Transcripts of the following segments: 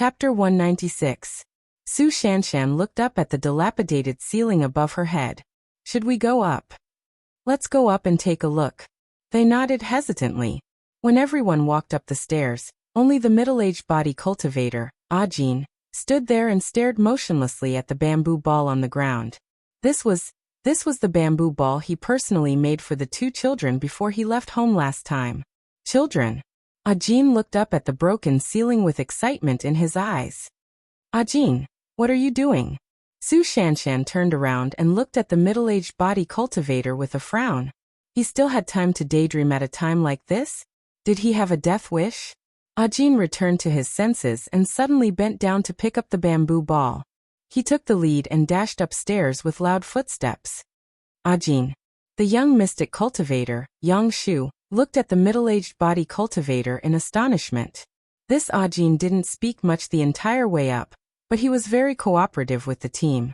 Chapter 196. Su Shanshan looked up at the dilapidated ceiling above her head. Should we go up? Let's go up and take a look. They nodded hesitantly. When everyone walked up the stairs, only the middle-aged body cultivator, Ajin, stood there and stared motionlessly at the bamboo ball on the ground. This was the bamboo ball he personally made for the two children before he left home last time. Children? Ajin looked up at the broken ceiling with excitement in his eyes. Ajin, what are you doing? Su Shanshan turned around and looked at the middle-aged body cultivator with a frown. He still had time to daydream at a time like this? Did he have a death wish? Ajin returned to his senses and suddenly bent down to pick up the bamboo ball. He took the lead and dashed upstairs with loud footsteps. Ajin. The young mystic cultivator, Yang Shu, looked at the middle-aged body cultivator in astonishment. This Ajin didn't speak much the entire way up, but he was very cooperative with the team.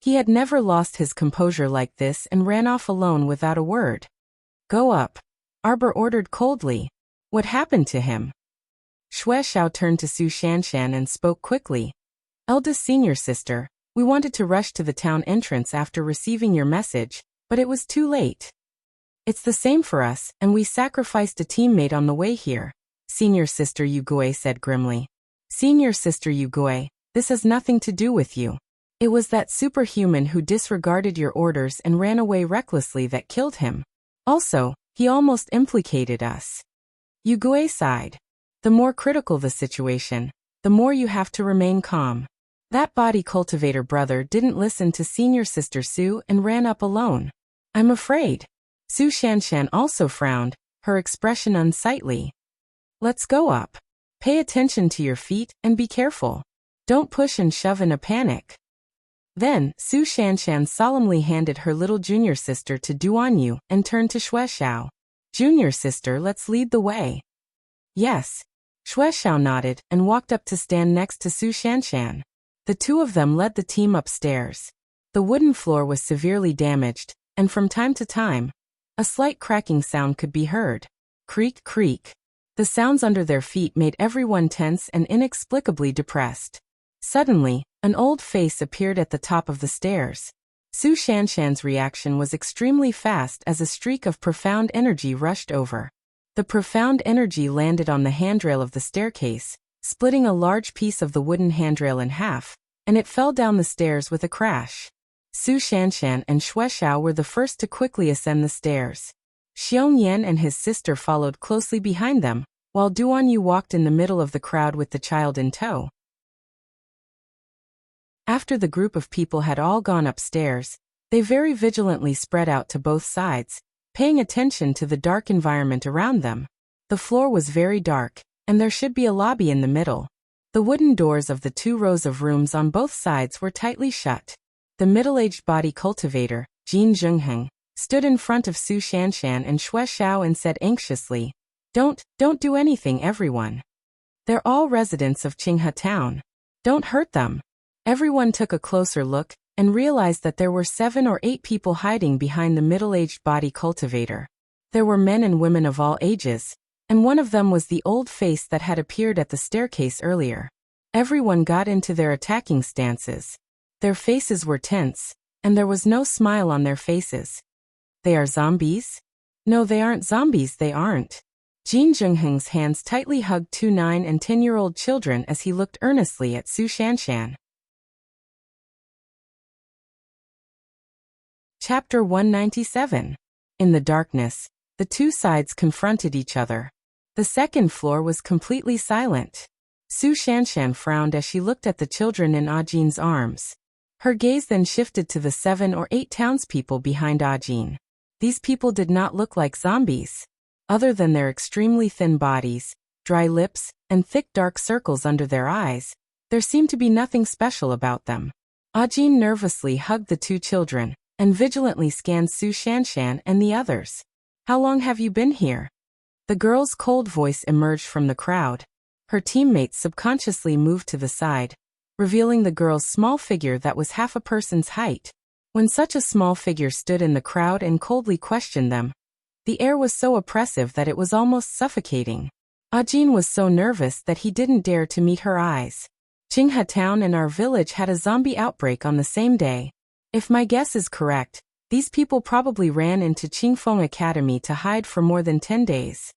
He had never lost his composure like this and ran off alone without a word. Go up. Arbor ordered coldly. What happened to him? Xue Xiao turned to Su Shanshan and spoke quickly. Eldest senior sister, we wanted to rush to the town entrance after receiving your message, but it was too late. It's the same for us, and we sacrificed a teammate on the way here, Senior Sister Yugui said grimly. Senior Sister Yugui, this has nothing to do with you. It was that superhuman who disregarded your orders and ran away recklessly that killed him. Also, he almost implicated us. Yugui sighed. The more critical the situation, the more you have to remain calm. That body cultivator brother didn't listen to Senior Sister Su and ran up alone. I'm afraid. Su Shanshan also frowned, her expression unsightly. Let's go up. Pay attention to your feet and be careful. Don't push and shove in a panic. Then, Su Shanshan solemnly handed her little junior sister to Duanyu and turned to Xue Xiao. Junior sister, let's lead the way. Yes. Xue Xiao nodded and walked up to stand next to Su Shanshan. The two of them led the team upstairs. The wooden floor was severely damaged, and from time to time, a slight cracking sound could be heard. Creak, creak. The sounds under their feet made everyone tense and inexplicably depressed. Suddenly, an old face appeared at the top of the stairs. Su Shanshan's reaction was extremely fast as a streak of profound energy rushed over. The profound energy landed on the handrail of the staircase, splitting a large piece of the wooden handrail in half, and it fell down the stairs with a crash. Su Shanshan and Xue Xiao were the first to quickly ascend the stairs. Xiong Yan and his sister followed closely behind them, while Duanyu walked in the middle of the crowd with the child in tow. After the group of people had all gone upstairs, they very vigilantly spread out to both sides, paying attention to the dark environment around them. The floor was very dark, and there should be a lobby in the middle. The wooden doors of the 2 rows of rooms on both sides were tightly shut. The middle-aged body cultivator, Jin Zhengheng, stood in front of Su Shanshan and Xue Xiao and said anxiously, Don't do anything, everyone. They're all residents of Qinghe town. Don't hurt them. Everyone took a closer look and realized that there were 7 or 8 people hiding behind the middle-aged body cultivator. There were men and women of all ages, and one of them was the old face that had appeared at the staircase earlier. Everyone got into their attacking stances. Their faces were tense, and there was no smile on their faces. They are zombies? No, they aren't zombies, they aren't. Jin Zhengheng's hands tightly hugged 2 9- and 10-year-old children as he looked earnestly at Su Shanshan. Chapter 197. In the darkness, the 2 sides confronted each other. The second floor was completely silent. Su Shanshan frowned as she looked at the children in Ajin's arms. Her gaze then shifted to the 7 or 8 townspeople behind Ajin. These people did not look like zombies. Other than their extremely thin bodies, dry lips, and thick dark circles under their eyes, there seemed to be nothing special about them. Ajin nervously hugged the 2 children and vigilantly scanned Su Shanshan and the others. How long have you been here? The girl's cold voice emerged from the crowd. Her teammates subconsciously moved to the side, revealing the girl's small figure that was half a person's height. When such a small figure stood in the crowd and coldly questioned them, the air was so oppressive that it was almost suffocating. Ajin was so nervous that he didn't dare to meet her eyes. Qinghe Town and our village had a zombie outbreak on the same day. If my guess is correct, these people probably ran into Qingfeng Academy to hide for more than 10 days.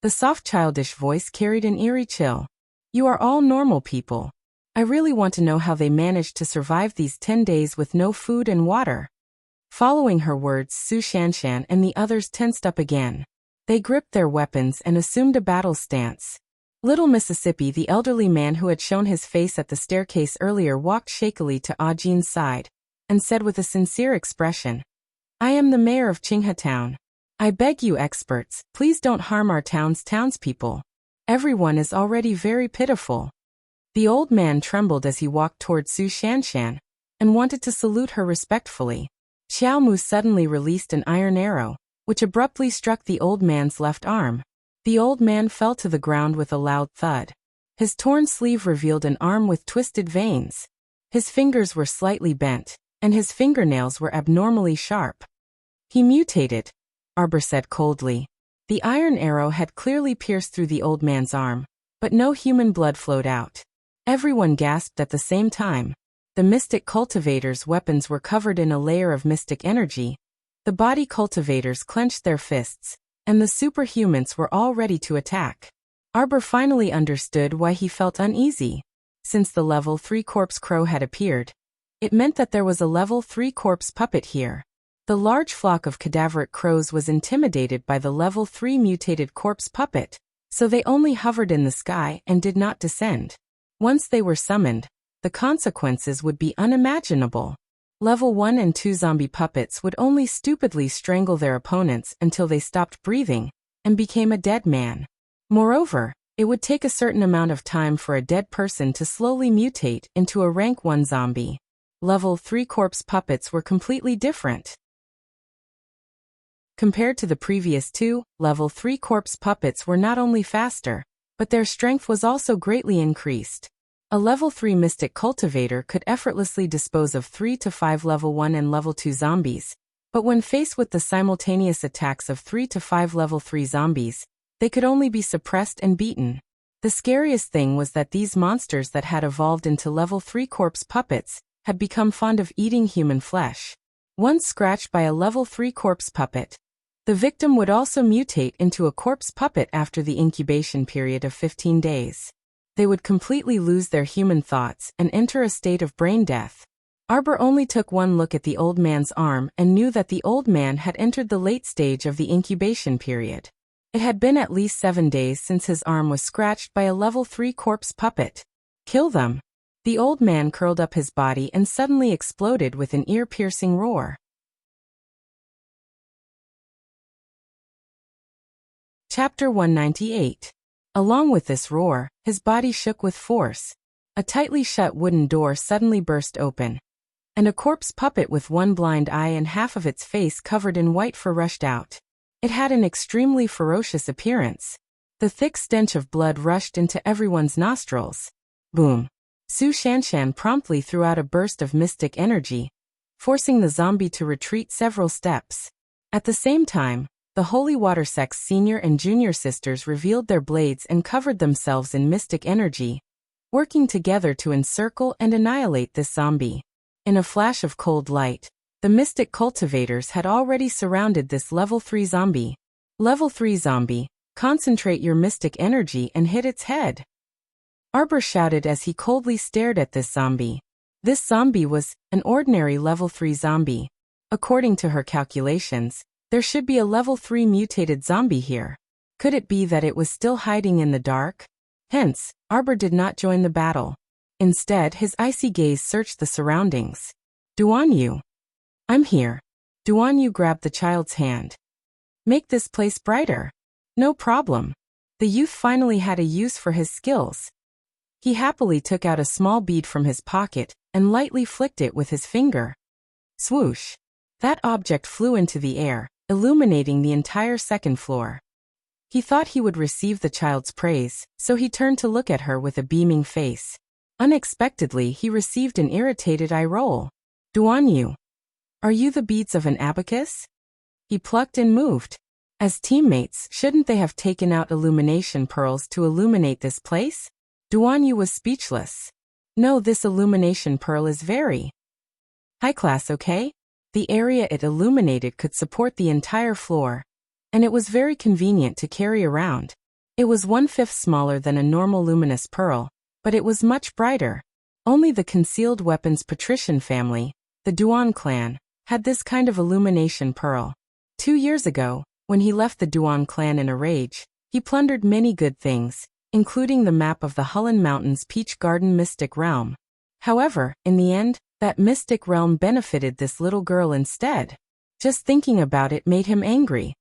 The soft childish voice carried an eerie chill. You are all normal people. I really want to know how they managed to survive these 10 days with no food and water. Following her words, Su Shanshan and the others tensed up again. They gripped their weapons and assumed a battle stance. Little Mississippi, the elderly man who had shown his face at the staircase earlier, walked shakily to Ah Jin's side and said with a sincere expression, I am the mayor of Qinghe Town. I beg you experts, please don't harm our town's townspeople. Everyone is already very pitiful. The old man trembled as he walked toward Su Shanshan and wanted to salute her respectfully. Xiao Mu suddenly released an iron arrow, which abruptly struck the old man's left arm. The old man fell to the ground with a loud thud. His torn sleeve revealed an arm with twisted veins. His fingers were slightly bent, and his fingernails were abnormally sharp. He mutated, Arbor said coldly. The iron arrow had clearly pierced through the old man's arm, but no human blood flowed out. Everyone gasped at the same time. The mystic cultivators' weapons were covered in a layer of mystic energy. The body cultivators clenched their fists, and the superhumans were all ready to attack. Arbor finally understood why he felt uneasy. Since the level 3 corpse crow had appeared, it meant that there was a level 3 corpse puppet here. The large flock of cadaveric crows was intimidated by the level 3 mutated corpse puppet, so they only hovered in the sky and did not descend. Once they were summoned, the consequences would be unimaginable. Level 1 and 2 zombie puppets would only stupidly strangle their opponents until they stopped breathing and became a dead man. Moreover, it would take a certain amount of time for a dead person to slowly mutate into a rank 1 zombie. Level 3 corpse puppets were completely different. Compared to the previous 2, level 3 corpse puppets were not only faster, but their strength was also greatly increased. A level 3 mystic cultivator could effortlessly dispose of 3 to 5 level 1 and level 2 zombies, but when faced with the simultaneous attacks of 3 to 5 level 3 zombies, they could only be suppressed and beaten. The scariest thing was that these monsters that had evolved into level 3 corpse puppets had become fond of eating human flesh. Once scratched by a level 3 corpse puppet, the victim would also mutate into a corpse puppet after the incubation period of 15 days. They would completely lose their human thoughts and enter a state of brain death. Arbor only took one look at the old man's arm and knew that the old man had entered the late stage of the incubation period. It had been at least 7 days since his arm was scratched by a level 3 corpse puppet. Kill them. The old man curled up his body and suddenly exploded with an ear-piercing roar. Chapter 198. Along with this roar, his body shook with force. A tightly shut wooden door suddenly burst open, and a corpse puppet with one blind eye and half of its face covered in white fur rushed out. It had an extremely ferocious appearance. The thick stench of blood rushed into everyone's nostrils. Boom! Su Shanshan promptly threw out a burst of mystic energy, forcing the zombie to retreat several steps. At the same time, the Holy Water Sect's senior and junior sisters revealed their blades and covered themselves in mystic energy, working together to encircle and annihilate this zombie. In a flash of cold light, the mystic cultivators had already surrounded this level 3 zombie. Level 3 zombie, concentrate your mystic energy and hit its head. Arbor shouted as he coldly stared at this zombie. This zombie was an ordinary level 3 zombie. According to her calculations, there should be a level 3 mutated zombie here. Could it be that it was still hiding in the dark? Hence, Arbor did not join the battle. Instead, his icy gaze searched the surroundings. Duanyu. I'm here. Duanyu grabbed the child's hand. Make this place brighter. No problem. The youth finally had a use for his skills. He happily took out a small bead from his pocket and lightly flicked it with his finger. Swoosh. That object flew into the air, illuminating the entire second floor. He thought he would receive the child's praise, so he turned to look at her with a beaming face. Unexpectedly, he received an irritated eye roll. Duanyu. Are you the beads of an abacus? He plucked and moved. As teammates, shouldn't they have taken out illumination pearls to illuminate this place? Duanyu was speechless. No, this illumination pearl is very high class, okay? The area it illuminated could support the entire floor, and it was very convenient to carry around. It was 1/5 smaller than a normal luminous pearl, but it was much brighter. Only the concealed weapons patrician family, the Duan clan, had this kind of illumination pearl. 2 years ago, when he left the Duan clan in a rage, he plundered many good things, including the map of the Hulun Mountains Peach Garden Mystic Realm. However, in the end, that mystic realm benefited this little girl instead. Just thinking about it made him angry.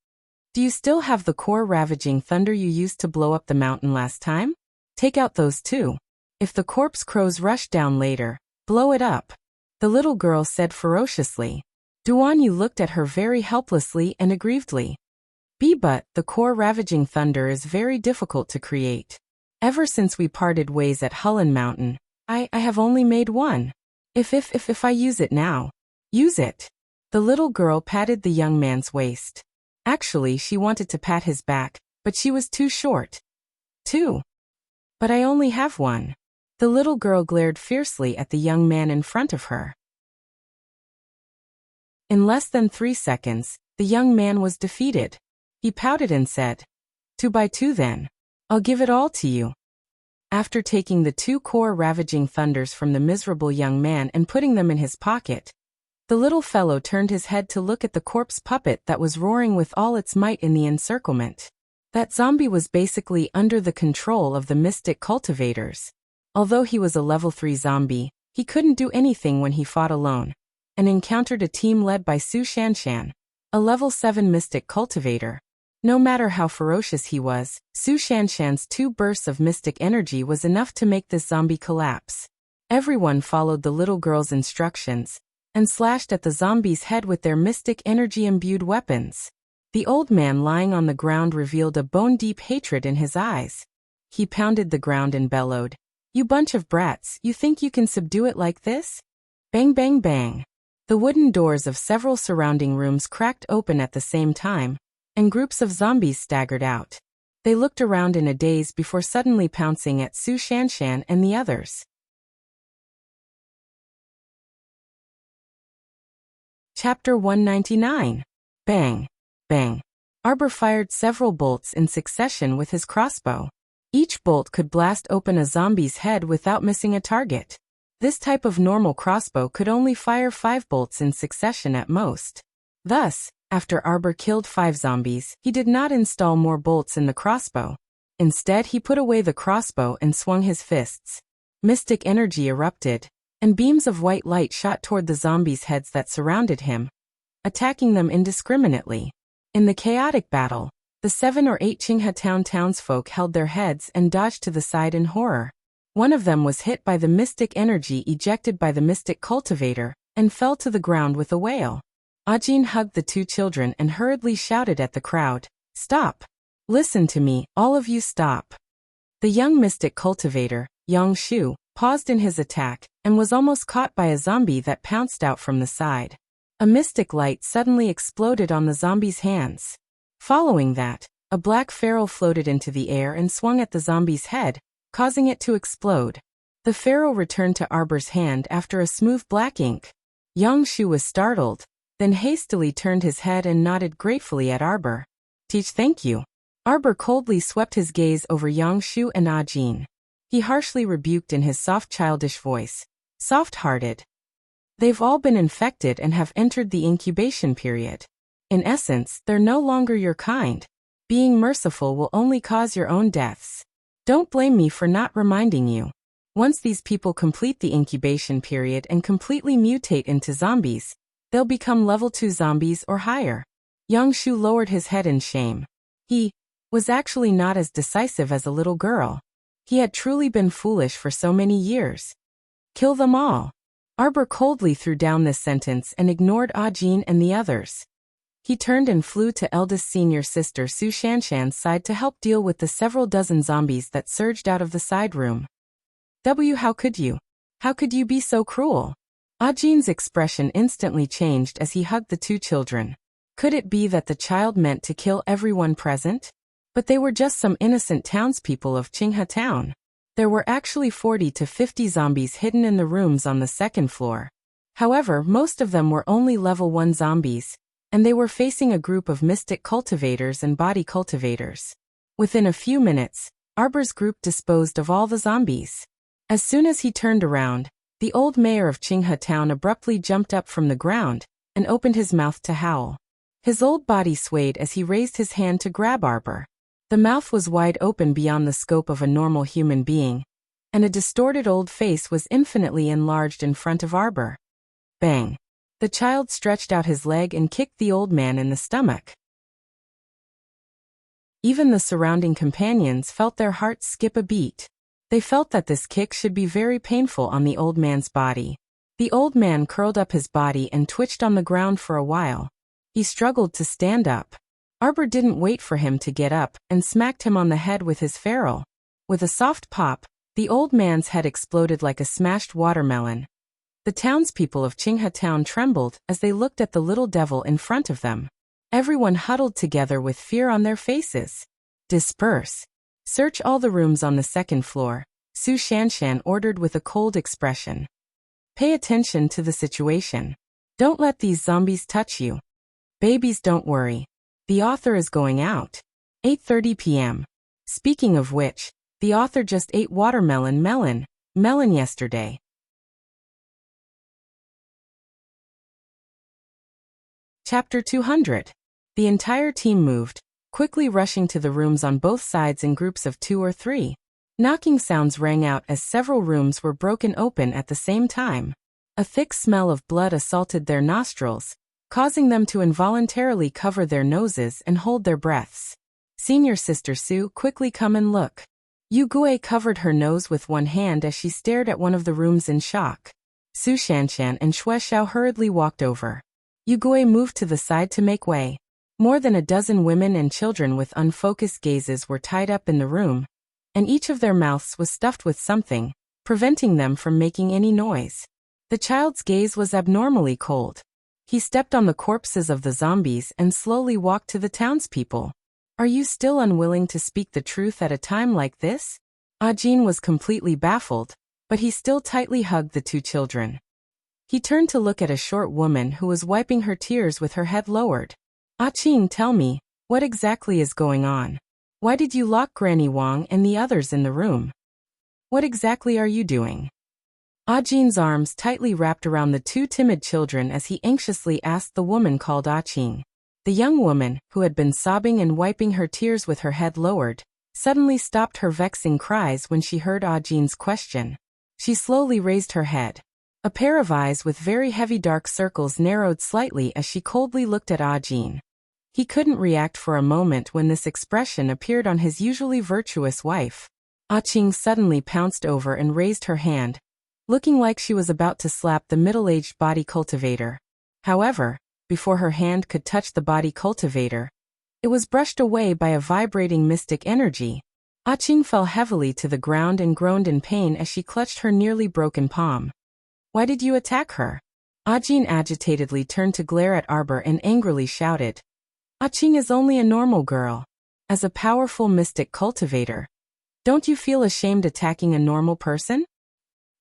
Do you still have the core ravaging thunder you used to blow up the mountain last time? Take out those too. If the corpse crows rush down later, blow it up. The little girl said ferociously. Duan Yu looked at her very helplessly and aggrievedly. But the core ravaging thunder is very difficult to create. Ever since we parted ways at Hulun Mountain, I have only made one. If I use it now. Use it. The little girl patted the young man's waist. Actually, she wanted to pat his back, but she was too short. Two. But I only have one. The little girl glared fiercely at the young man in front of her. In less than 3 seconds, the young man was defeated. He pouted and said, 2 by 2 then. I'll give it all to you. After taking the 2 core ravaging thunders from the miserable young man and putting them in his pocket, the little fellow turned his head to look at the corpse puppet that was roaring with all its might in the encirclement. That zombie was basically under the control of the mystic cultivators. Although he was a level 3 zombie, he couldn't do anything when he fought alone, and encountered a team led by Su Shanshan, a level 7 mystic cultivator. No matter how ferocious he was, Su Shanshan's 2 bursts of mystic energy was enough to make this zombie collapse. Everyone followed the little girl's instructions, and slashed at the zombie's head with their mystic energy-imbued weapons. The old man lying on the ground revealed a bone-deep hatred in his eyes. He pounded the ground and bellowed, "You bunch of brats, you think you can subdue it like this?" Bang bang bang. The wooden doors of several surrounding rooms cracked open at the same time, and groups of zombies staggered out. They looked around in a daze before suddenly pouncing at Su Shanshan and the others. Chapter 199. Bang. Bang. Arbor fired several bolts in succession with his crossbow. Each bolt could blast open a zombie's head without missing a target. This type of normal crossbow could only fire 5 bolts in succession at most. Thus, after Arbor killed 5 zombies, he did not install more bolts in the crossbow. Instead, he put away the crossbow and swung his fists. Mystic energy erupted, and beams of white light shot toward the zombies' heads that surrounded him, attacking them indiscriminately. In the chaotic battle, the 7 or 8 Qinghe Town townsfolk held their heads and dodged to the side in horror. One of them was hit by the mystic energy ejected by the mystic cultivator, and fell to the ground with a wail. Ajin hugged the 2 children and hurriedly shouted at the crowd, "Stop! Listen to me, all of you stop!" The young mystic cultivator, Yang Shu, paused in his attack, and was almost caught by a zombie that pounced out from the side. A mystic light suddenly exploded on the zombie's hands. Following that, a black ferrule floated into the air and swung at the zombie's head, causing it to explode. The ferrule returned to Arbor's hand after a smooth black ink. Yang Shu was startled, then hastily turned his head and nodded gratefully at Arbor. "Teach, thank you." Arbor coldly swept his gaze over Yang Shu and Ajin. He harshly rebuked in his soft childish voice, "Soft-hearted. They've all been infected and have entered the incubation period. In essence, they're no longer your kind. Being merciful will only cause your own deaths. Don't blame me for not reminding you. Once these people complete the incubation period and completely mutate into zombies, they'll become level 2 zombies or higher." Yang Shu lowered his head in shame. He was actually not as decisive as a little girl. He had truly been foolish for so many years. "Kill them all." Arbor coldly threw down this sentence and ignored Ajin and the others. He turned and flew to eldest senior sister Su Shanshan's side to help deal with the several dozen zombies that surged out of the side room. How could you? How could you be so cruel?" Ajin's expression instantly changed as he hugged the 2 children. Could it be that the child meant to kill everyone present? But they were just some innocent townspeople of Qinghe Town. There were actually 40 to 50 zombies hidden in the rooms on the second floor. However, most of them were only level 1 zombies, and they were facing a group of mystic cultivators and body cultivators. Within a few minutes, Arbor's group disposed of all the zombies. As soon as he turned around, the old mayor of Qinghe town abruptly jumped up from the ground and opened his mouth to howl. His old body swayed as he raised his hand to grab Arbor. The mouth was wide open beyond the scope of a normal human being, and a distorted old face was infinitely enlarged in front of Arbor. Bang! The child stretched out his leg and kicked the old man in the stomach. Even the surrounding companions felt their hearts skip a beat. They felt that this kick should be very painful on the old man's body. The old man curled up his body and twitched on the ground for a while. He struggled to stand up. Arbor didn't wait for him to get up and smacked him on the head with his ferrule. With a soft pop, the old man's head exploded like a smashed watermelon. The townspeople of Qinghe town trembled as they looked at the little devil in front of them. Everyone huddled together with fear on their faces. Disperse. Search all the rooms on the second floor, Su Shanshan ordered with a cold expression. Pay attention to the situation. Don't let these zombies touch you. Babies, don't worry. The author is going out. 8:30 p.m. Speaking of which, the author just ate melon yesterday. Chapter 200. The entire team moved, quickly rushing to the rooms on both sides in groups of 2 or 3. Knocking sounds rang out as several rooms were broken open at the same time. A thick smell of blood assaulted their nostrils, causing them to involuntarily cover their noses and hold their breaths. Senior Sister Su, quickly come and look. Yu Gui covered her nose with one hand as she stared at one of the rooms in shock. Su Shanshan and Xue Xiao hurriedly walked over. Yu Gui moved to the side to make way. More than a dozen women and children with unfocused gazes were tied up in the room, and each of their mouths was stuffed with something, preventing them from making any noise. The child's gaze was abnormally cold. He stepped on the corpses of the zombies and slowly walked to the townspeople. Are you still unwilling to speak the truth at a time like this? Ajin was completely baffled, but he still tightly hugged the 2 children. He turned to look at a short woman who was wiping her tears with her head lowered. Qing, tell me, what exactly is going on? Why did you lock Granny Wang and the others in the room? What exactly are you doing? Ajin's arms tightly wrapped around the 2 timid children as he anxiously asked the woman called Qing. The young woman, who had been sobbing and wiping her tears with her head lowered, suddenly stopped her vexing cries when she heard Ajin's question. She slowly raised her head. A pair of eyes with very heavy dark circles narrowed slightly as she coldly looked at Ajin. He couldn't react for a moment when this expression appeared on his usually virtuous wife. Qing suddenly pounced over and raised her hand, looking like she was about to slap the middle-aged body cultivator. However, before her hand could touch the body cultivator, it was brushed away by a vibrating mystic energy. Qing fell heavily to the ground and groaned in pain as she clutched her nearly broken palm. Why did you attack her? Ajin agitatedly turned to glare at Arbor and angrily shouted. Qing is only a normal girl. As a powerful mystic cultivator, don't you feel ashamed attacking a normal person?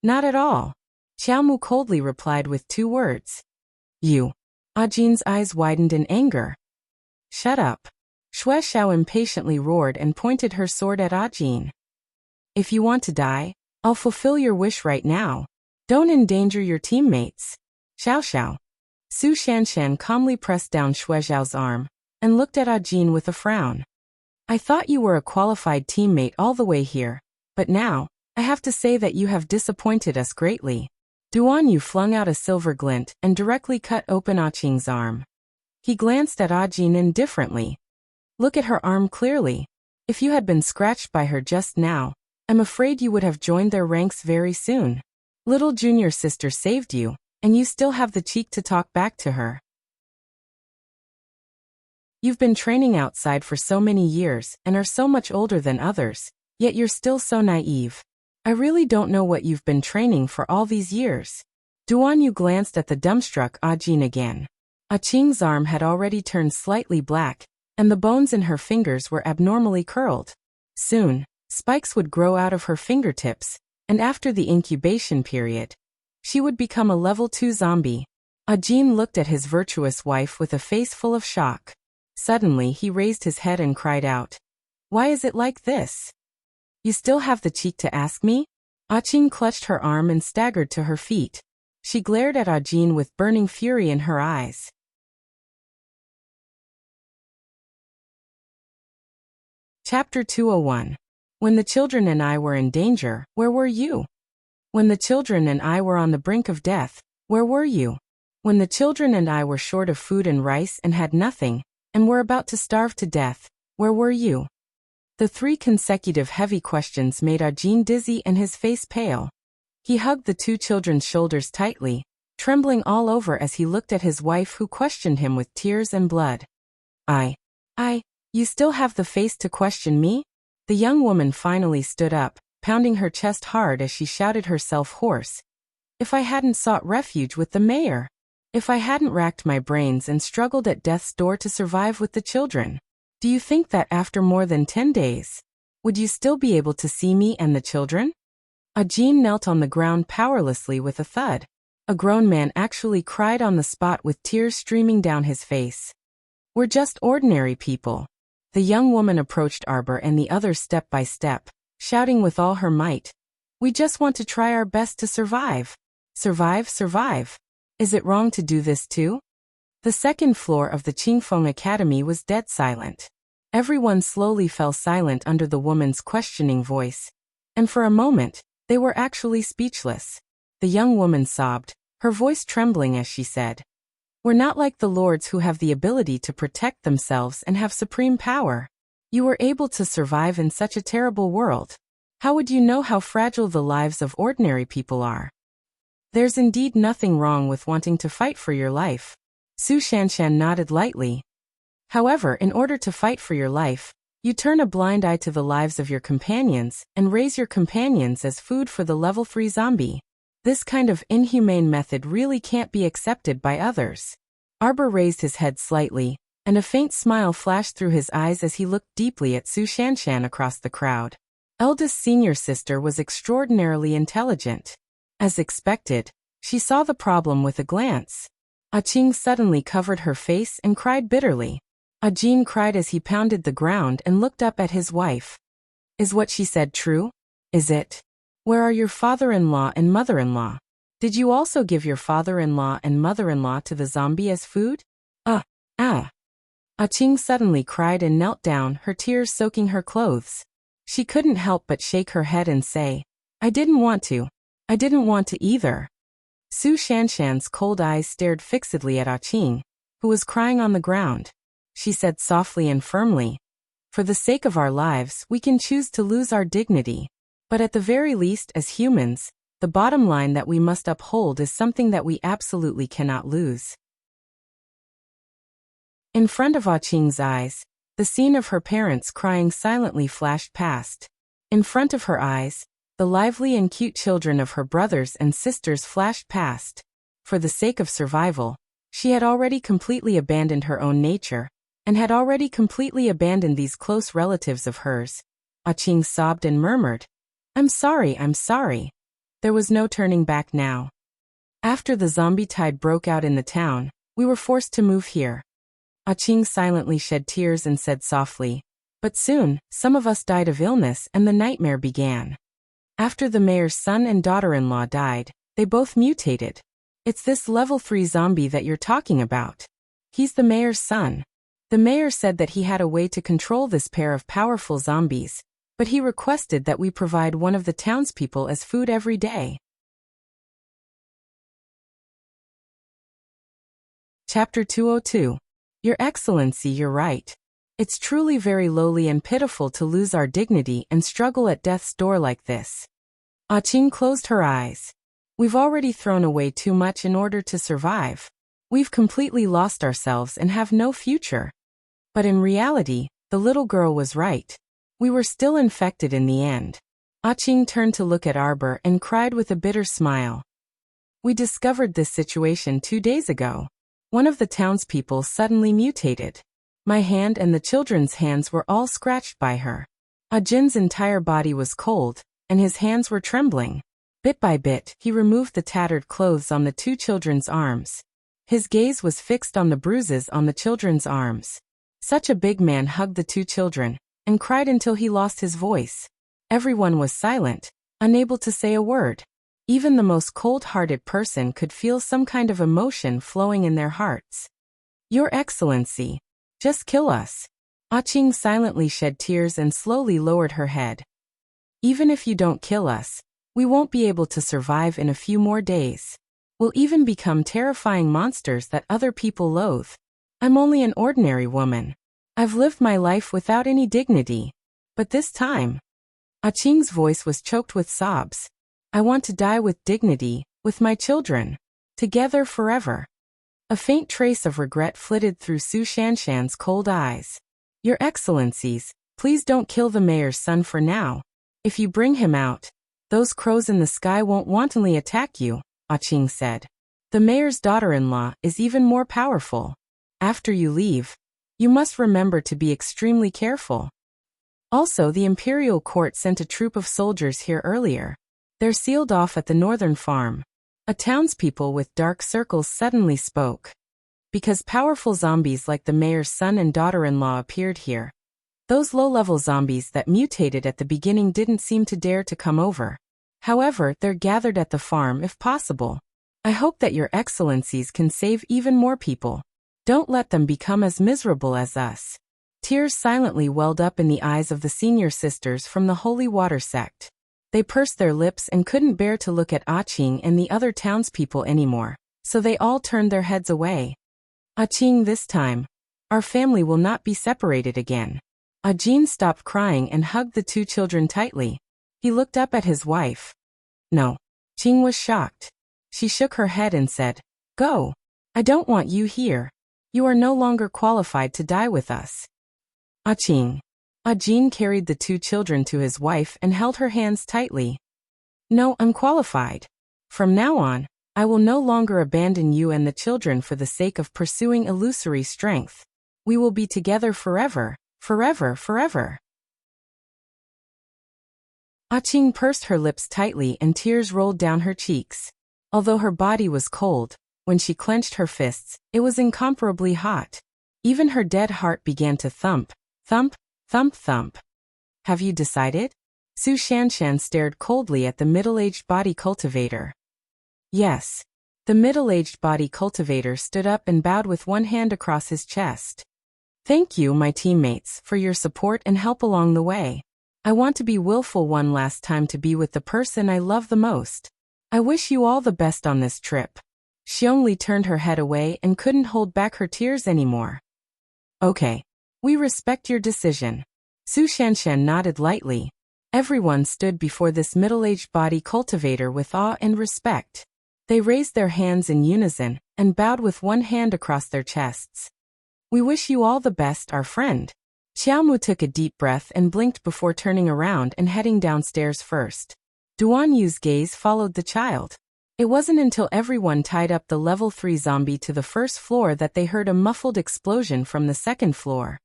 Not at all. Xiaomu coldly replied with 2 words. You. Ajin's eyes widened in anger. Shut up. Xue Xiao impatiently roared and pointed her sword at Ajin. If you want to die, I'll fulfill your wish right now. Don't endanger your teammates. Xiao Xiao. Su Shanshan calmly pressed down Xue Xiao's arm and looked at Ajin with a frown. I thought you were a qualified teammate all the way here, but now, I have to say that you have disappointed us greatly. Duan Yu flung out a silver glint and directly cut open Qing's arm. He glanced at Ajin indifferently. Look at her arm clearly. If you had been scratched by her just now, I'm afraid you would have joined their ranks very soon. Little junior sister saved you, and you still have the cheek to talk back to her. You've been training outside for so many years and are so much older than others, yet you're still so naive. I really don't know what you've been training for all these years. Duan Yu glanced at the dumbstruck Ajin again. Qing's arm had already turned slightly black, and the bones in her fingers were abnormally curled. Soon, Spikes would grow out of her fingertips, and after the incubation period, she would become a level 2 zombie. Ajin looked at his virtuous wife with a face full of shock. Suddenly he raised his head and cried out, "Why is it like this? You still have the cheek to ask me?" Ajin clutched her arm and staggered to her feet. She glared at Ajin with burning fury in her eyes. Chapter 201. When the children and I were in danger, where were you? When the children and I were on the brink of death, where were you? When the children and I were short of food and rice and had nothing, and were about to starve to death, where were you? The 3 consecutive heavy questions made Ajin dizzy and his face pale. He hugged the 2 children's shoulders tightly, trembling all over as he looked at his wife who questioned him with tears and blood. You still have the face to question me? The young woman finally stood up, pounding her chest hard as she shouted herself hoarse. If I hadn't sought refuge with the mayor. If I hadn't racked my brains and struggled at death's door to survive with the children. Do you think that after more than 10 days, would you still be able to see me and the children? Ajin knelt on the ground powerlessly with a thud. A grown man actually cried on the spot with tears streaming down his face. We're just ordinary people. The young woman approached Arbor and the others step by step, shouting with all her might. We just want to try our best to survive. Survive. Is it wrong to do this too? The second floor of the Qingfeng Academy was dead silent. Everyone slowly fell silent under the woman's questioning voice. And for a moment, they were actually speechless. The young woman sobbed, her voice trembling as she said, "We're not like the lords who have the ability to protect themselves and have supreme power. You were able to survive in such a terrible world. How would you know how fragile the lives of ordinary people are? There's indeed nothing wrong with wanting to fight for your life." Su Shanshan nodded lightly. However, in order to fight for your life, you turn a blind eye to the lives of your companions and raise your companions as food for the level 3 zombie. This kind of inhumane method really can't be accepted by others. Arbor raised his head slightly, and a faint smile flashed through his eyes as he looked deeply at Su Shanshan across the crowd. Eldest senior sister was extraordinarily intelligent. As expected, she saw the problem with a glance. Ajin suddenly covered her face and cried bitterly. Ajin cried as he pounded the ground and looked up at his wife. Is what she said true? Is it? Where are your father-in-law and mother-in-law? Did you also give your father-in-law and mother-in-law to the zombie as food? Ajin suddenly cried and knelt down, her tears soaking her clothes. She couldn't help but shake her head and say, I didn't want to either. Su Shanshan's cold eyes stared fixedly at Ajin, who was crying on the ground. She said softly and firmly, for the sake of our lives, we can choose to lose our dignity. But at the very least, as humans, the bottom line that we must uphold is something that we absolutely cannot lose. In front of Ajin's eyes, the scene of her parents crying silently flashed past. In front of her eyes, the lively and cute children of her brothers and sisters flashed past. For the sake of survival, she had already completely abandoned her own nature, and had already completely abandoned these close relatives of hers. Ajin sobbed and murmured, I'm sorry. There was no turning back now. After the zombie tide broke out in the town, we were forced to move here. Ajin silently shed tears and said softly, but soon, some of us died of illness and the nightmare began. After the mayor's son and daughter-in-law died, they both mutated. It's this level 3 zombie that you're talking about. He's the mayor's son. The mayor said that he had a way to control this pair of powerful zombies, but he requested that we provide one of the townspeople as food every day. Chapter 202. Your Excellency, you're right. It's truly very lowly and pitiful to lose our dignity and struggle at death's door like this. Ajin closed her eyes. We've already thrown away too much in order to survive. We've completely lost ourselves and have no future. But in reality, the little girl was right. We were still infected in the end. Ajin turned to look at Arbor and cried with a bitter smile. We discovered this situation 2 days ago. One of the townspeople suddenly mutated. My hand and the children's hands were all scratched by her. Jin's entire body was cold, and his hands were trembling. Bit by bit, he removed the tattered clothes on the two children's arms. His gaze was fixed on the bruises on the children's arms. Such a big man hugged the two children, and cried until he lost his voice. Everyone was silent, unable to say a word. Even the most cold-hearted person could feel some kind of emotion flowing in their hearts. Your Excellency, just kill us. Qing silently shed tears and slowly lowered her head. Even if you don't kill us, we won't be able to survive in a few more days. We'll even become terrifying monsters that other people loathe. I'm only an ordinary woman. I've lived my life without any dignity. But this time, Qing's voice was choked with sobs. I want to die with dignity, with my children. Together forever. A faint trace of regret flitted through Su Shanshan's cold eyes. Your Excellencies, please don't kill the mayor's son for now. If you bring him out, those crows in the sky won't wantonly attack you, Qing said. The mayor's daughter-in-law is even more powerful. After you leave, you must remember to be extremely careful. Also, the imperial court sent a troop of soldiers here earlier. They're sealed off at the northern farm. A townspeople with dark circles suddenly spoke. Because powerful zombies like the mayor's son and daughter-in-law appeared here. Those low-level zombies that mutated at the beginning didn't seem to dare to come over. However, they're gathered at the farm if possible. I hope that your Excellencies can save even more people. Don't let them become as miserable as us. Tears silently welled up in the eyes of the senior sisters from the Holy Water sect. They pursed their lips and couldn't bear to look at Qing and the other townspeople anymore, so they all turned their heads away. Qing, this time, our family will not be separated again. Jin stopped crying and hugged the two children tightly. He looked up at his wife. No. Qing was shocked. She shook her head and said, Go. I don't want you here. You are no longer qualified to die with us. Qing. Jin carried the two children to his wife and held her hands tightly. No, I'm qualified. From now on, I will no longer abandon you and the children for the sake of pursuing illusory strength. We will be together forever, forever, forever. Qing pursed her lips tightly and tears rolled down her cheeks. Although her body was cold, when she clenched her fists, it was incomparably hot. Even her dead heart began to thump, thump, thump, thump. Have you decided? Su Shanshan stared coldly at the middle-aged body cultivator. Yes. The middle-aged body cultivator stood up and bowed with one hand across his chest. Thank you, my teammates, for your support and help along the way. I want to be willful one last time to be with the person I love the most. I wish you all the best on this trip. Xiongli turned her head away and couldn't hold back her tears anymore. Okay. We respect your decision. Su Shanshan nodded lightly. Everyone stood before this middle-aged body cultivator with awe and respect. They raised their hands in unison and bowed with one hand across their chests. We wish you all the best, our friend. Xiaomu took a deep breath and blinked before turning around and heading downstairs first. Duan Yu's gaze followed the child. It wasn't until everyone tied up the level 3 zombie to the first floor that they heard a muffled explosion from the second floor.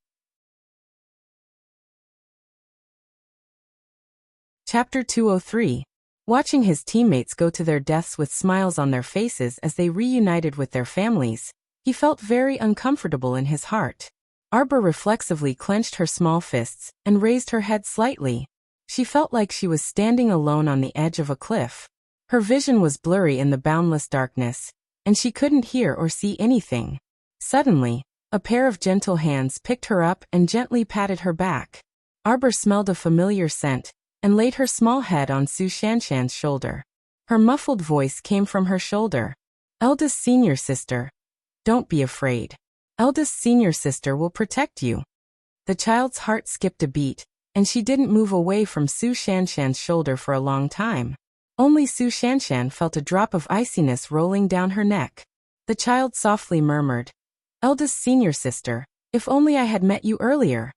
Chapter 203. Watching his teammates go to their deaths with smiles on their faces as they reunited with their families, he felt very uncomfortable in his heart. Arbor reflexively clenched her small fists and raised her head slightly. She felt like she was standing alone on the edge of a cliff. Her vision was blurry in the boundless darkness, and she couldn't hear or see anything. Suddenly, a pair of gentle hands picked her up and gently patted her back. Arbor smelled a familiar scent and laid her small head on Su Shanshan's shoulder. Her muffled voice came from her shoulder. Eldest senior sister. Don't be afraid. Eldest senior sister will protect you. The child's heart skipped a beat, and she didn't move away from Su Shanshan's shoulder for a long time. Only Su Shanshan felt a drop of iciness rolling down her neck. The child softly murmured, Eldest senior sister, if only I had met you earlier.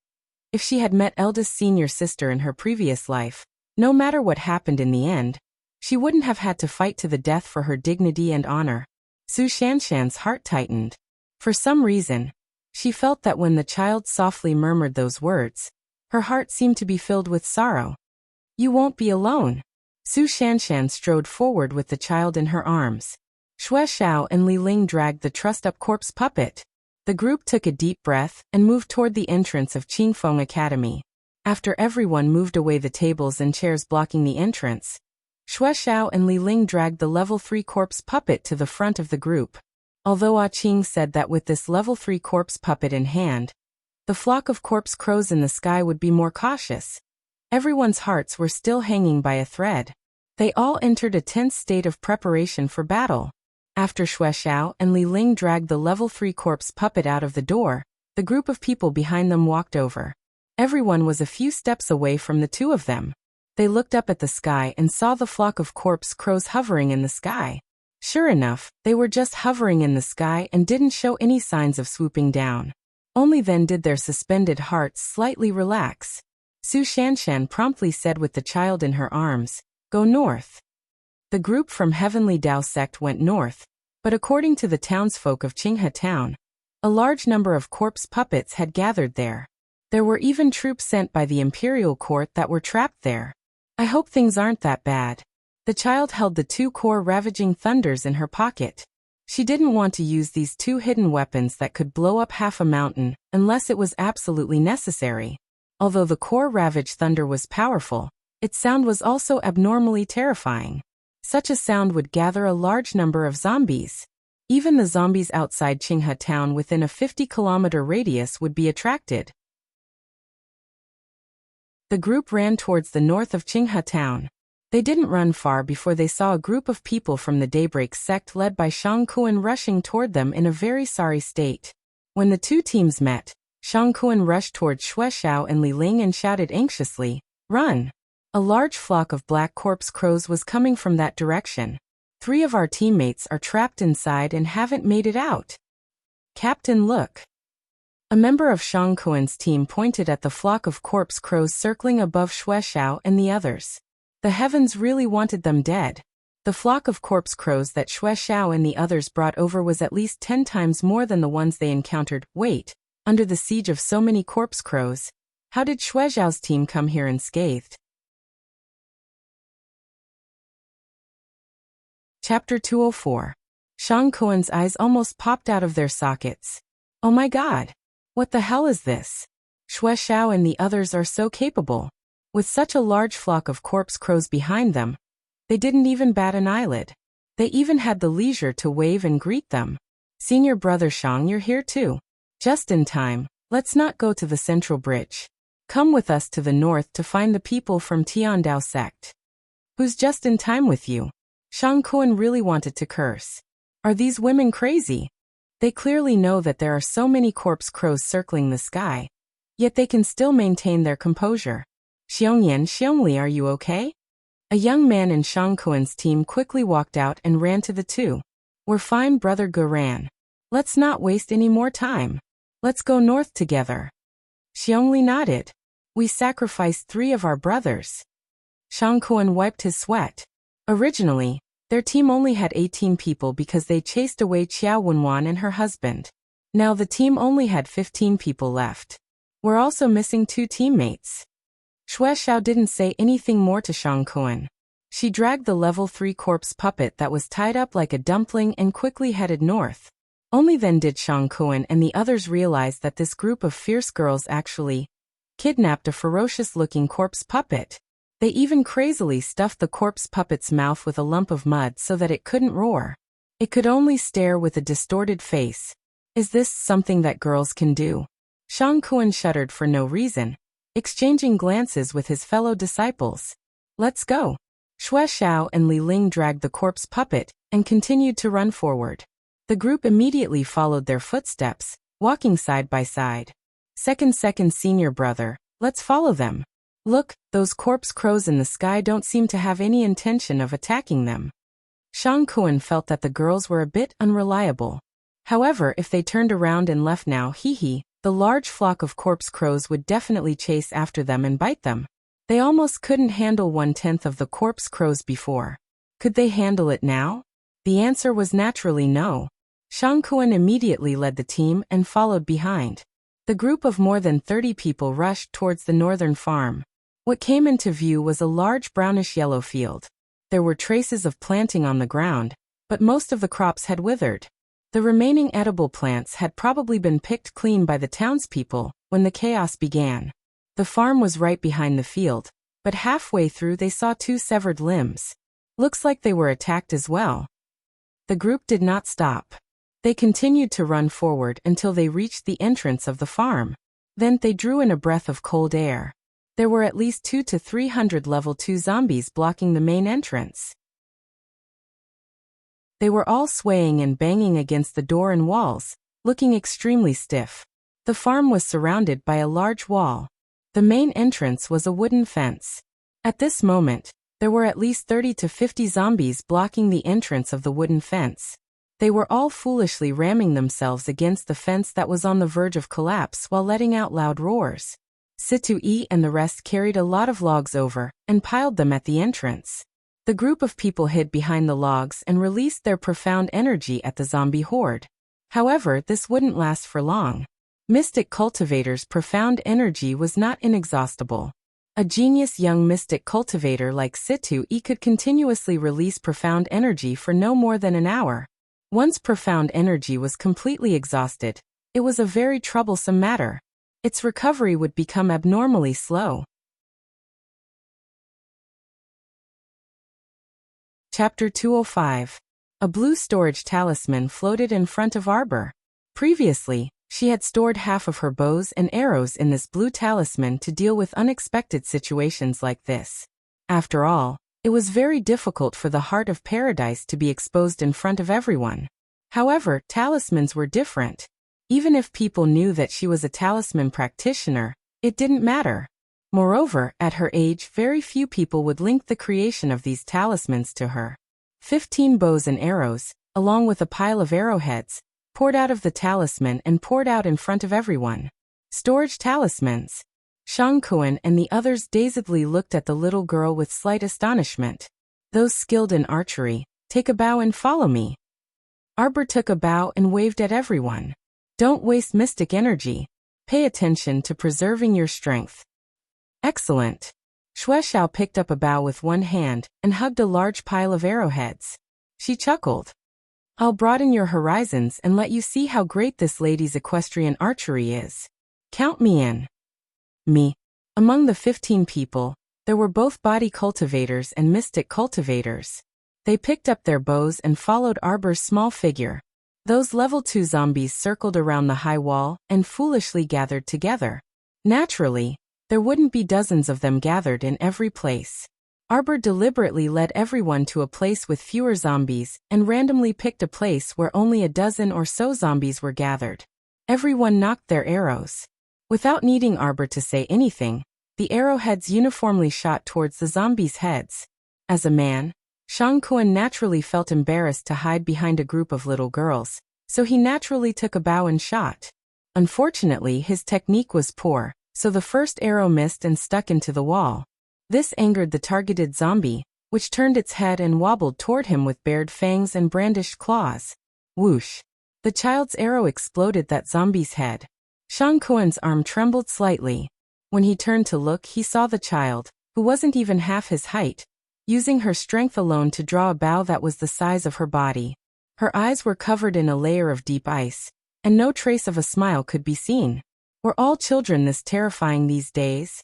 If she had met eldest senior sister in her previous life, no matter what happened in the end, she wouldn't have had to fight to the death for her dignity and honor. Su Shanshan's heart tightened. For some reason, she felt that when the child softly murmured those words, Her heart seemed to be filled with sorrow. You won't be alone. Su Shanshan strode forward with the child in her arms. Xue Xiao and Li Ling dragged the trussed-up corpse puppet. The group took a deep breath and moved toward the entrance of Qingfeng Academy. After everyone moved away the tables and chairs blocking the entrance, Xue Xiao and Li Ling dragged the level 3 corpse puppet to the front of the group. Although Ah Qing said that with this level 3 corpse puppet in hand, the flock of corpse crows in the sky would be more cautious, everyone's hearts were still hanging by a thread. They all entered a tense state of preparation for battle. After Xue Xiao and Li Ling dragged the level 3 corpse puppet out of the door, the group of people behind them walked over. Everyone was a few steps away from the two of them. They looked up at the sky and saw the flock of corpse crows hovering in the sky. Sure enough, they were just hovering in the sky and didn't show any signs of swooping down. Only then did their suspended hearts slightly relax. Su Shanshan promptly said with the child in her arms, "Go north." The group from Heavenly Dao sect went north, but according to the townsfolk of Qinghe Town, a large number of corpse puppets had gathered there. There were even troops sent by the imperial court that were trapped there. I hope things aren't that bad. The child held the 2 core ravaging thunders in her pocket. She didn't want to use these 2 hidden weapons that could blow up half a mountain unless it was absolutely necessary. Although the core ravage thunder was powerful, its sound was also abnormally terrifying. Such a sound would gather a large number of zombies. Even the zombies outside Qinghe Town within a 50-kilometer radius would be attracted. The group ran towards the north of Qinghe Town. They didn't run far before they saw a group of people from the Daybreak sect led by Shang Kuan rushing toward them in a very sorry state. When the two teams met, Shang Kuan rushed toward Xue Xiao and Li Ling and shouted anxiously, "Run!" A large flock of black corpse crows was coming from that direction. 3 of our teammates are trapped inside and haven't made it out. Captain, look. A member of Shang Kuan's team pointed at the flock of corpse crows circling above Xue Xiao and the others. The heavens really wanted them dead. The flock of corpse crows that Xue Xiao and the others brought over was at least 10 times more than the ones they encountered. Wait, under the siege of so many corpse crows, how did Xue Xiao's team come here unscathed? Chapter 204. Shang Kuan's eyes almost popped out of their sockets. Oh my god! What the hell is this? Xue Xiao and the others are so capable. With such a large flock of corpse crows behind them, they didn't even bat an eyelid. They even had the leisure to wave and greet them. Senior brother Shang, you're here too. Just in time. Let's not go to the central bridge. Come with us to the north to find the people from Tiandao sect. Who's just in time with you? Shang Kuan really wanted to curse. Are these women crazy? They clearly know that there are so many corpse crows circling the sky, yet they can still maintain their composure. Xiongyan, Xiongli, are you okay? A young man in Shang Kuan's team quickly walked out and ran to the two. We're fine, brother Guran. Let's not waste any more time. Let's go north together. Xiongli nodded. We sacrificed 3 of our brothers. Shang Kuan wiped his sweat. Originally, their team only had 18 people because they chased away Qiao Wenwan and her husband. Now the team only had 15 people left. We're also missing 2 teammates. Xue Xiao didn't say anything more to Shang Kuan. She dragged the level 3 corpse puppet that was tied up like a dumpling and quickly headed north. Only then did Shang Kuan and the others realize that this group of fierce girls actually kidnapped a ferocious-looking corpse puppet. They even crazily stuffed the corpse puppet's mouth with a lump of mud so that it couldn't roar. It could only stare with a distorted face. Is this something that girls can do? Shang Kuan shuddered for no reason, exchanging glances with his fellow disciples. Let's go. Xue Xiao and Li Ling dragged the corpse puppet and continued to run forward. The group immediately followed their footsteps, walking side by side. Second senior brother, let's follow them. Look, those corpse crows in the sky don't seem to have any intention of attacking them. Shang Kuan felt that the girls were a bit unreliable. However, if they turned around and left now, the large flock of corpse crows would definitely chase after them and bite them. They almost couldn't handle 1/10 of the corpse crows before. Could they handle it now? The answer was naturally no. Shang Kuan immediately led the team and followed behind. The group of more than 30 people rushed towards the northern farm. What came into view was a large brownish-yellow field. There were traces of planting on the ground, but most of the crops had withered. The remaining edible plants had probably been picked clean by the townspeople when the chaos began. The farm was right behind the field, but halfway through they saw 2 severed limbs. Looks like they were attacked as well. The group did not stop. They continued to run forward until they reached the entrance of the farm. Then they drew in a breath of cold air. There were at least 200 to 300 level 2 zombies blocking the main entrance. They were all swaying and banging against the door and walls, looking extremely stiff. The farm was surrounded by a large wall. The main entrance was a wooden fence. At this moment, there were at least 30 to 50 zombies blocking the entrance of the wooden fence. They were all foolishly ramming themselves against the fence that was on the verge of collapse while letting out loud roars. Situe and the rest carried a lot of logs over and piled them at the entrance. The group of people hid behind the logs and released their profound energy at the zombie horde. However, this wouldn't last for long. Mystic Cultivator's profound energy was not inexhaustible. A genius young mystic cultivator like Situe could continuously release profound energy for no more than an hour. Once profound energy was completely exhausted, it was a very troublesome matter. Its recovery would become abnormally slow. Chapter 205. A blue storage talisman floated in front of Arbor. Previously, she had stored half of her bows and arrows in this blue talisman to deal with unexpected situations like this. After all, it was very difficult for the Heart of Paradise to be exposed in front of everyone. However, talismans were different. Even if people knew that she was a talisman practitioner, it didn't matter. Moreover, at her age, very few people would link the creation of these talismans to her. 15 bows and arrows, along with a pile of arrowheads, poured out of the talisman and poured out in front of everyone. Storage talismans. Shangkuan and the others dazedly looked at the little girl with slight astonishment. Those skilled in archery, take a bow and follow me. Arbor took a bow and waved at everyone. Don't waste mystic energy. Pay attention to preserving your strength. Excellent. Shueshao picked up a bow with one hand and hugged a large pile of arrowheads. She chuckled. I'll broaden your horizons and let you see how great this lady's equestrian archery is. Count me in. Me. Among the 15 people, there were both body cultivators and mystic cultivators. They picked up their bows and followed Arbor's small figure. Those level 2 zombies circled around the high wall and foolishly gathered together. Naturally, there wouldn't be dozens of them gathered in every place. Arbor deliberately led everyone to a place with fewer zombies and randomly picked a place where only a dozen or so zombies were gathered. Everyone knocked their arrows. Without needing Arbor to say anything, the arrowheads uniformly shot towards the zombies' heads. As a man, Shangkuan naturally felt embarrassed to hide behind a group of little girls, so he naturally took a bow and shot. Unfortunately, his technique was poor, so the first arrow missed and stuck into the wall. This angered the targeted zombie, which turned its head and wobbled toward him with bared fangs and brandished claws. Whoosh! The child's arrow exploded that zombie's head. Shangkuan's arm trembled slightly. When he turned to look, he saw the child, who wasn't even half his height, using her strength alone to draw a bow that was the size of her body. Her eyes were covered in a layer of deep ice, and no trace of a smile could be seen. Were all children this terrifying these days?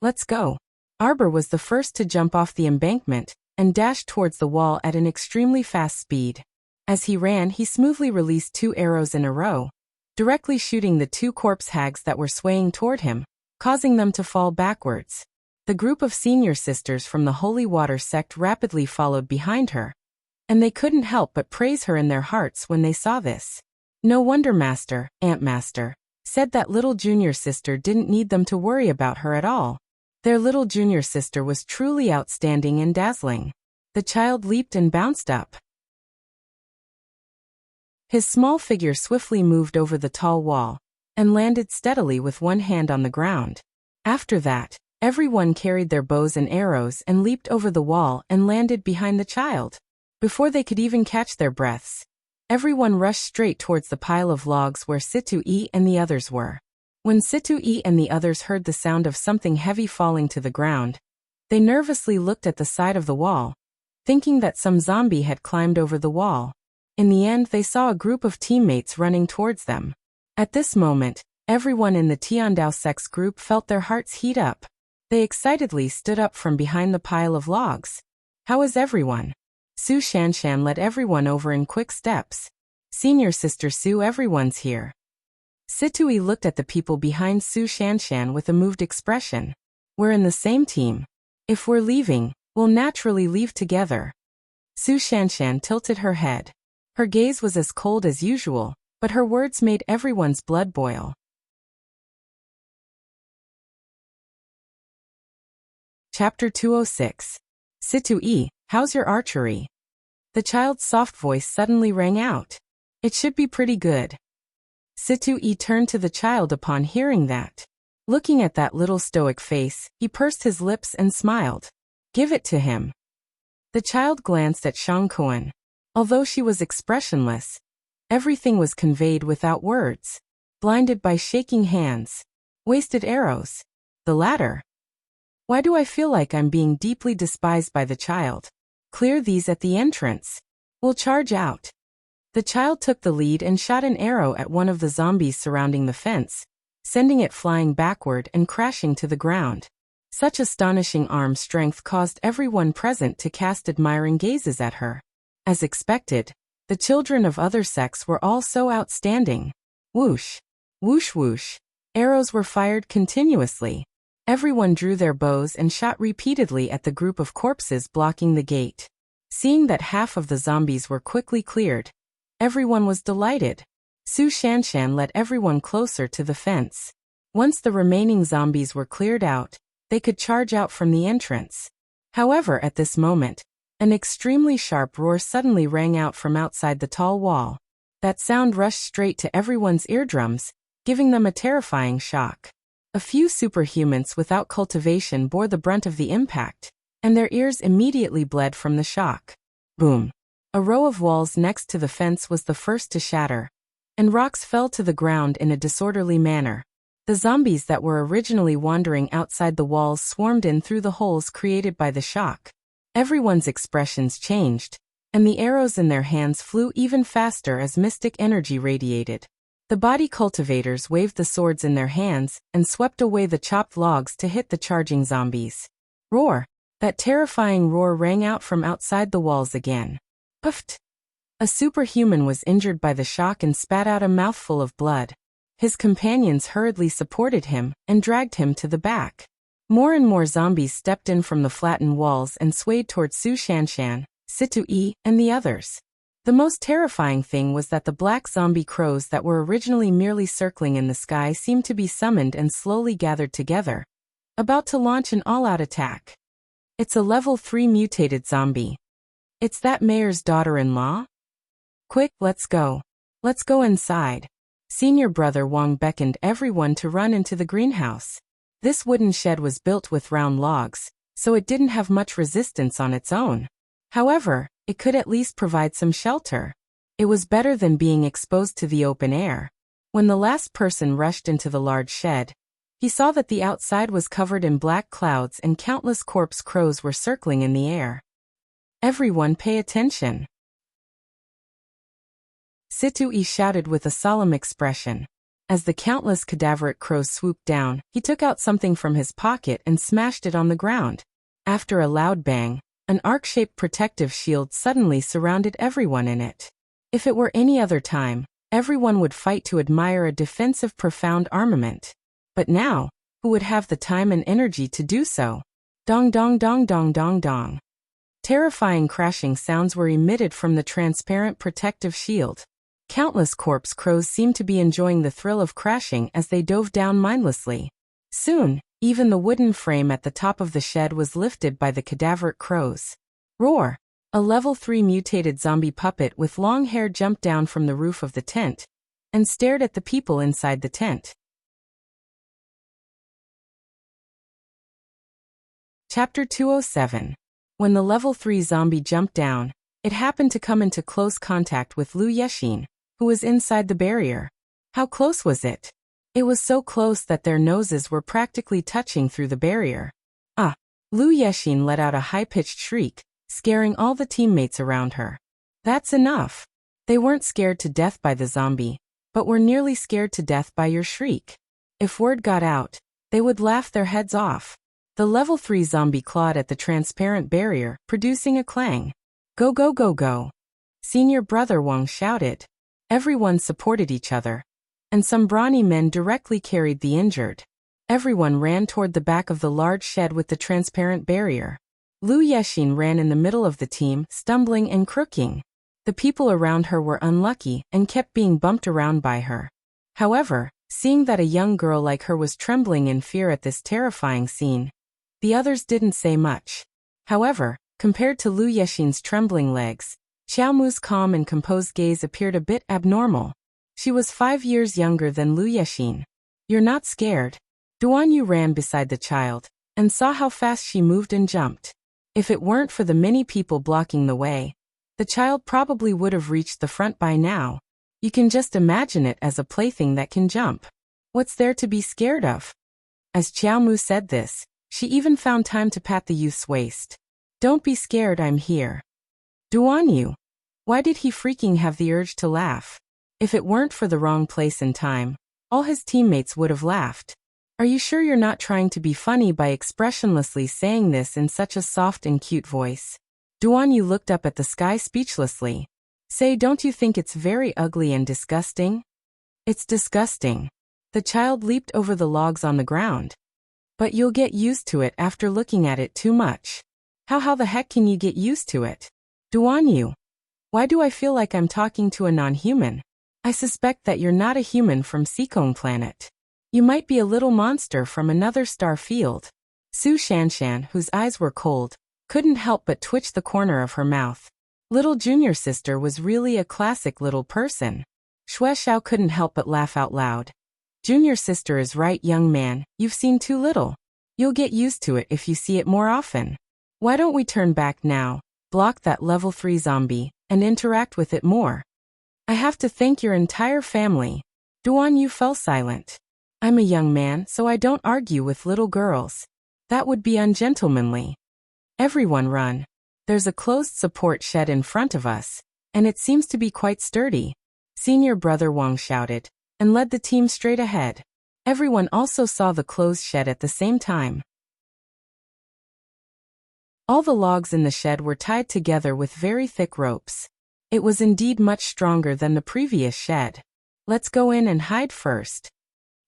Let's go. Arbor was the first to jump off the embankment and dashed towards the wall at an extremely fast speed. As he ran, he smoothly released 2 arrows in a row, directly shooting the 2 corpse hags that were swaying toward him, causing them to fall backwards. The group of senior sisters from the Holy Water sect rapidly followed behind her, and they couldn't help but praise her in their hearts when they saw this. No wonder Master, Aunt Master, said that little junior sister didn't need them to worry about her at all. Their little junior sister was truly outstanding and dazzling. The child leaped and bounced up. His small figure swiftly moved over the tall wall and landed steadily with one hand on the ground. After that, everyone carried their bows and arrows and leaped over the wall and landed behind the child. Before they could even catch their breaths, everyone rushed straight towards the pile of logs where Situe and the others were. When Situi and the others heard the sound of something heavy falling to the ground, they nervously looked at the side of the wall, thinking that some zombie had climbed over the wall. In the end, they saw a group of teammates running towards them. At this moment, everyone in the Tiandao sex group felt their hearts heat up. They excitedly stood up from behind the pile of logs. "How is everyone?" Su Shanshan led everyone over in quick steps. "Senior sister Su, everyone's here." Situi looked at the people behind Su Shanshan with a moved expression. "We're in the same team. If we're leaving, we'll naturally leave together." Su Shanshan tilted her head. Her gaze was as cold as usual, but her words made everyone's blood boil. Chapter 206. Situi, how's your archery? The child's soft voice suddenly rang out. "It should be pretty good." Situi turned to the child upon hearing that. Looking at that little stoic face, he pursed his lips and smiled. "Give it to him." The child glanced at Shang Kuan. Although she was expressionless, everything was conveyed without words. Blinded by shaking hands. Wasted arrows. The latter. Why do I feel like I'm being deeply despised by the child? Clear these at the entrance. We'll charge out. The child took the lead and shot an arrow at one of the zombies surrounding the fence, sending it flying backward and crashing to the ground. Such astonishing arm strength caused everyone present to cast admiring gazes at her. As expected, the children of other sects were all so outstanding. Whoosh, whoosh whoosh. Arrows were fired continuously. Everyone drew their bows and shot repeatedly at the group of corpses blocking the gate. Seeing that half of the zombies were quickly cleared, everyone was delighted. Su Shanshan led everyone closer to the fence. Once the remaining zombies were cleared out, they could charge out from the entrance. However, at this moment, an extremely sharp roar suddenly rang out from outside the tall wall. That sound rushed straight to everyone's eardrums, giving them a terrifying shock. A few superhumans without cultivation bore the brunt of the impact, and their ears immediately bled from the shock. Boom! A row of walls next to the fence was the first to shatter, and rocks fell to the ground in a disorderly manner. The zombies that were originally wandering outside the walls swarmed in through the holes created by the shock. Everyone's expressions changed, and the arrows in their hands flew even faster as mystic energy radiated. The body cultivators waved the swords in their hands and swept away the chopped logs to hit the charging zombies. Roar! That terrifying roar rang out from outside the walls again. Puffed! A superhuman was injured by the shock and spat out a mouthful of blood. His companions hurriedly supported him and dragged him to the back. More and more zombies stepped in from the flattened walls and swayed toward Su Shanshan, Situi, and the others. The most terrifying thing was that the black zombie crows that were originally merely circling in the sky seemed to be summoned and slowly gathered together, about to launch an all-out attack. It's a level 3 mutated zombie. It's that mayor's daughter-in-law? Quick, let's go. Let's go inside. Senior brother Wang beckoned everyone to run into the greenhouse. This wooden shed was built with round logs, so it didn't have much resistance on its own. However, it could at least provide some shelter. It was better than being exposed to the open air. When the last person rushed into the large shed, he saw that the outside was covered in black clouds and countless corpse crows were circling in the air. Everyone pay attention. Situi shouted with a solemn expression. As the countless cadaveric crows swooped down, he took out something from his pocket and smashed it on the ground. After a loud bang, an arc-shaped protective shield suddenly surrounded everyone in it. If it were any other time, everyone would fight to admire a defensive profound armament. But now, who would have the time and energy to do so? Dong dong dong dong dong dong. Terrifying crashing sounds were emitted from the transparent protective shield. Countless corpse crows seemed to be enjoying the thrill of crashing as they dove down mindlessly. Soon, even the wooden frame at the top of the shed was lifted by the cadaveric crows. Roar! A level 3 mutated zombie puppet with long hair jumped down from the roof of the tent and stared at the people inside the tent. Chapter 207. When the level 3 zombie jumped down, it happened to come into close contact with Lu Yexin, who was inside the barrier. How close was it? It was so close that their noses were practically touching through the barrier. Ah! Lu Yexin let out a high-pitched shriek, scaring all the teammates around her. That's enough. They weren't scared to death by the zombie, but were nearly scared to death by your shriek. If word got out, they would laugh their heads off. The level 3 zombie clawed at the transparent barrier, producing a clang. Go go go go! Senior Brother Wang shouted. Everyone supported each other, and some brawny men directly carried the injured. Everyone ran toward the back of the large shed with the transparent barrier. Lu Yexin ran in the middle of the team, stumbling and crooking. The people around her were unlucky and kept being bumped around by her. However, seeing that a young girl like her was trembling in fear at this terrifying scene, the others didn't say much. However, compared to Lu Yexin's trembling legs, Xiaomu's calm and composed gaze appeared a bit abnormal. She was 5 years younger than Lu Yexin. You're not scared? Duan Yu ran beside the child, and saw how fast she moved and jumped. If it weren't for the many people blocking the way, the child probably would have reached the front by now. You can just imagine it as a plaything that can jump. What's there to be scared of? As Xiaomu said this, she even found time to pat the youth's waist. Don't be scared, I'm here. Duan Yu. Why did he freaking have the urge to laugh? If it weren't for the wrong place and time, all his teammates would have laughed. Are you sure you're not trying to be funny by expressionlessly saying this in such a soft and cute voice? Duan Yu looked up at the sky speechlessly. Say, don't you think it's very ugly and disgusting? It's disgusting. The child leaped over the logs on the ground. But you'll get used to it after looking at it too much. How the heck can you get used to it? Duan Yu. Why do I feel like I'm talking to a non-human? I suspect that you're not a human from Seekong planet. You might be a little monster from another star field. Su Shanshan, whose eyes were cold, couldn't help but twitch the corner of her mouth. Little junior sister was really a classic little person. Xue Xiao couldn't help but laugh out loud. Junior sister is right, young man, you've seen too little. You'll get used to it if you see it more often. Why don't we turn back now, block that level 3 zombie, and interact with it more? I have to thank your entire family. Duan Yu fell silent. I'm a young man, so I don't argue with little girls. That would be ungentlemanly. Everyone run. There's a closed support shed in front of us, and it seems to be quite sturdy. Senior Brother Wang shouted, and led the team straight ahead. Everyone also saw the closed shed at the same time. All the logs in the shed were tied together with very thick ropes. It was indeed much stronger than the previous shed. Let's go in and hide first.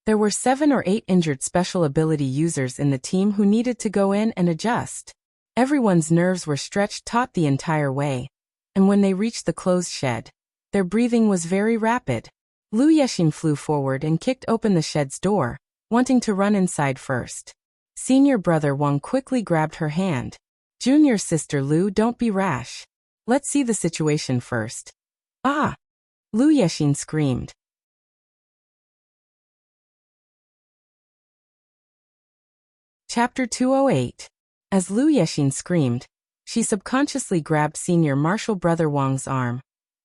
There were 7 or 8 injured special ability users in the team who needed to go in and adjust. Everyone's nerves were stretched taut the entire way, and when they reached the closed shed, their breathing was very rapid. Lu Yexin flew forward and kicked open the shed's door, wanting to run inside first. Senior Brother Wang quickly grabbed her hand. Junior sister Lu, don't be rash. Let's see the situation first. Ah! Lu Yexin screamed. Chapter 208. As Lu Yexin screamed, she subconsciously grabbed Senior Marshal Brother Wang's arm.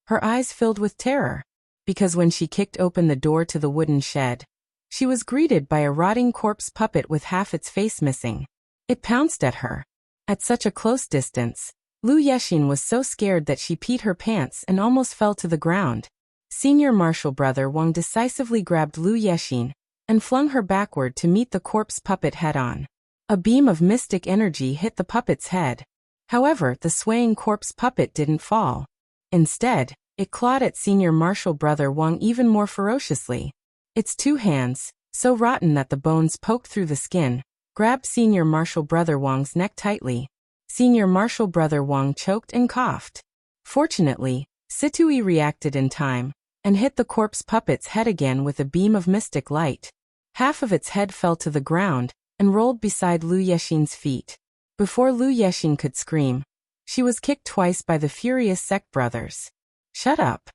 Her eyes filled with terror, because when she kicked open the door to the wooden shed, she was greeted by a rotting corpse puppet with half its face missing. It pounced at her. At such a close distance, Lu Yexin was so scared that she peed her pants and almost fell to the ground. Senior Marshal Brother Wang decisively grabbed Lu Yexin and flung her backward to meet the corpse puppet head-on. A beam of mystic energy hit the puppet's head. However, the swaying corpse puppet didn't fall. Instead, it clawed at Senior Marshal Brother Wang even more ferociously. Its 2 hands, so rotten that the bones poked through the skin, grabbed Senior Marshal Brother Wang's neck tightly. Senior Marshal Brother Wang choked and coughed. Fortunately, Situi reacted in time, and hit the corpse puppet's head again with a beam of mystic light. Half of its head fell to the ground, and rolled beside Lu Yexin's feet. Before Lu Yexin could scream, she was kicked twice by the furious sect brothers. Shut up.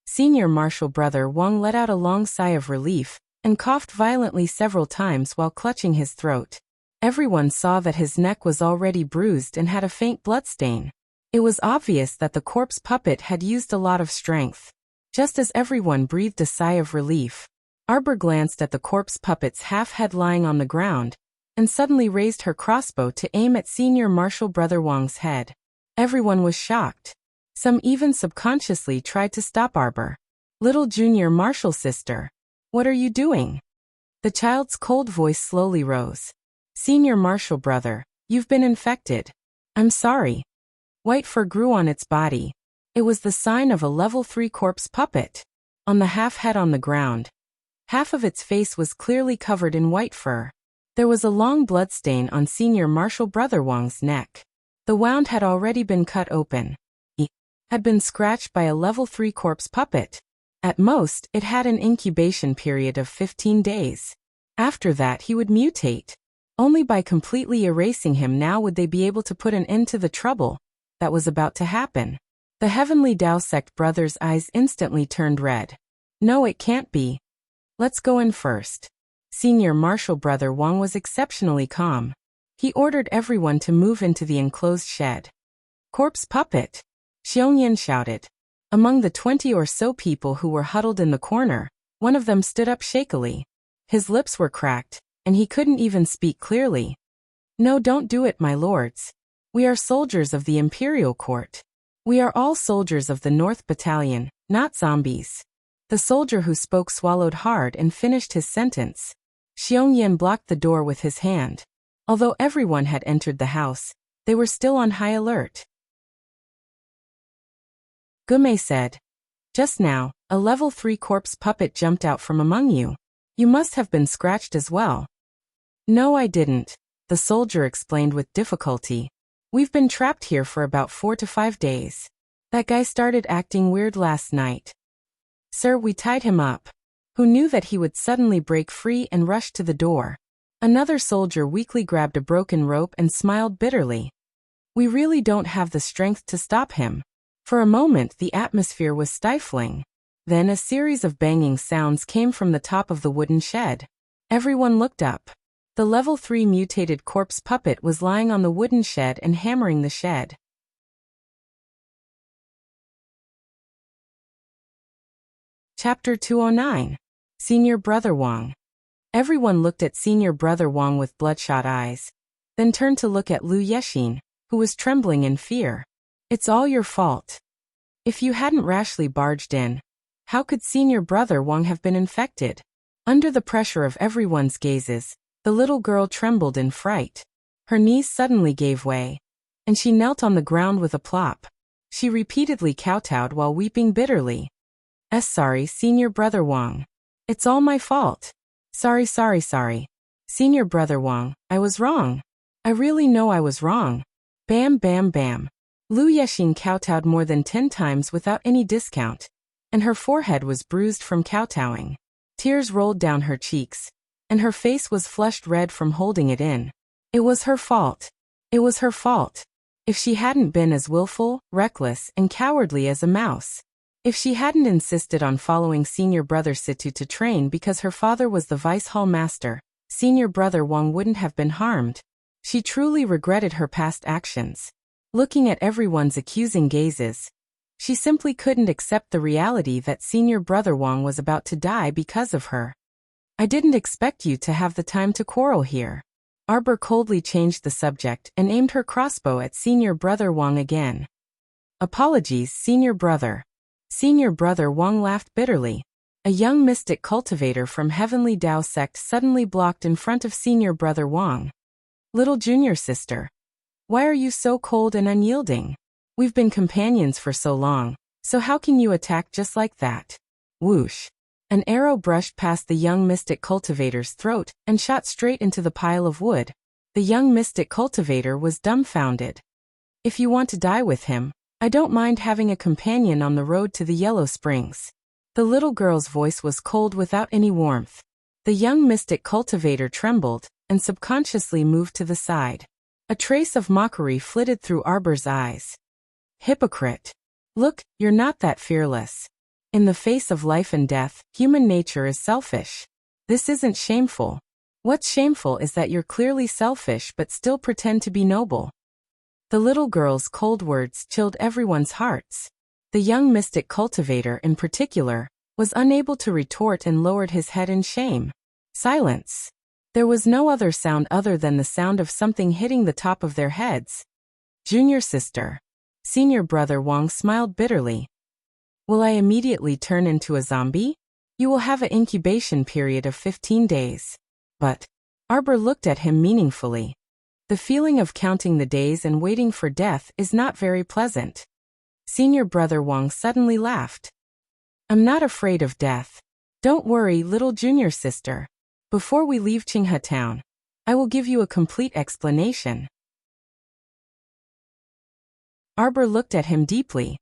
Senior Marshal Brother Wang let out a long sigh of relief, and coughed violently several times while clutching his throat. Everyone saw that his neck was already bruised and had a faint bloodstain. It was obvious that the corpse puppet had used a lot of strength. Just as everyone breathed a sigh of relief, Arbor glanced at the corpse puppet's half-head lying on the ground, and suddenly raised her crossbow to aim at Senior Marshal Brother Wong's head. Everyone was shocked. Some even subconsciously tried to stop Arbor. Little Junior Marshal sister, what are you doing? The child's cold voice slowly rose. Senior Marshal brother, you've been infected. I'm sorry. White fur grew on its body. It was the sign of a level 3 corpse puppet. On the half-head on the ground, half of its face was clearly covered in white fur. There was a long bloodstain on Senior Marshal Brother Wong's neck. The wound had already been cut open. He had been scratched by a level 3 corpse puppet. At most, it had an incubation period of 15 days. After that he would mutate. Only by completely erasing him now would they be able to put an end to the trouble that was about to happen. The Heavenly Tao Sect brothers' eyes instantly turned red. No, it can't be. Let's go in first. Senior Marshal Brother Wong was exceptionally calm. He ordered everyone to move into the enclosed shed. Corpse puppet! Xiongyan shouted. Among the 20 or so people who were huddled in the corner, one of them stood up shakily. His lips were cracked, and he couldn't even speak clearly. No, don't do it, my lords. We are soldiers of the Imperial Court. We are all soldiers of the North Battalion, not zombies. The soldier who spoke swallowed hard and finished his sentence. Xiongyan blocked the door with his hand. Although everyone had entered the house, they were still on high alert. Gume said, just now, a level 3 corpse puppet jumped out from among you. You must have been scratched as well. No, I didn't, the soldier explained with difficulty. We've been trapped here for about 4 to 5 days. That guy started acting weird last night. Sir, we tied him up. Who knew that he would suddenly break free and rush to the door? Another soldier weakly grabbed a broken rope and smiled bitterly. We really don't have the strength to stop him. For a moment the atmosphere was stifling. Then a series of banging sounds came from the top of the wooden shed. Everyone looked up. The level 3 mutated corpse puppet was lying on the wooden shed and hammering the shed. Chapter 209. Senior Brother Wong. Everyone looked at Senior Brother Wong with bloodshot eyes, then turned to look at Lu Yexin, who was trembling in fear. It's all your fault. If you hadn't rashly barged in, how could Senior Brother Wong have been infected? Under the pressure of everyone's gazes, the little girl trembled in fright. Her knees suddenly gave way, and she knelt on the ground with a plop. She repeatedly kowtowed while weeping bitterly. Sorry, Senior Brother Wong. It's all my fault. Sorry. Senior Brother Wong, I was wrong. I really know I was wrong. Bam bam bam. Lu Yexin kowtowed more than 10 times without any discount, and her forehead was bruised from kowtowing. Tears rolled down her cheeks, and her face was flushed red from holding it in. It was her fault. It was her fault. If she hadn't been as willful, reckless, and cowardly as a mouse. If she hadn't insisted on following Senior Brother Situ to train because her father was the Vice Hall Master, Senior Brother Wong wouldn't have been harmed. She truly regretted her past actions. Looking at everyone's accusing gazes, she simply couldn't accept the reality that Senior Brother Wong was about to die because of her. I didn't expect you to have the time to quarrel here. Arbor coldly changed the subject and aimed her crossbow at Senior Brother Wong again. Apologies, Senior Brother. Senior Brother Wong laughed bitterly. A young mystic cultivator from Heavenly Tao Sect suddenly blocked in front of Senior Brother Wong. Little junior sister. Why are you so cold and unyielding? We've been companions for so long, so how can you attack just like that? Whoosh. An arrow brushed past the young mystic cultivator's throat and shot straight into the pile of wood. The young mystic cultivator was dumbfounded. If you want to die with him, I don't mind having a companion on the road to the Yellow Springs. The little girl's voice was cold without any warmth. The young mystic cultivator trembled and subconsciously moved to the side. A trace of mockery flitted through Arbor's eyes. Hypocrite. Look, you're not that fearless. In the face of life and death, human nature is selfish. This isn't shameful. What's shameful is that you're clearly selfish but still pretend to be noble. The little girl's cold words chilled everyone's hearts. The young mystic cultivator, in particular, was unable to retort and lowered his head in shame. Silence. There was no other sound other than the sound of something hitting the top of their heads. Junior sister. Senior brother Wang smiled bitterly. Will I immediately turn into a zombie? You will have an incubation period of 15 days. But Arbor looked at him meaningfully. The feeling of counting the days and waiting for death is not very pleasant. Senior brother Wang suddenly laughed. I'm not afraid of death. Don't worry, little junior sister. Before we leave Qinghe town, I will give you a complete explanation. Arbor looked at him deeply.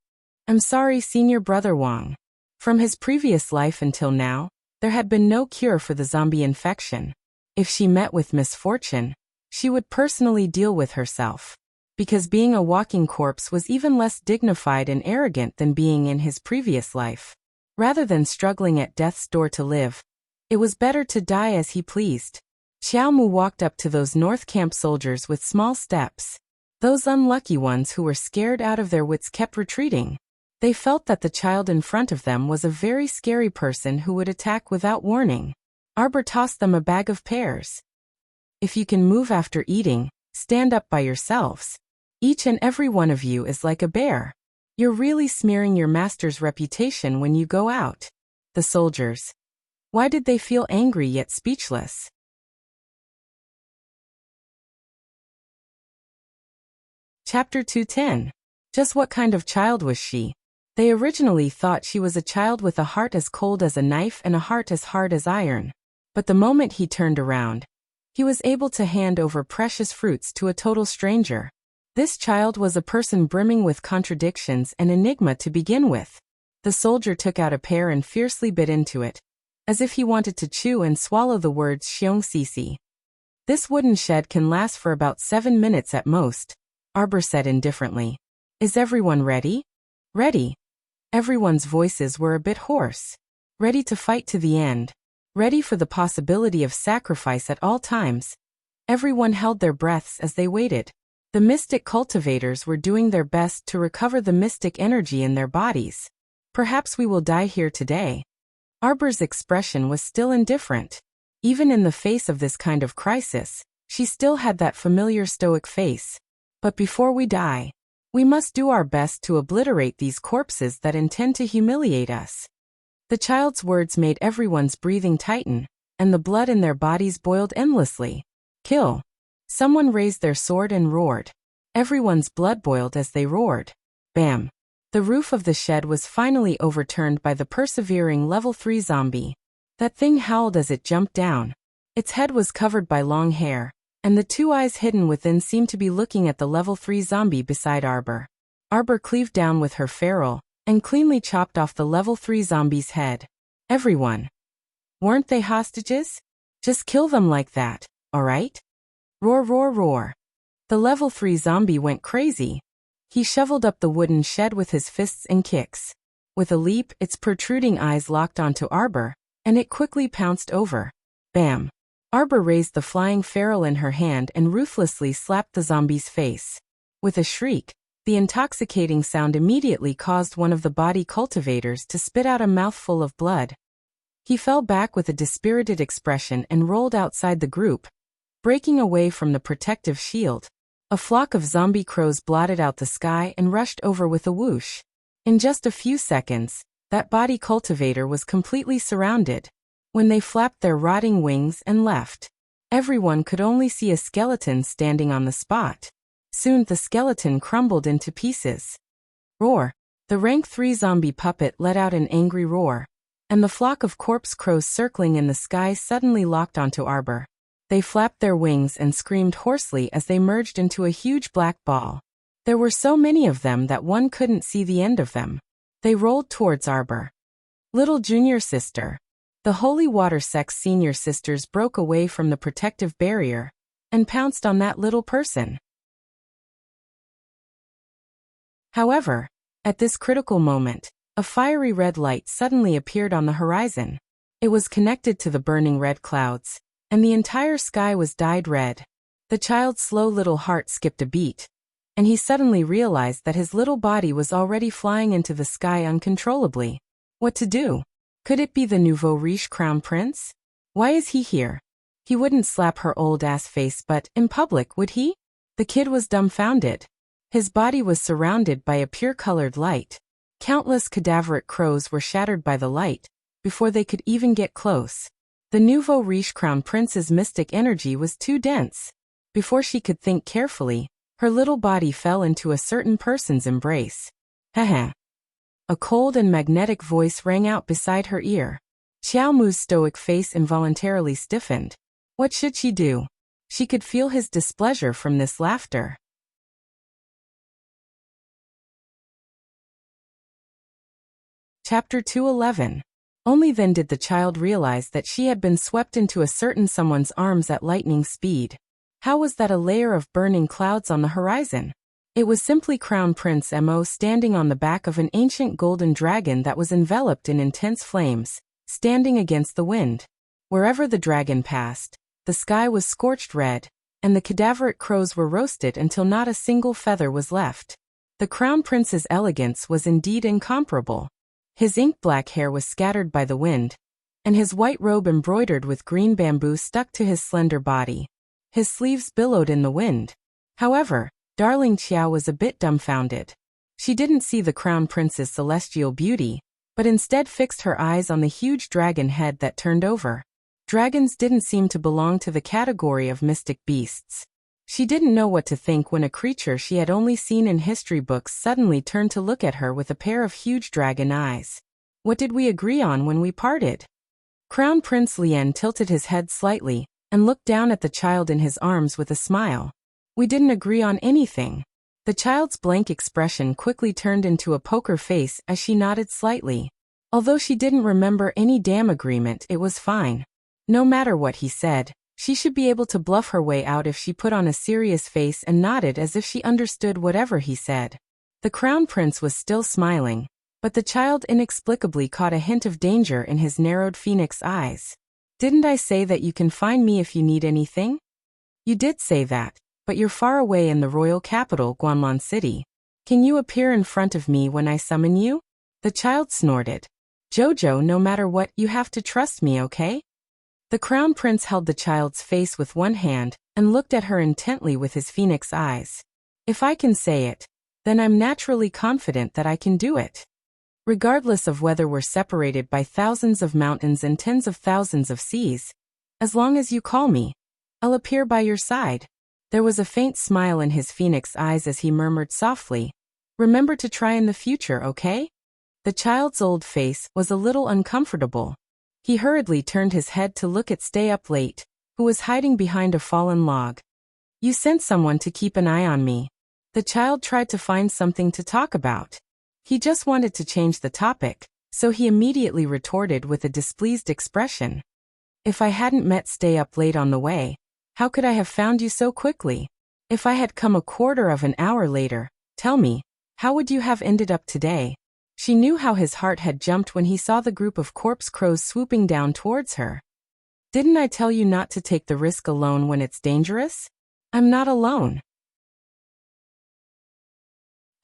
I'm sorry, senior brother Wang. From his previous life until now, there had been no cure for the zombie infection. If she met with misfortune, she would personally deal with herself. Because being a walking corpse was even less dignified and arrogant than being in his previous life. Rather than struggling at death's door to live, it was better to die as he pleased. Xiaomu walked up to those North Camp soldiers with small steps. Those unlucky ones who were scared out of their wits kept retreating. They felt that the child in front of them was a very scary person who would attack without warning. Arbor tossed them a bag of pears. If you can move after eating, stand up by yourselves. Each and every one of you is like a bear. You're really smearing your master's reputation when you go out. The soldiers. Why did they feel angry yet speechless? Chapter 210. Just what kind of child was she? They originally thought she was a child with a heart as cold as a knife and a heart as hard as iron. But the moment he turned around, he was able to hand over precious fruits to a total stranger. This child was a person brimming with contradictions and enigma to begin with. The soldier took out a pear and fiercely bit into it, as if he wanted to chew and swallow the words Xiong Sisi. This wooden shed can last for about 7 minutes at most, Arbor said indifferently. Is everyone ready? Ready. Everyone's voices were a bit hoarse. Ready to fight to the end. Ready for the possibility of sacrifice at all times. Everyone held their breaths as they waited. The mystic cultivators were doing their best to recover the mystic energy in their bodies. Perhaps we will die here today. Arbor's expression was still indifferent. Even in the face of this kind of crisis, she still had that familiar stoic face. But before we die, we must do our best to obliterate these corpses that intend to humiliate us. The child's words made everyone's breathing tighten, and the blood in their bodies boiled endlessly. Kill. Someone raised their sword and roared. Everyone's blood boiled as they roared. Bam. The roof of the shed was finally overturned by the persevering level 3 zombie. That thing howled as it jumped down. Its head was covered by long hair, and the 2 eyes hidden within seemed to be looking at the level 3 zombie beside Arbor. Arbor cleaved down with her ferrule, and cleanly chopped off the level 3 zombie's head. Everyone. Weren't they hostages? Just kill them like that, alright? Roar, roar, roar. The level 3 zombie went crazy. He shoveled up the wooden shed with his fists and kicks. With a leap, its protruding eyes locked onto Arbor, and it quickly pounced over. Bam. Arbor raised the flying ferrule in her hand and ruthlessly slapped the zombie's face. With a shriek, the intoxicating sound immediately caused one of the body cultivators to spit out a mouthful of blood. He fell back with a dispirited expression and rolled outside the group, breaking away from the protective shield. A flock of zombie crows blotted out the sky and rushed over with a whoosh. In just a few seconds, that body cultivator was completely surrounded. When they flapped their rotting wings and left, everyone could only see a skeleton standing on the spot. Soon the skeleton crumbled into pieces. Roar. The rank 3 zombie puppet let out an angry roar, and the flock of corpse crows circling in the sky suddenly locked onto Arbor. They flapped their wings and screamed hoarsely as they merged into a huge black ball. There were so many of them that one couldn't see the end of them. They rolled towards Arbor. Little junior sister. The holy water sex senior sisters broke away from the protective barrier and pounced on that little person. However, at this critical moment, a fiery red light suddenly appeared on the horizon. It was connected to the burning red clouds, and the entire sky was dyed red. The child's slow little heart skipped a beat, and he suddenly realized that his little body was already flying into the sky uncontrollably. What to do? Could it be the nouveau riche crown prince? Why is he here? He wouldn't slap her old-ass face, but in public, would he? The kid was dumbfounded. His body was surrounded by a pure-colored light. Countless cadaveric crows were shattered by the light before they could even get close. The nouveau riche crown prince's mystic energy was too dense. Before she could think carefully, her little body fell into a certain person's embrace. Heh. A cold and magnetic voice rang out beside her ear. Xiao Mu's stoic face involuntarily stiffened. What should she do? She could feel his displeasure from this laughter. Chapter 211. Only then did the child realize that she had been swept into a certain someone's arms at lightning speed. How was that a layer of burning clouds on the horizon? It was simply Crown Prince Mo standing on the back of an ancient golden dragon that was enveloped in intense flames, standing against the wind. Wherever the dragon passed, the sky was scorched red, and the cadaveric crows were roasted until not a single feather was left. The Crown Prince's elegance was indeed incomparable. His ink-black hair was scattered by the wind, and his white robe embroidered with green bamboo stuck to his slender body. His sleeves billowed in the wind. However, darling Qiao was a bit dumbfounded. She didn't see the Crown Prince's celestial beauty, but instead fixed her eyes on the huge dragon head that turned over. Dragons didn't seem to belong to the category of mystic beasts. She didn't know what to think when a creature she had only seen in history books suddenly turned to look at her with a pair of huge dragon eyes. What did we agree on when we parted? Crown Prince Lien tilted his head slightly and looked down at the child in his arms with a smile. We didn't agree on anything. The child's blank expression quickly turned into a poker face as she nodded slightly. Although she didn't remember any damn agreement, it was fine. No matter what he said, she should be able to bluff her way out if she put on a serious face and nodded as if she understood whatever he said. The Crown Prince was still smiling, but the child inexplicably caught a hint of danger in his narrowed phoenix eyes. Didn't I say that you can find me if you need anything? You did say that, but you're far away in the royal capital, Guanlan City. Can you appear in front of me when I summon you? The child snorted. Jojo, no matter what, you have to trust me, okay? The Crown Prince held the child's face with one hand and looked at her intently with his phoenix eyes. If I can say it, then I'm naturally confident that I can do it. Regardless of whether we're separated by thousands of mountains and tens of thousands of seas, as long as you call me, I'll appear by your side. There was a faint smile in his phoenix eyes as he murmured softly, remember to try in the future, okay? The child's old face was a little uncomfortable. He hurriedly turned his head to look at Stay Up Late, who was hiding behind a fallen log. You sent someone to keep an eye on me. The child tried to find something to talk about. He just wanted to change the topic, so he immediately retorted with a displeased expression. If I hadn't met Stay Up Late on the way, how could I have found you so quickly? If I had come a quarter of an hour later, tell me, how would you have ended up today? She knew how his heart had jumped when he saw the group of corpse crows swooping down towards her. Didn't I tell you not to take the risk alone when it's dangerous? I'm not alone.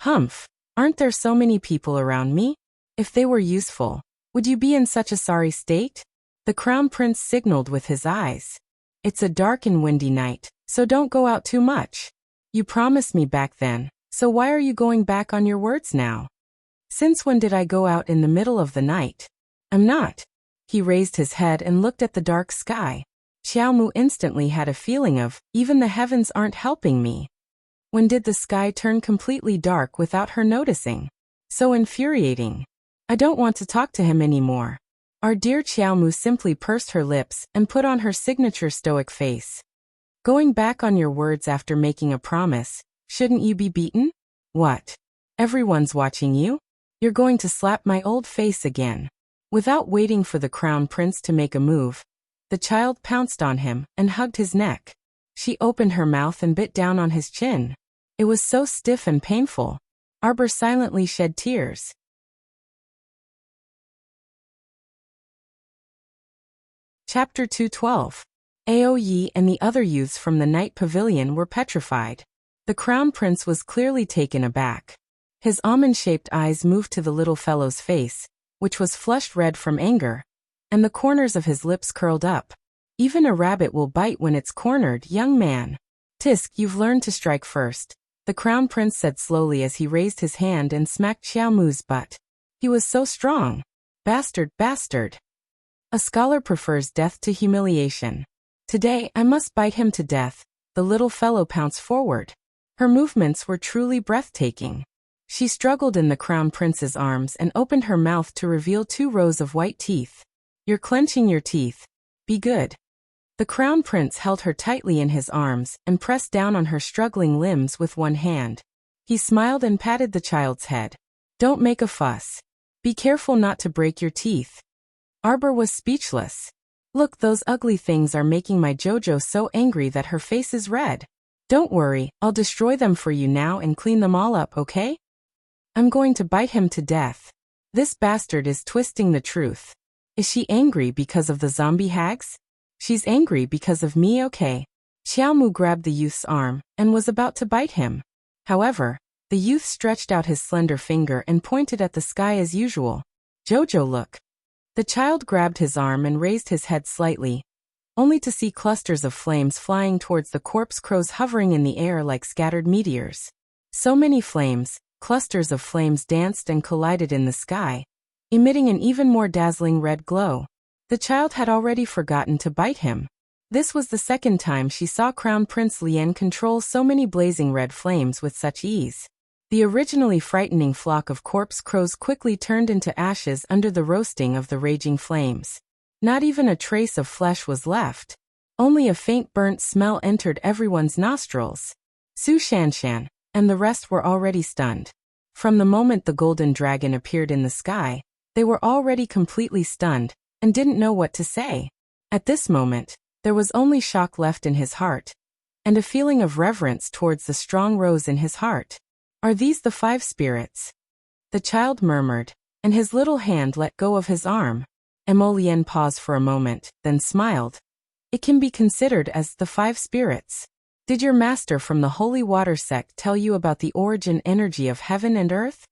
Humph. Aren't there so many people around me? If they were useful, would you be in such a sorry state? The Crown Prince signaled with his eyes. It's a dark and windy night, so don't go out too much. You promised me back then, so why are you going back on your words now? Since when did I go out in the middle of the night? I'm not. He raised his head and looked at the dark sky. Xiaomu instantly had a feeling of, even the heavens aren't helping me. When did the sky turn completely dark without her noticing? So infuriating. I don't want to talk to him anymore. Our dear Xiaomu simply pursed her lips and put on her signature stoic face. Going back on your words after making a promise, shouldn't you be beaten? What? Everyone's watching you? You're going to slap my old face again. Without waiting for the Crown Prince to make a move, the child pounced on him and hugged his neck. She opened her mouth and bit down on his chin. It was so stiff and painful. Arbor silently shed tears. Chapter 212. Ao Yi and the other youths from the night pavilion were petrified. The Crown Prince was clearly taken aback. His almond-shaped eyes moved to the little fellow's face, which was flushed red from anger, and the corners of his lips curled up. Even a rabbit will bite when it's cornered, young man. Tisk, you've learned to strike first, the Crown Prince said slowly as he raised his hand and smacked Xiaomu's butt. He was so strong. Bastard, bastard. A scholar prefers death to humiliation. Today, I must bite him to death. The little fellow pounced forward. Her movements were truly breathtaking. She struggled in the Crown Prince's arms and opened her mouth to reveal 2 rows of white teeth. You're clenching your teeth. Be good. The Crown Prince held her tightly in his arms and pressed down on her struggling limbs with one hand. He smiled and patted the child's head. Don't make a fuss. Be careful not to break your teeth. Arbor was speechless. Look, those ugly things are making my Jojo so angry that her face is red. Don't worry, I'll destroy them for you now and clean them all up, okay? I'm going to bite him to death. This bastard is twisting the truth. Is she angry because of the zombie hags? She's angry because of me, okay? Xiaomu grabbed the youth's arm and was about to bite him. However, the youth stretched out his slender finger and pointed at the sky as usual. Jojo, look. The child grabbed his arm and raised his head slightly, only to see clusters of flames flying towards the corpse crows hovering in the air like scattered meteors. So many flames, clusters of flames danced and collided in the sky, emitting an even more dazzling red glow. The child had already forgotten to bite him. This was the second time she saw Crown Prince Lien control so many blazing red flames with such ease. The originally frightening flock of corpse crows quickly turned into ashes under the roasting of the raging flames. Not even a trace of flesh was left. Only a faint burnt smell entered everyone's nostrils. Su Shanshan and the rest were already stunned. From the moment the golden dragon appeared in the sky, they were already completely stunned and didn't know what to say. At this moment, there was only shock left in his heart, and a feeling of reverence towards the strong rose in his heart. Are these the 5 spirits? The child murmured, and his little hand let go of his arm. Emolien paused for a moment, then smiled. It can be considered as the 5 spirits. Did your master from the Holy Water sect tell you about the origin energy of heaven and earth?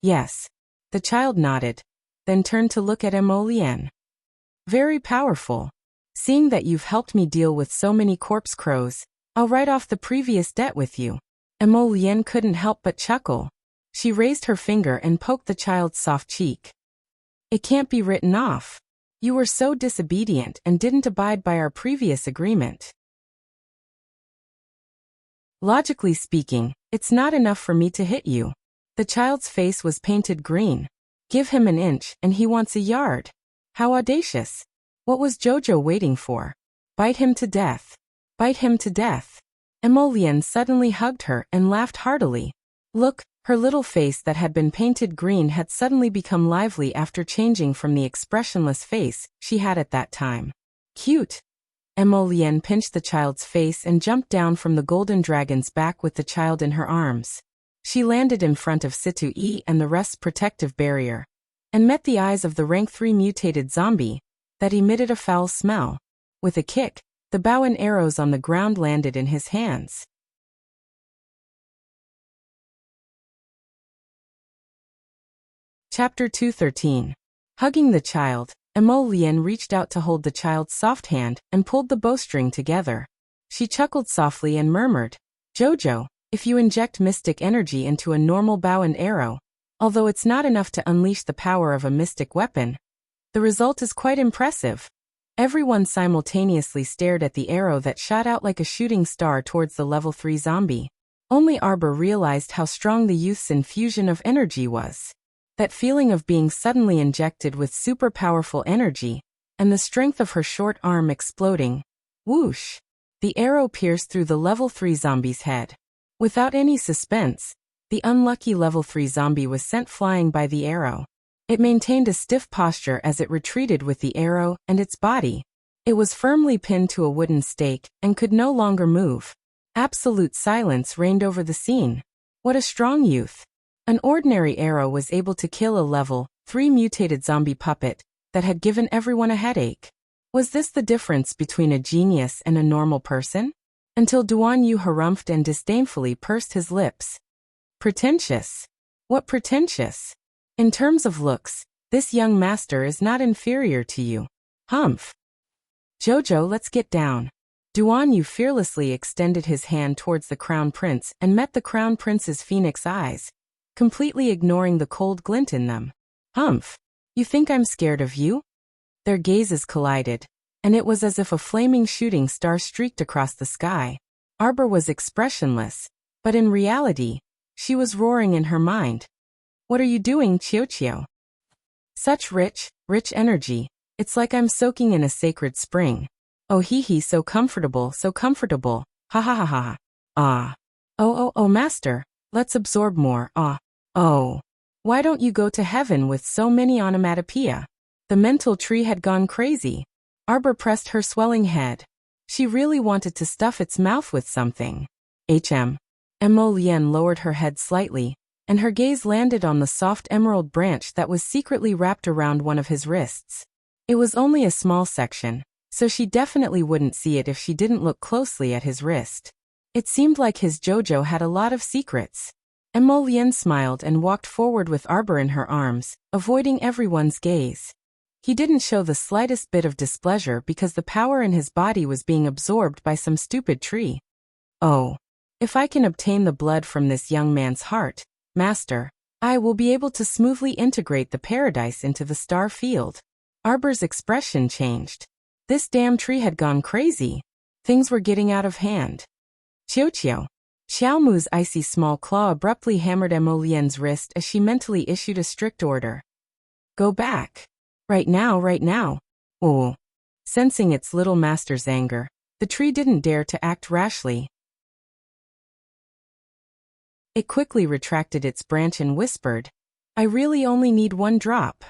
Yes. The child nodded, then turned to look at Emolien. Very powerful. Seeing that you've helped me deal with so many corpse crows, I'll write off the previous debt with you. Emolien couldn't help but chuckle. She raised her finger and poked the child's soft cheek. It can't be written off. You were so disobedient and didn't abide by our previous agreement. Logically speaking, it's not enough for me to hit you. The child's face was painted green. Give him an inch and he wants a yard. How audacious. What was Jojo waiting for? Bite him to death. Bite him to death. Emolien suddenly hugged her and laughed heartily. Look, her little face that had been painted green had suddenly become lively after changing from the expressionless face she had at that time. Cute. Emolien pinched the child's face and jumped down from the golden dragon's back with the child in her arms. She landed in front of Situ E and the rest's protective barrier, and met the eyes of the rank 3 mutated zombie that emitted a foul smell. With a kick, the bow and arrows on the ground landed in his hands. Chapter 213. Hugging the child, Emolien reached out to hold the child's soft hand and pulled the bowstring together. She chuckled softly and murmured, Jojo, if you inject mystic energy into a normal bow and arrow, although it's not enough to unleash the power of a mystic weapon, the result is quite impressive. Everyone simultaneously stared at the arrow that shot out like a shooting star towards the level 3 zombie. Only Arbor realized how strong the youth's infusion of energy was. That feeling of being suddenly injected with super powerful energy, and the strength of her short arm exploding. Whoosh! The arrow pierced through the level 3 zombie's head. Without any suspense, the unlucky level 3 zombie was sent flying by the arrow. It maintained a stiff posture as it retreated with the arrow and its body. It was firmly pinned to a wooden stake and could no longer move. Absolute silence reigned over the scene. What a strong youth! An ordinary arrow was able to kill a level 3 mutated zombie puppet that had given everyone a headache. Was this the difference between a genius and a normal person? Until Duan Yu harumphed and disdainfully pursed his lips. Pretentious. What pretentious? In terms of looks, This young master is not inferior to you. Humph. Jojo, let's get down. Duan Yu fearlessly extended his hand towards the crown prince and met the crown prince's phoenix eyes, completely ignoring the cold glint in them. Humph. You think I'm scared of you? Their gazes collided, and it was as if a flaming shooting star streaked across the sky. Arbor was expressionless, but in reality, she was roaring in her mind. What are you doing, Qiu? Such rich energy. It's like I'm soaking in a sacred spring. Oh hee, so comfortable, so comfortable. Ha ha ha ha. Ah. Oh, master, let's absorb more. Ah. Oh. Why don't you go to heaven with so many onomatopoeia? The mental tree had gone crazy. Arbor pressed her swelling head. She really wanted to stuff its mouth with something. Mo Lien lowered her head slightly, and her gaze landed on the soft emerald branch that was secretly wrapped around one of his wrists. It was only a small section, so she definitely wouldn't see it if she didn't look closely at his wrist. It seemed like his Jojo had a lot of secrets. Mo Lien smiled and walked forward with Arbor in her arms, avoiding everyone's gaze. He didn't show the slightest bit of displeasure because the power in his body was being absorbed by some stupid tree. Oh. If I can obtain the blood from this young man's heart, master, I will be able to smoothly integrate the paradise into the star field. Arbor's expression changed. This damn tree had gone crazy. Things were getting out of hand. Qiu. Xiaomu's icy small claw abruptly hammered Mo Lien's wrist as she mentally issued a strict order. Go back. Right now. Oh. Sensing its little master's anger, the tree didn't dare to act rashly. It quickly retracted its branch and whispered, I really only need 1 drop.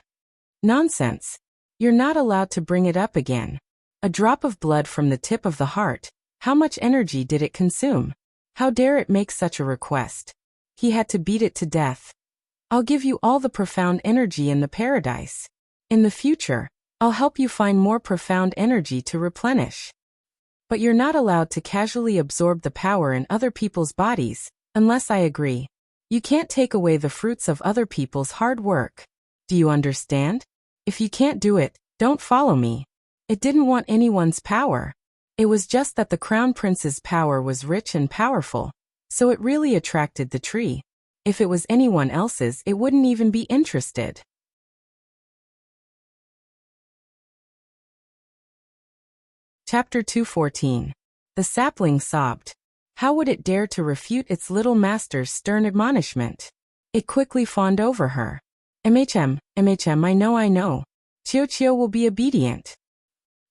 Nonsense. You're not allowed to bring it up again. A drop of blood from the tip of the heart. How much energy did it consume? How dare it make such a request? He had to beat it to death. I'll give you all the profound energy in the paradise. In the future, I'll help you find more profound energy to replenish. But you're not allowed to casually absorb the power in other people's bodies, unless I agree. You can't take away the fruits of other people's hard work. Do you understand? If you can't do it, don't follow me. It didn't want anyone's power. It was just that the crown prince's power was rich and powerful, so it really attracted the tree. If it was anyone else's, it wouldn't even be interested. Chapter 214. The sapling sobbed. How would it dare to refute its little master's stern admonishment? It quickly fawned over her. MHM, I know. Qiu will be obedient.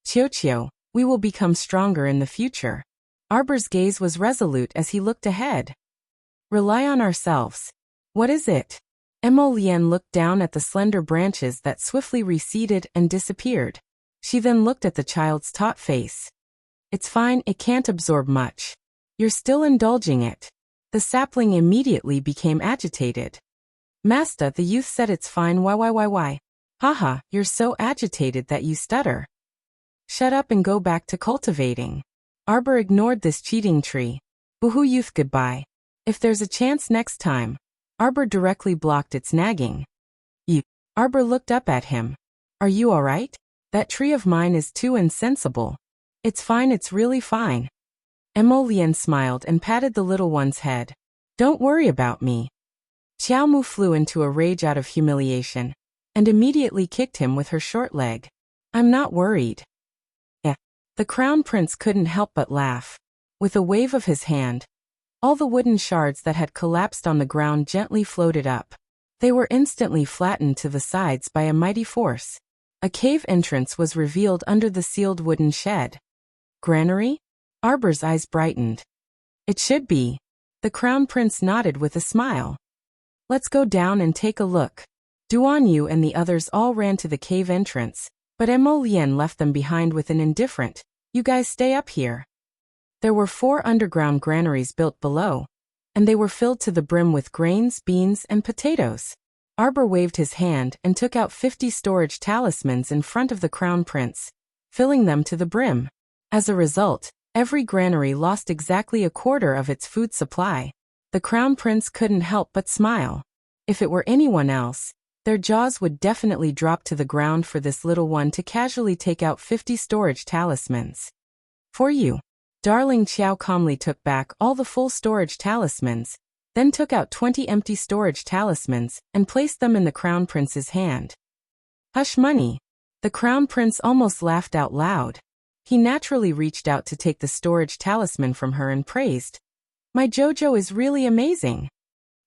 Qiu, we will become stronger in the future. Arbor's gaze was resolute as he looked ahead. Rely on ourselves. What is it? Mo Lien looked down at the slender branches that swiftly receded and disappeared. She then looked at the child's taut face. It's fine, it can't absorb much. You're still indulging it. The sapling immediately became agitated. Master, the youth said it's fine. Why? Haha, you're so agitated that you stutter. Shut up and go back to cultivating. Arbor ignored this cheating tree. Boohoo youth, goodbye. If there's a chance next time. Arbor directly blocked its nagging. You. Arbor looked up at him. Are you alright? That tree of mine is too insensible. It's fine, it's really fine. Mo Lien smiled and patted the little one's head. Don't worry about me. Xiaomu flew into a rage out of humiliation, and immediately kicked him with her short leg. I'm not worried. The crown prince couldn't help but laugh. With a wave of his hand, all the wooden shards that had collapsed on the ground gently floated up. They were instantly flattened to the sides by a mighty force. A cave entrance was revealed under the sealed wooden shed. Granary? Arbor's eyes brightened. It should be. The crown prince nodded with a smile. Let's go down and take a look. Duan Yu and the others all ran to the cave entrance, but Mo Lien left them behind with an indifferent, you guys stay up here. There were 4 underground granaries built below, and they were filled to the brim with grains, beans, and potatoes. Arbor waved his hand and took out 50 storage talismans in front of the crown prince, filling them to the brim. As a result, every granary lost exactly a quarter of its food supply. The crown prince couldn't help but smile. If it were anyone else, Their jaws would definitely drop to the ground for this little one to casually take out 50 storage talismans. For you. Darling Xiao calmly took back all the full storage talismans, then took out 20 empty storage talismans and placed them in the Crown Prince's hand. Hush money. The Crown Prince almost laughed out loud. He naturally reached out to take the storage talisman from her and praised, "My Jojo is really amazing."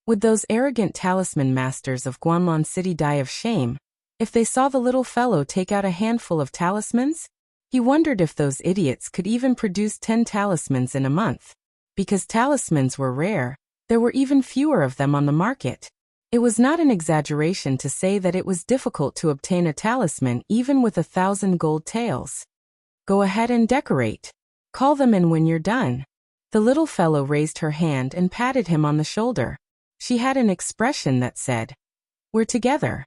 Would those arrogant talisman masters of Guanlon City die of shame if they saw the little fellow take out a handful of talismans? He wondered if those idiots could even produce 10 talismans in a month. Because talismans were rare, there were even fewer of them on the market. It was not an exaggeration to say that it was difficult to obtain a talisman even with 1,000 gold taels. Go ahead and decorate. Call them in when you're done. The little fellow raised her hand and patted him on the shoulder. She had an expression that said, "We're together.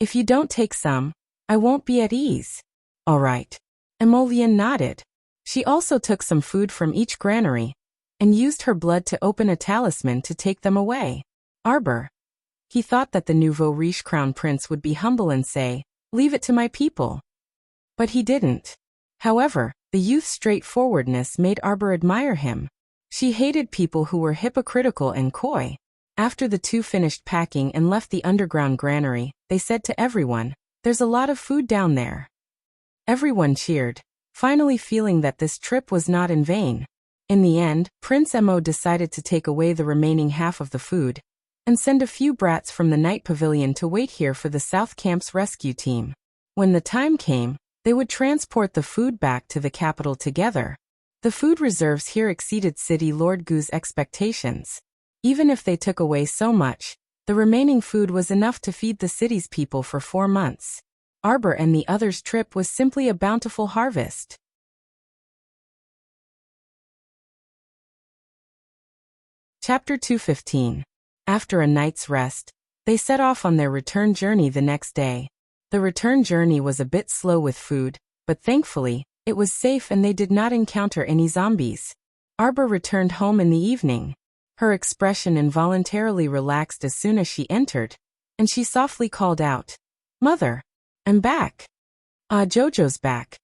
If you don't take some, I won't be at ease." All right. Emolian nodded. She also took some food from each granary and used her blood to open a talisman to take them away. Arbor. He thought that the nouveau riche crown prince would be humble and say, "Leave it to my people." But he didn't. However, the youth's straightforwardness made Arbor admire him. She hated people who were hypocritical and coy. After the two finished packing and left the underground granary, they said to everyone, "There's a lot of food down there." Everyone cheered, finally feeling that this trip was not in vain. In the end, Prince Emo decided to take away the remaining half of the food and send a few brats from the night pavilion to wait here for the South Camp's rescue team. When the time came, they would transport the food back to the capital together. The food reserves here exceeded City Lord Gu's expectations. Even if they took away so much, the remaining food was enough to feed the city's people for 4 months. Arbor and the others' trip was simply a bountiful harvest. Chapter 215. After a night's rest, they set off on their return journey the next day. The return journey was a bit slow with food, but thankfully, it was safe and they did not encounter any zombies. Arbor returned home in the evening. Her expression involuntarily relaxed as soon as she entered, and she softly called out, "Mother, I'm back." "Ah, Jojo's back."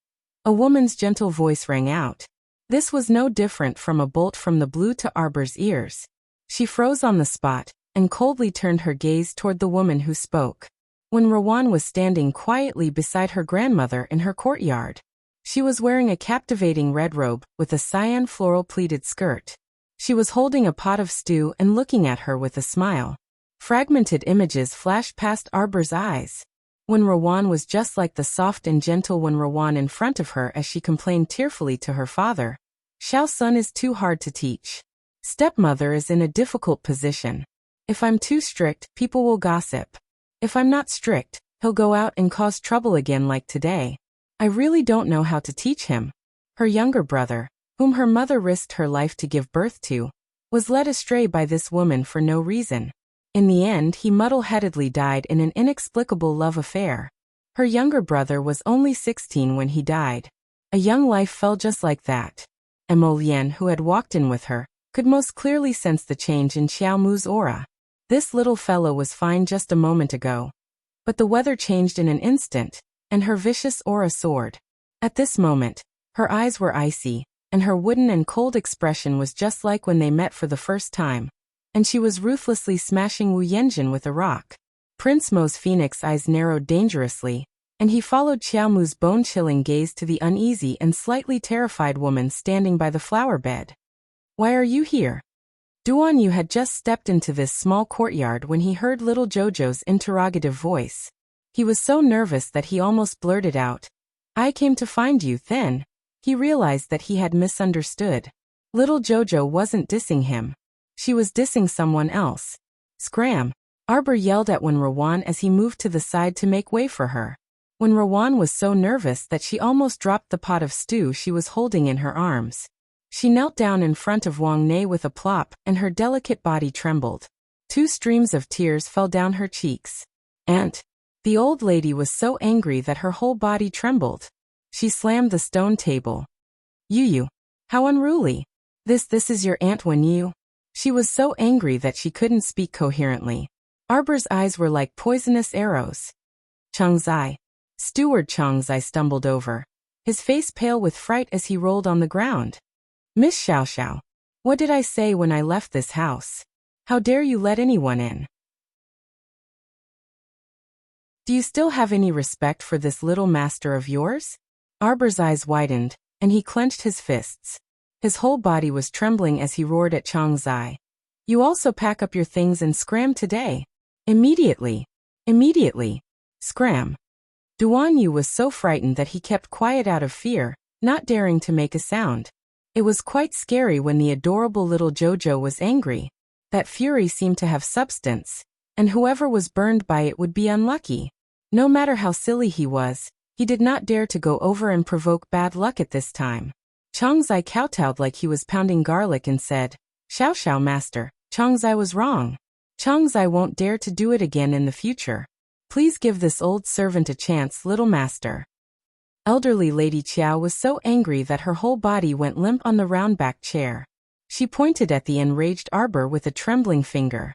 A woman's gentle voice rang out. This was no different from a bolt from the blue to Arbor's ears. She froze on the spot, and coldly turned her gaze toward the woman who spoke. When Rawan was standing quietly beside her grandmother in her courtyard. She was wearing a captivating red robe with a cyan floral pleated skirt. She was holding a pot of stew and looking at her with a smile. Fragmented images flashed past Arbor's eyes. When Rawan was just like the soft and gentle one Rawan in front of her as she complained tearfully to her father. Xiao Sun is too hard to teach. Stepmother is in a difficult position. If I'm too strict, people will gossip. If I'm not strict, he'll go out and cause trouble again like today. I really don't know how to teach him. Her younger brother, whom her mother risked her life to give birth to, was led astray by this woman for no reason. In the end, he muddle-headedly died in an inexplicable love affair. Her younger brother was only 16 when he died. A young life fell just like that. Emolian, who had walked in with her, could most clearly sense the change in Xiaomu's aura. This little fellow was fine just a moment ago. But the weather changed in an instant, and her vicious aura soared. At this moment, her eyes were icy, and her wooden and cold expression was just like when they met for the first time. And she was ruthlessly smashing Wu Yenjin with a rock. Prince Mo's phoenix eyes narrowed dangerously, and he followed Xiaomu's bone-chilling gaze to the uneasy and slightly terrified woman standing by the flower bed. "Why are you here?" Duan Yu had just stepped into this small courtyard when he heard little Jojo's interrogative voice. He was so nervous that he almost blurted out, "I came to find you." Then, he realized that he had misunderstood. Little Jojo wasn't dissing him. She was dissing someone else. "Scram!" Arbor yelled at when Rawan as he moved to the side to make way for her. When Rawan was so nervous that she almost dropped the pot of stew she was holding in her arms. She knelt down in front of Wang Nei with a plop, and her delicate body trembled. 2 streams of tears fell down her cheeks. "Aunt!" The old lady was so angry that her whole body trembled. She slammed the stone table. "Yu, how unruly. This is your Aunt Wen Yu?" She was so angry that she couldn't speak coherently. Arbor's eyes were like poisonous arrows. Changzai. Steward Changzai stumbled over, his face pale with fright as he rolled on the ground. Miss Xiaoxiao, what did I say when I left this house? How dare you let anyone in? Do you still have any respect for this little master of yours? Arbor's eyes widened, and he clenched his fists. His whole body was trembling as he roared at Changzai. You also pack up your things and scram today. Immediately. Immediately. Scram. Duan Yu was so frightened that he kept quiet out of fear, not daring to make a sound. It was quite scary when the adorable little Jojo was angry. That fury seemed to have substance, and whoever was burned by it would be unlucky. No matter how silly he was, he did not dare to go over and provoke bad luck at this time. Changzai kowtowed like he was pounding garlic and said, Xiao master, Changzai was wrong. Changzai won't dare to do it again in the future. Please give this old servant a chance, little master. Elderly Lady Qiao was so angry that her whole body went limp on the round-backed chair. She pointed at the enraged Arbor with a trembling finger.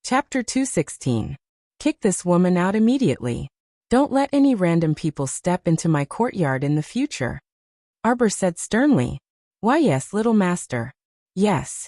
Chapter 216. Kick this woman out immediately. Don't let any random people step into my courtyard in the future. Arbor said sternly. Why yes, little master. Yes.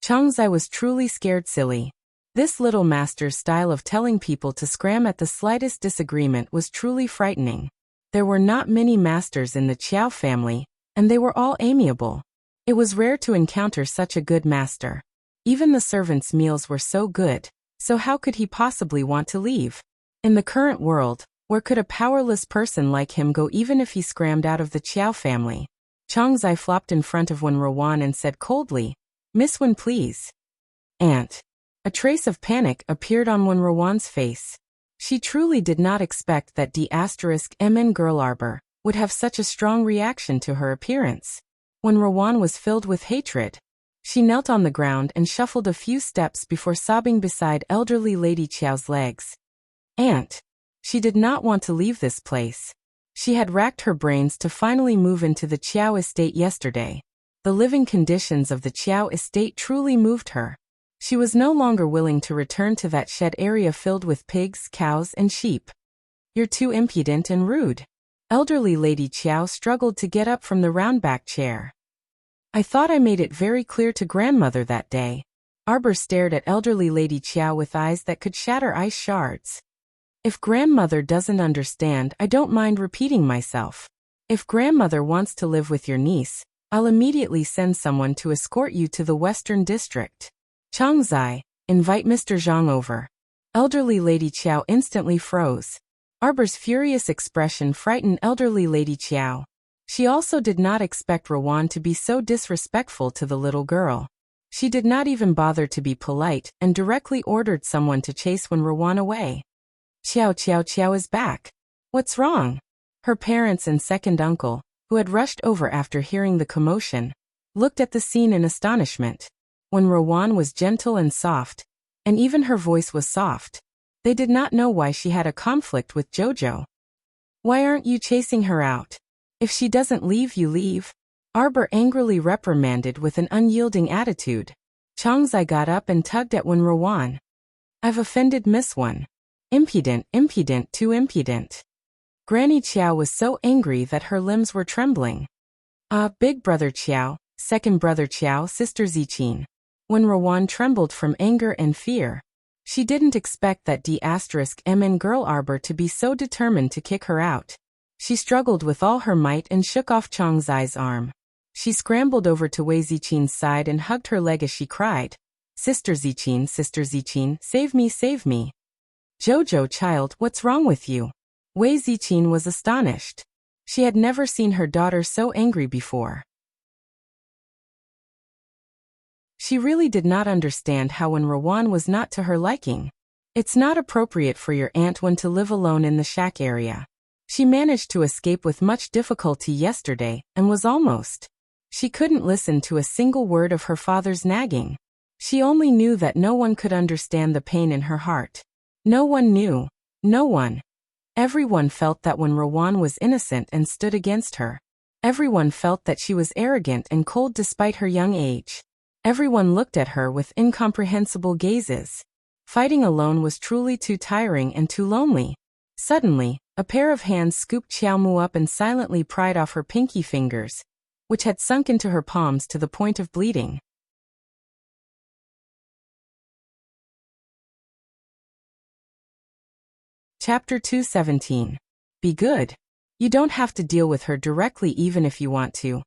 Changzai was truly scared silly. This little master's style of telling people to scram at the slightest disagreement was truly frightening. There were not many masters in the Qiao family, and they were all amiable. It was rare to encounter such a good master. Even the servants' meals were so good, so how could he possibly want to leave? In the current world, where could a powerless person like him go even if he scrammed out of the Qiao family? Changzai flopped in front of Wen Rowan and said coldly, Miss Wen, please. Aunt. A trace of panic appeared on Wen Rowan's face. She truly did not expect that D*MN girl Arbor would have such a strong reaction to her appearance. Wen Rowan was filled with hatred. She knelt on the ground and shuffled a few steps before sobbing beside elderly Lady Qiao's legs. Aunt. She did not want to leave this place. She had racked her brains to finally move into the Qiao estate yesterday. The living conditions of the Qiao estate truly moved her. She was no longer willing to return to that shed area filled with pigs, cows, and sheep. You're too impudent and rude. Elderly Lady Qiao struggled to get up from the round-back chair. I thought I made it very clear to grandmother that day. Arbor stared at elderly Lady Qiao with eyes that could shatter ice shards. If grandmother doesn't understand, I don't mind repeating myself. If grandmother wants to live with your niece, I'll immediately send someone to escort you to the Western District. Changzai, invite Mr. Zhang over. Elderly Lady Qiao instantly froze. Arbor's furious expression frightened elderly Lady Qiao. She also did not expect Rowan to be so disrespectful to the little girl. She did not even bother to be polite and directly ordered someone to chase Wen Rowan away. Qiao is back. What's wrong? Her parents and second uncle, who had rushed over after hearing the commotion, looked at the scene in astonishment. When Rowan was gentle and soft, and even her voice was soft, they did not know why she had a conflict with Jojo. Why aren't you chasing her out? If she doesn't leave, you leave. Arbor angrily reprimanded with an unyielding attitude. Changzai got up and tugged at Wen Rowan. I've offended Miss Wen. Impudent, too impudent. Granny Qiao was so angry that her limbs were trembling. Big brother Qiao, second brother Qiao, sister Ziqin. When Rowan trembled from anger and fear. She didn't expect that D*MN girl Arbor to be so determined to kick her out. She struggled with all her might and shook off Changzai's arm. She scrambled over to Wei Ziqin's side and hugged her leg as she cried, Sister Ziqin, save me, save me. Jojo, child, what's wrong with you? Wei Ziqin was astonished. She had never seen her daughter so angry before. She really did not understand how Wen Rowan was not to her liking. It's not appropriate for your Aunt Wen to live alone in the shack area. She managed to escape with much difficulty yesterday and was almost. She couldn't listen to a single word of her father's nagging. She only knew that no one could understand the pain in her heart. No one knew. No one. Everyone felt that Wen Rowan was innocent and stood against her. Everyone felt that she was arrogant and cold despite her young age. Everyone looked at her with incomprehensible gazes. Fighting alone was truly too tiring and too lonely. Suddenly, a pair of hands scooped Xiaomu up and silently pried off her pinky fingers, which had sunk into her palms to the point of bleeding. Chapter 217. Be good. You don't have to deal with her directly even if you want to.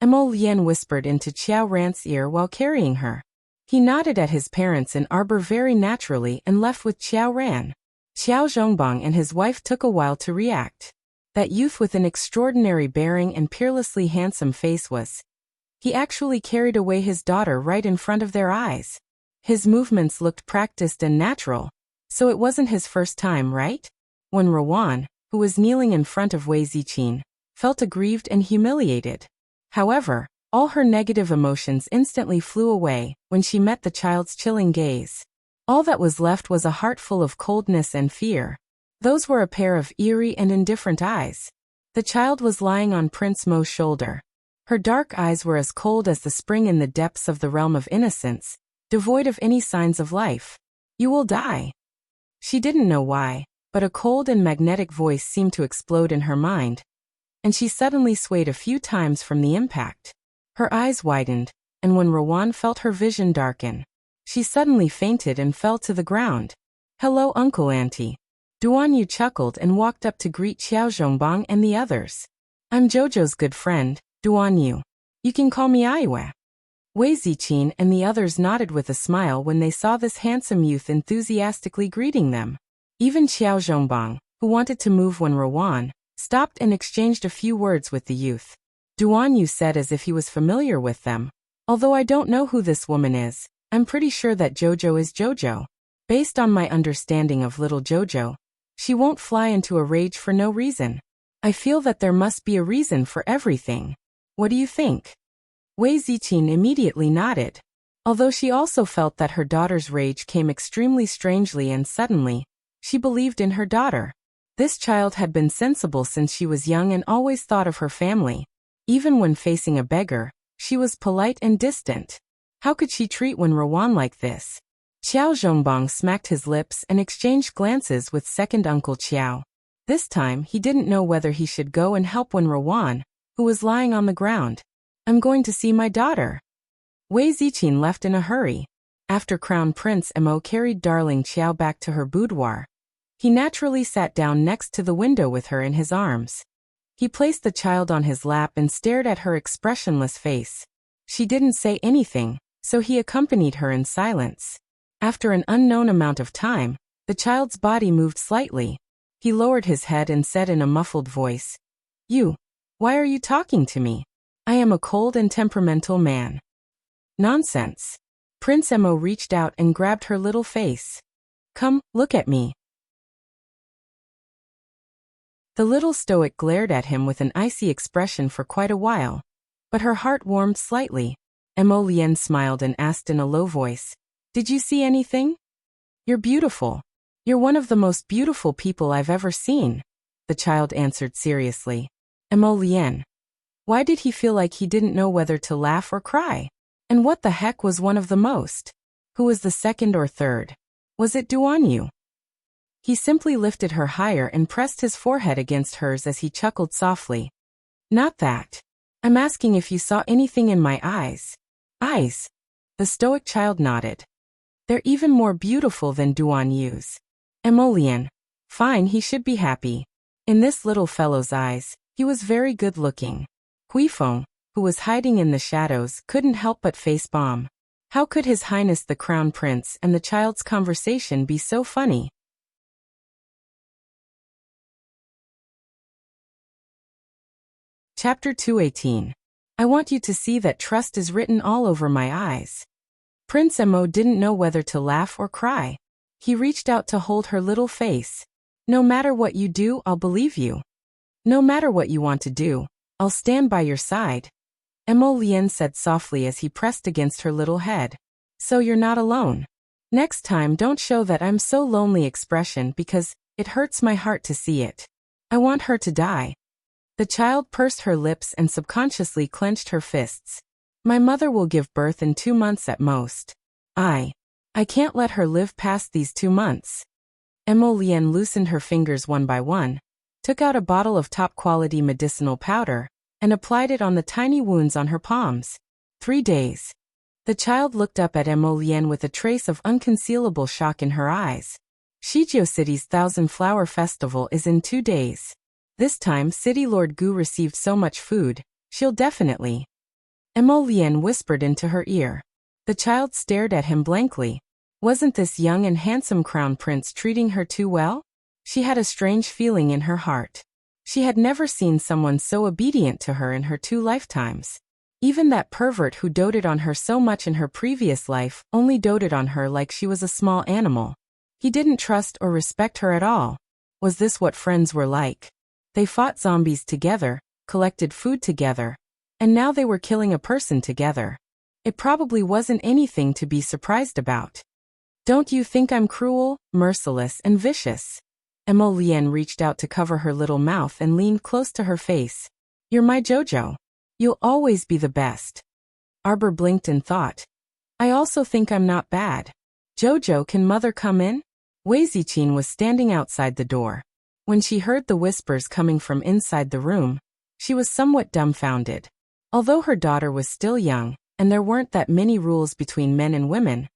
Emo Lien whispered into Qiao Ran's ear while carrying her. He nodded at his parents and Arbor very naturally and left with Qiao Ran. Xiao Zhongbang and his wife took a while to react. That youth with an extraordinary bearing and peerlessly handsome face he actually carried away his daughter right in front of their eyes. His movements looked practiced and natural, so it wasn't his first time, right? When Rawan, who was kneeling in front of Wei Ziqin, felt aggrieved and humiliated. However, all her negative emotions instantly flew away when she met the child's chilling gaze. All that was left was a heart full of coldness and fear. Those were a pair of eerie and indifferent eyes. The child was lying on Prince Mo's shoulder. Her dark eyes were as cold as the spring in the depths of the realm of innocence, devoid of any signs of life. You will die. She didn't know why, but a cold and magnetic voice seemed to explode in her mind, and she suddenly swayed a few times from the impact. Her eyes widened, and when Rawan felt her vision darken, she suddenly fainted and fell to the ground. Hello, Uncle Auntie. Duan Yu chuckled and walked up to greet Xiao Zhongbang and the others. I'm Jojo's good friend, Duan Yu. You can call me Aiwe. Wei Ziqin and the others nodded with a smile when they saw this handsome youth enthusiastically greeting them. Even Xiao Zhongbang, who wanted to move when Rawan, stopped and exchanged a few words with the youth. Duan Yu said as if he was familiar with them. Although I don't know who this woman is, I'm pretty sure that Jojo is Jojo. Based on my understanding of little Jojo, she won't fly into a rage for no reason. I feel that there must be a reason for everything. What do you think? Wei Ziqin immediately nodded. Although she also felt that her daughter's rage came extremely strangely and suddenly, she believed in her daughter. This child had been sensible since she was young and always thought of her family. Even when facing a beggar, she was polite and distant. How could she treat Wen Rawan like this? Qiao Zhongbang smacked his lips and exchanged glances with second Uncle Qiao. This time he didn't know whether he should go and help Wen Rawan, who was lying on the ground. I'm going to see my daughter. Wei Ziqin left in a hurry. After Crown Prince Mo carried darling Qiao back to her boudoir, he naturally sat down next to the window with her in his arms. He placed the child on his lap and stared at her expressionless face. She didn't say anything, so he accompanied her in silence. After an unknown amount of time, the child's body moved slightly. He lowered his head and said in a muffled voice, Why are you talking to me? I am a cold and temperamental man. Nonsense. Prince Mo reached out and grabbed her little face. Come, look at me. The little stoic glared at him with an icy expression for quite a while, but her heart warmed slightly. Mo Lien smiled and asked in a low voice, Did you see anything? You're beautiful. You're one of the most beautiful people I've ever seen, the child answered seriously. Mo Lien. Why did he feel like he didn't know whether to laugh or cry? And what the heck was one of the most? Who was the second or third? Was it Duan Yu? He simply lifted her higher and pressed his forehead against hers as he chuckled softly. Not that. I'm asking if you saw anything in my eyes. Eyes? The stoic child nodded. They're even more beautiful than Duan Yu's. Mo Lien. Fine, he should be happy. In this little fellow's eyes, he was very good looking. Huifeng, who was hiding in the shadows, couldn't help but face bomb. How could His Highness the Crown Prince and the child's conversation be so funny? Chapter 218. I want you to see that trust is written all over my eyes. Prince Mo didn't know whether to laugh or cry. He reached out to hold her little face. No matter what you do, I'll believe you. No matter what you want to do, I'll stand by your side. Mo Lien said softly as he pressed against her little head. So you're not alone. Next time don't show that I'm so lonely expression because it hurts my heart to see it. I want her to die. The child pursed her lips and subconsciously clenched her fists. My mother will give birth in 2 months at most. I can't let her live past these 2 months. Emolienne loosened her fingers one by one, took out a bottle of top-quality medicinal powder, and applied it on the tiny wounds on her palms. 3 days. The child looked up at Emolienne with a trace of unconcealable shock in her eyes. Shijio City's Thousand Flower Festival is in 2 days. This time City Lord Gu received so much food, she'll definitely. Emolienne whispered into her ear. The child stared at him blankly. Wasn't this young and handsome crown prince treating her too well? She had a strange feeling in her heart. She had never seen someone so obedient to her in her 2 lifetimes. Even that pervert who doted on her so much in her previous life only doted on her like she was a small animal. He didn't trust or respect her at all. Was this what friends were like? They fought zombies together, collected food together, and now they were killing a person together. It probably wasn't anything to be surprised about. Don't you think I'm cruel, merciless, and vicious? Emolienne reached out to cover her little mouth and leaned close to her face. You're my Jojo. You'll always be the best. Arbor blinked and thought. I also think I'm not bad. Jojo, can mother come in? Wei Ziqin was standing outside the door. When she heard the whispers coming from inside the room, she was somewhat dumbfounded. Although her daughter was still young, and there weren't that many rules between men and women,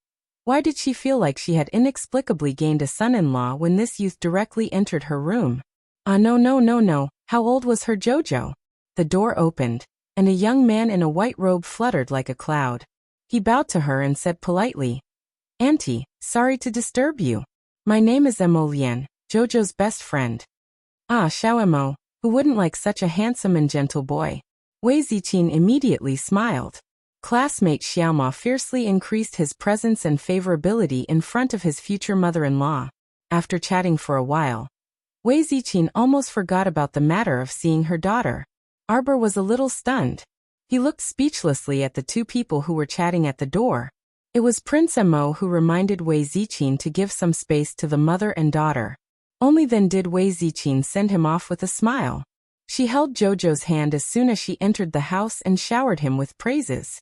why did she feel like she had inexplicably gained a son-in-law when this youth directly entered her room? No. How old was her Jojo? The door opened, and a young man in a white robe fluttered like a cloud. He bowed to her and said politely, Auntie, sorry to disturb you. My name is Emolienne, Jojo's best friend. Ah, Xiao Emo, who wouldn't like such a handsome and gentle boy? Wei Ziqin immediately smiled. Classmate Xiaoma fiercely increased his presence and favorability in front of his future mother-in-law. After chatting for a while, Wei Ziqin almost forgot about the matter of seeing her daughter. Arbor was a little stunned. He looked speechlessly at the 2 people who were chatting at the door. It was Prince Emo who reminded Wei Ziqin to give some space to the mother and daughter. Only then did Wei Ziqin send him off with a smile. She held Jojo's hand as soon as she entered the house and showered him with praises.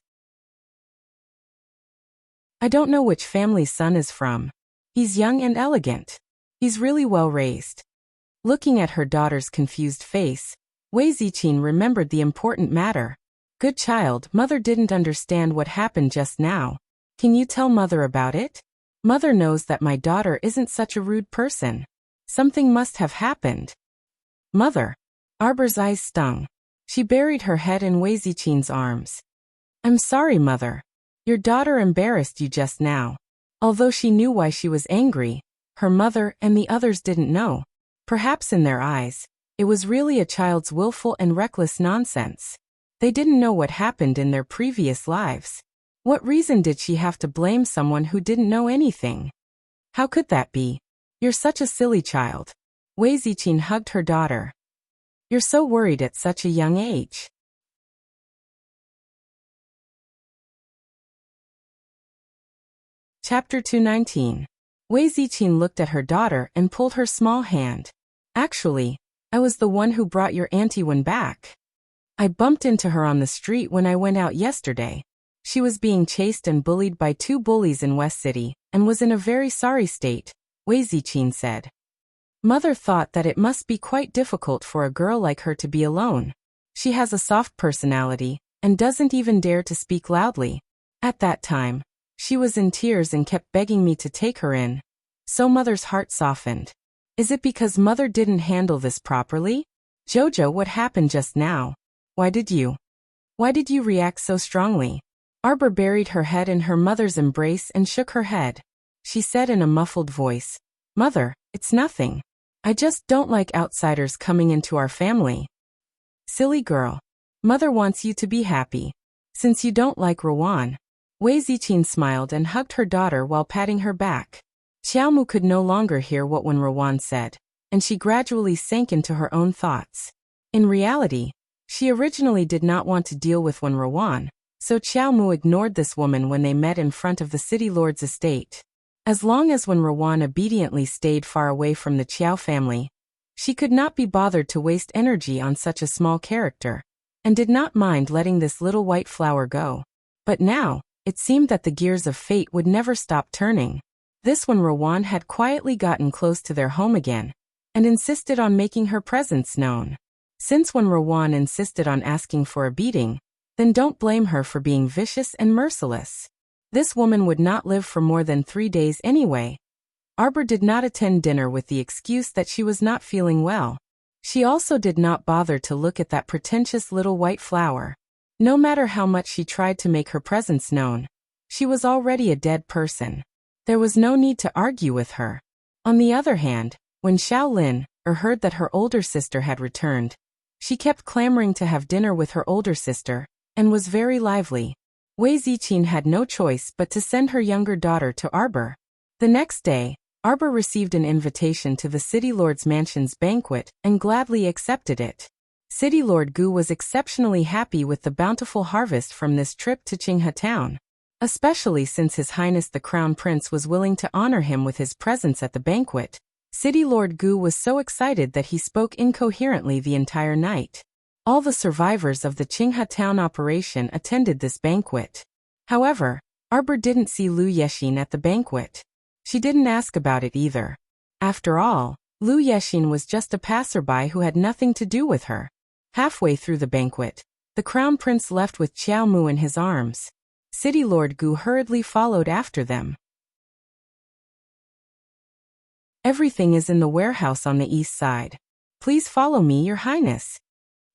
I don't know which family's son is from. He's young and elegant. He's really well raised. Looking at her daughter's confused face, Wei Ziqin remembered the important matter. Good child, mother didn't understand what happened just now. Can you tell mother about it? Mother knows that my daughter isn't such a rude person. Something must have happened. Mother. Arbor's eyes stung. She buried her head in Wei Ziqin's arms. I'm sorry, mother. Your daughter embarrassed you just now. Although she knew why she was angry, her mother and the others didn't know. Perhaps in their eyes, it was really a child's willful and reckless nonsense. They didn't know what happened in their previous lives. What reason did she have to blame someone who didn't know anything? How could that be? You're such a silly child. Wei Ziqin hugged her daughter. You're so worried at such a young age. Chapter 219. Wei Ziqin looked at her daughter and pulled her small hand. Actually, I was the one who brought your auntie one back. I bumped into her on the street when I went out yesterday. She was being chased and bullied by 2 bullies in West City, and was in a very sorry state, Wei Ziqin said. Mother thought that it must be quite difficult for a girl like her to be alone. She has a soft personality, and doesn't even dare to speak loudly. At that time, she was in tears and kept begging me to take her in. So mother's heart softened. Is it because mother didn't handle this properly? Jojo, what happened just now? Why did you react so strongly? Arbor buried her head in her mother's embrace and shook her head. She said in a muffled voice, Mother, it's nothing. I just don't like outsiders coming into our family. Silly girl. Mother wants you to be happy. Since you don't like Rowan. Wei Ziqin smiled and hugged her daughter while patting her back. Xiaomu could no longer hear what Rowan said, and she gradually sank into her own thoughts. In reality, she originally did not want to deal with Rowan, so Xiaomu ignored this woman when they met in front of the city lord's estate. As long as Rowan obediently stayed far away from the Qiao family, She could not be bothered to waste energy on such a small character, and did not mind letting this little white flower go. But now, it seemed that the gears of fate would never stop turning. This when Rowan had quietly gotten close to their home again, and insisted on making her presence known. Since when Rowan insisted on asking for a beating, then don't blame her for being vicious and merciless. This woman would not live for more than 3 days anyway. Arbor did not attend dinner with the excuse that she was not feeling well. She also did not bother to look at that pretentious little white flower. No matter how much she tried to make her presence known, she was already a dead person. There was no need to argue with her. On the other hand, when Xiaolin heard that her older sister had returned, she kept clamoring to have dinner with her older sister, and was very lively. Wei Ziqin had no choice but to send her younger daughter to Arbor. The next day, Arbor received an invitation to the City Lord's mansion's banquet and gladly accepted it. City Lord Gu was exceptionally happy with the bountiful harvest from this trip to Qinghe town, especially since His Highness the Crown Prince was willing to honor him with his presence at the banquet. City Lord Gu was so excited that he spoke incoherently the entire night. All the survivors of the Qinghe town operation attended this banquet. However, Arbor didn't see Lu Yexin at the banquet. She didn't ask about it either. After all, Lu Yexin was just a passerby who had nothing to do with her. Halfway through the banquet, the Crown Prince left with Qiao Mu in his arms. City Lord Gu hurriedly followed after them. Everything is in the warehouse on the east side. Please follow me, Your Highness.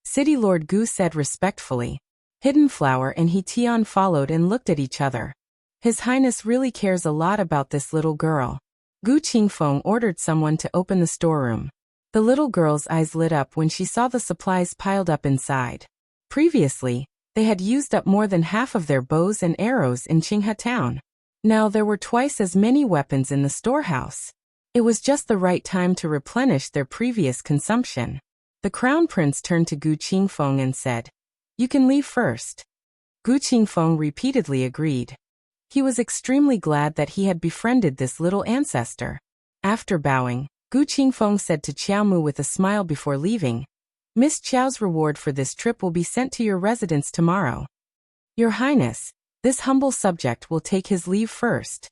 City Lord Gu said respectfully. Hidden Flower and He Tian followed and looked at each other. His Highness really cares a lot about this little girl. Gu Qingfeng ordered someone to open the storeroom. The little girl's eyes lit up when she saw the supplies piled up inside. Previously, they had used up more than half of their bows and arrows in Qinghe town. Now there were twice as many weapons in the storehouse. It was just the right time to replenish their previous consumption. The Crown Prince turned to Gu Qingfeng and said, "You can leave first." Gu Qingfeng repeatedly agreed. He was extremely glad that he had befriended this little ancestor. After bowing, Gu Qingfeng said to Qiao Mu with a smile before leaving, "Miss Qiao's reward for this trip will be sent to your residence tomorrow. Your Highness, this humble subject will take his leave first."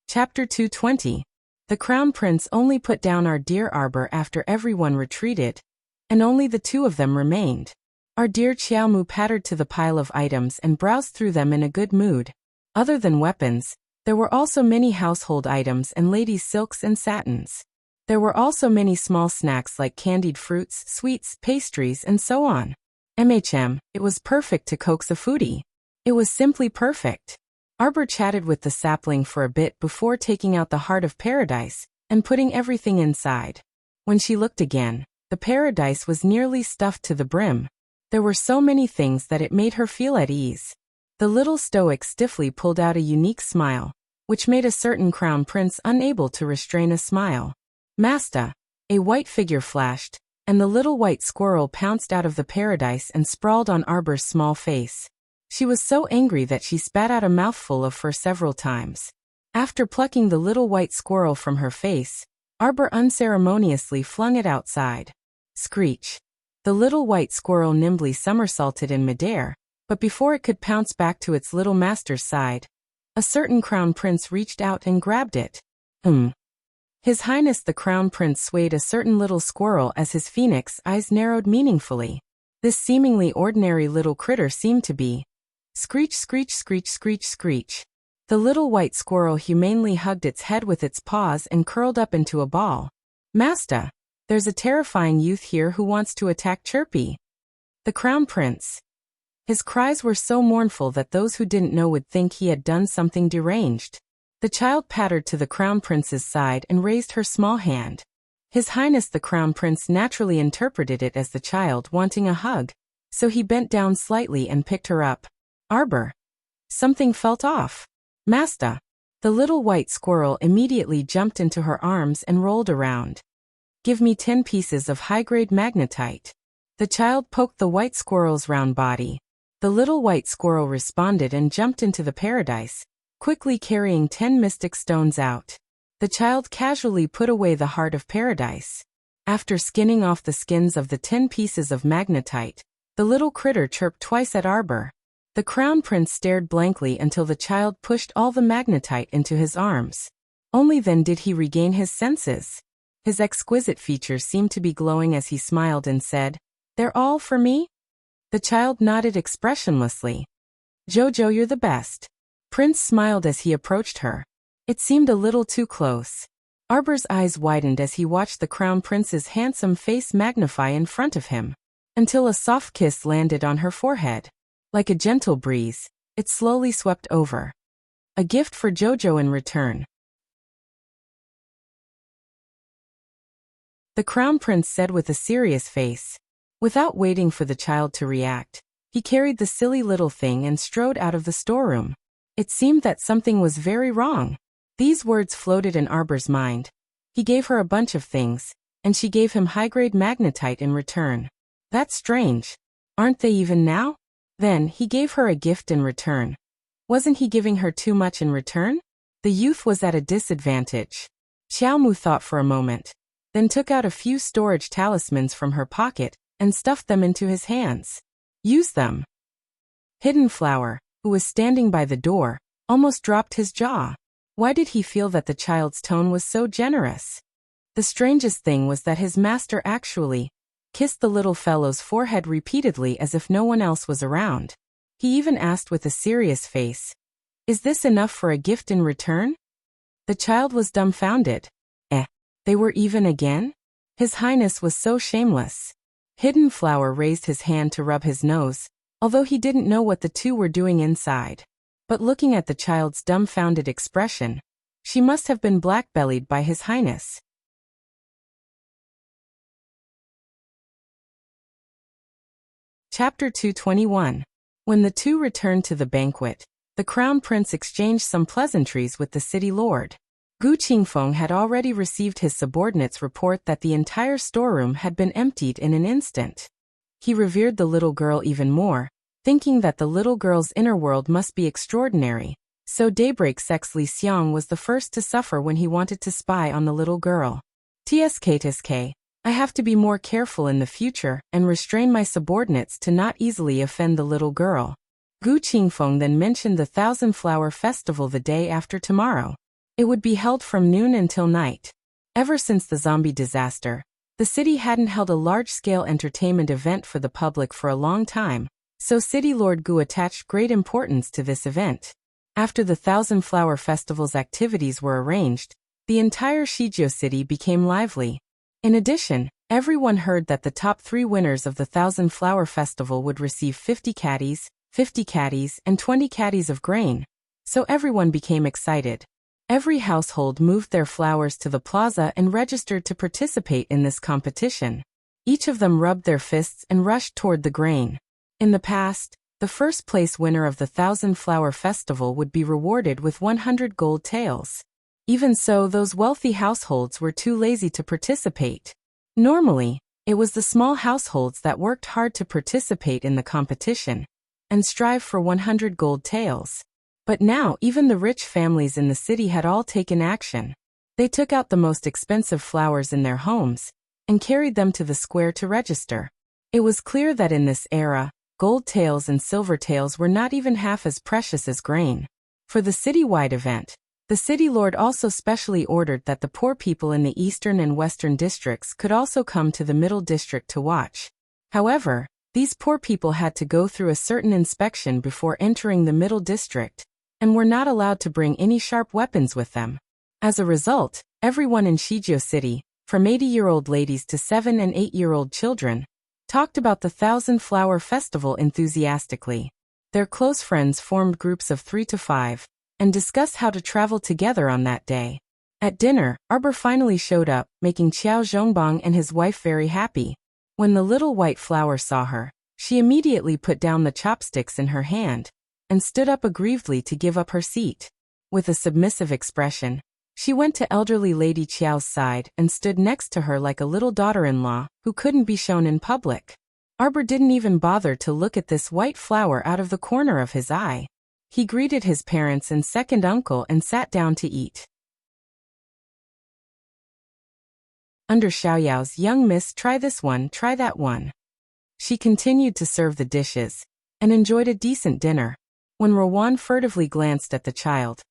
Chapter 220. The Crown Prince only put down our dear Arbor after everyone retreated, and only the two of them remained. Our dear Qiao Mu pattered to the pile of items and browsed through them in a good mood. Other than weapons, there were also many household items and ladies' silks and satins. There were also many small snacks like candied fruits, sweets, pastries, and so on. It was perfect to coax a foodie. It was simply perfect. Arbor chatted with the sapling for a bit before taking out the heart of paradise and putting everything inside. When she looked again, the paradise was nearly stuffed to the brim. There were so many things that it made her feel at ease. The little stoic stiffly pulled out a unique smile, which made a certain Crown Prince unable to restrain a smile. Master, a white figure flashed, and the little white squirrel pounced out of the paradise and sprawled on Arbor's small face. She was so angry that she spat out a mouthful of fur several times. After plucking the little white squirrel from her face, Arbor unceremoniously flung it outside. Screech! The little white squirrel nimbly somersaulted in midair, but before it could pounce back to its little master's side, a certain Crown Prince reached out and grabbed it. His Highness the Crown Prince swayed a certain little squirrel as his phoenix eyes narrowed meaningfully. This seemingly ordinary little critter seemed to be. Screech, screech, screech, screech, screech. The little white squirrel humanely hugged its head with its paws and curled up into a ball. Master, there's a terrifying youth here who wants to attack Chirpy. The Crown Prince. His cries were so mournful that those who didn't know would think he had done something deranged. The child pattered to the Crown Prince's side and raised her small hand. His Highness the Crown Prince naturally interpreted it as the child wanting a hug, so he bent down slightly and picked her up. Arbor. Something felt off. Master. The little white squirrel immediately jumped into her arms and rolled around. Give me 10 pieces of high-grade magnetite. The child poked the white squirrel's round body. The little white squirrel responded and jumped into the paradise, quickly carrying 10 mystic stones out. The child casually put away the heart of paradise. After skinning off the skins of the 10 pieces of magnetite, the little critter chirped twice at Arbor. The crown prince stared blankly until the child pushed all the magnetite into his arms. Only then did he regain his senses. His exquisite features seemed to be glowing as he smiled and said, "They're all for me?" The child nodded expressionlessly. "Jojo, you're the best." Prince smiled as he approached her. It seemed a little too close. Arbor's eyes widened as he watched the crown prince's handsome face magnify in front of him, until a soft kiss landed on her forehead. Like a gentle breeze, it slowly swept over. A gift for Jojo in return. The crown prince said with a serious face. Without waiting for the child to react, he carried the silly little thing and strode out of the storeroom. It seemed that something was very wrong. These words floated in Arbor's mind. He gave her a bunch of things, and she gave him high-grade magnetite in return. That's strange. Aren't they even now? Then, he gave her a gift in return. Wasn't he giving her too much in return? The youth was at a disadvantage. Xiaomu thought for a moment, then took out a few storage talismans from her pocket and stuffed them into his hands. Use them. Hidden Flower, who was standing by the door, almost dropped his jaw. Why did he feel that the child's tone was so generous? The strangest thing was that his master actually kissed the little fellow's forehead repeatedly as if no one else was around. He even asked with a serious face, "Is this enough for a gift in return?" The child was dumbfounded. They were even again? His Highness was so shameless. Hidden Flower raised his hand to rub his nose, although he didn't know what the two were doing inside. But looking at the child's dumbfounded expression, she must have been black-bellied by His Highness. Chapter 221. When the two returned to the banquet, the Crown Prince exchanged some pleasantries with the city lord. Gu Qingfeng had already received his subordinate's report that the entire storeroom had been emptied in an instant. He revered the little girl even more, thinking that the little girl's inner world must be extraordinary, so Daybreak Sex Li Xiang was the first to suffer when he wanted to spy on the little girl. TSK, I have to be more careful in the future and restrain my subordinates to not easily offend the little girl. Gu Qingfeng then mentioned the Thousand Flower Festival the day after tomorrow. It would be held from noon until night. Ever since the zombie disaster, the city hadn't held a large-scale entertainment event for the public for a long time, so City Lord Gu attached great importance to this event. After the Thousand Flower Festival's activities were arranged, the entire Shizhou city became lively. In addition, everyone heard that the top 3 winners of the Thousand Flower Festival would receive 50 caddies, and 20 caddies of grain, so everyone became excited. Every household moved their flowers to the plaza and registered to participate in this competition. Each of them rubbed their fists and rushed toward the grain. In the past, the first-place winner of the Thousand Flower Festival would be rewarded with 100 gold taels. Even so, those wealthy households were too lazy to participate. Normally, it was the small households that worked hard to participate in the competition and strive for 100 gold taels. But now even the rich families in the city had all taken action. They took out the most expensive flowers in their homes and carried them to the square to register. It was clear that in this era, gold taels and silver taels were not even half as precious as grain. For the citywide event, the city lord also specially ordered that the poor people in the eastern and western districts could also come to the middle district to watch. However, these poor people had to go through a certain inspection before entering the middle district, and were not allowed to bring any sharp weapons with them. As a result, everyone in Shizhou City, from 80-year-old ladies to 7- and 8-year-old children, talked about the Thousand Flower Festival enthusiastically. Their close friends formed groups of 3 to 5, and discussed how to travel together on that day. At dinner, Arbor finally showed up, making Qiao Zhongbang and his wife very happy. When the little white flower saw her, she immediately put down the chopsticks in her hand, and stood up aggrievedly to give up her seat. With a submissive expression, she went to elderly Lady Qiao's side and stood next to her like a little daughter-in-law who couldn't be shown in public. Arbor didn't even bother to look at this white flower out of the corner of his eye. He greeted his parents and second uncle and sat down to eat. Under Xiaoyao's "Young miss, try this one, try that one." She continued to serve the dishes, and enjoyed a decent dinner. When Rowan furtively glanced at the child,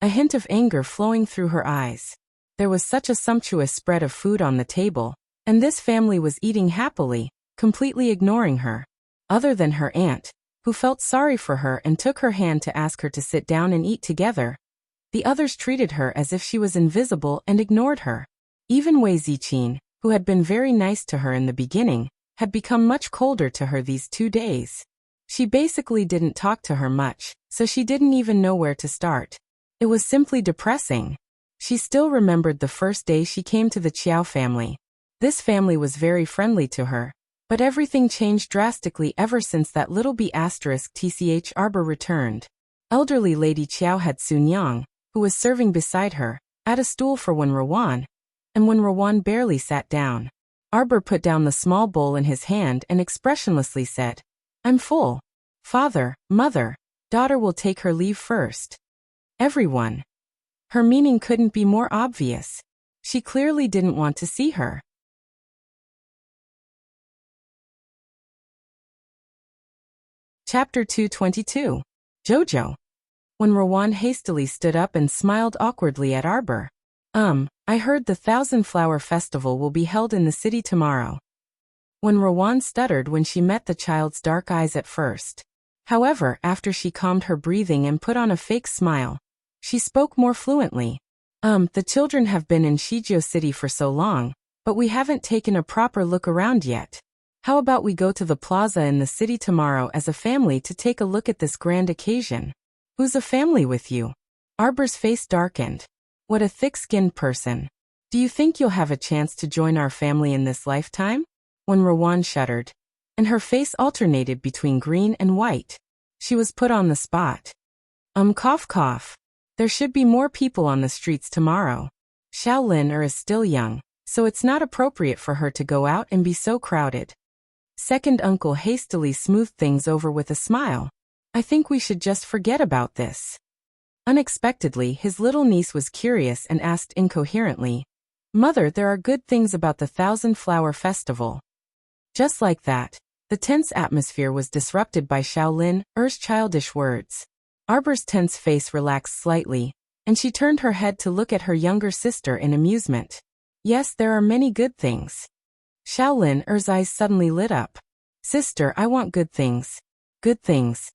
a hint of anger flowing through her eyes. There was such a sumptuous spread of food on the table, and this family was eating happily, completely ignoring her. Other than her aunt, who felt sorry for her and took her hand to ask her to sit down and eat together, the others treated her as if she was invisible and ignored her. Even Wei Ziqin, who had been very nice to her in the beginning, had become much colder to her these 2 days. She basically didn't talk to her much, so she didn't even know where to start. It was simply depressing. She still remembered the first day she came to the Qiao family. This family was very friendly to her, but everything changed drastically ever since that little B***tch Arbor returned. Elderly Lady Qiao had Sun Yang, who was serving beside her, add a stool for Wen Rowan, and when Rowan barely sat down, Arbor put down the small bowl in his hand and expressionlessly said, "I'm full. Father, mother, daughter will take her leave first." Everyone. Her meaning couldn't be more obvious. She clearly didn't want to see her. Chapter 222. Jojo. When Rowan hastily stood up and smiled awkwardly at Arbor. I heard the Thousand Flower Festival will be held in the city tomorrow." When Rowan stuttered when she met the child's dark eyes at first. However, after she calmed her breathing and put on a fake smile, she spoke more fluently. The children have been in Shizhou City for so long, but we haven't taken a proper look around yet. How about we go to the plaza in the city tomorrow as a family to take a look at this grand occasion? Who's a family with you?" Arbor's face darkened. What a thick-skinned person. "Do you think you'll have a chance to join our family in this lifetime?" When Rowan shuddered, and her face alternated between green and white. She was put on the spot. Cough cough. There should be more people on the streets tomorrow. Shaolin is still young, so it's not appropriate for her to go out and be so crowded. Second uncle hastily smoothed things over with a smile. "I think we should just forget about this." Unexpectedly, his little niece was curious and asked incoherently, "Mother, there are good things about the Thousand Flower Festival." Just like that, the tense atmosphere was disrupted by Shaolin's childish words. Arbor's tense face relaxed slightly, and she turned her head to look at her younger sister in amusement. "Yes, there are many good things." Shaolin's eyes suddenly lit up. "Sister, I want good things." "Good things."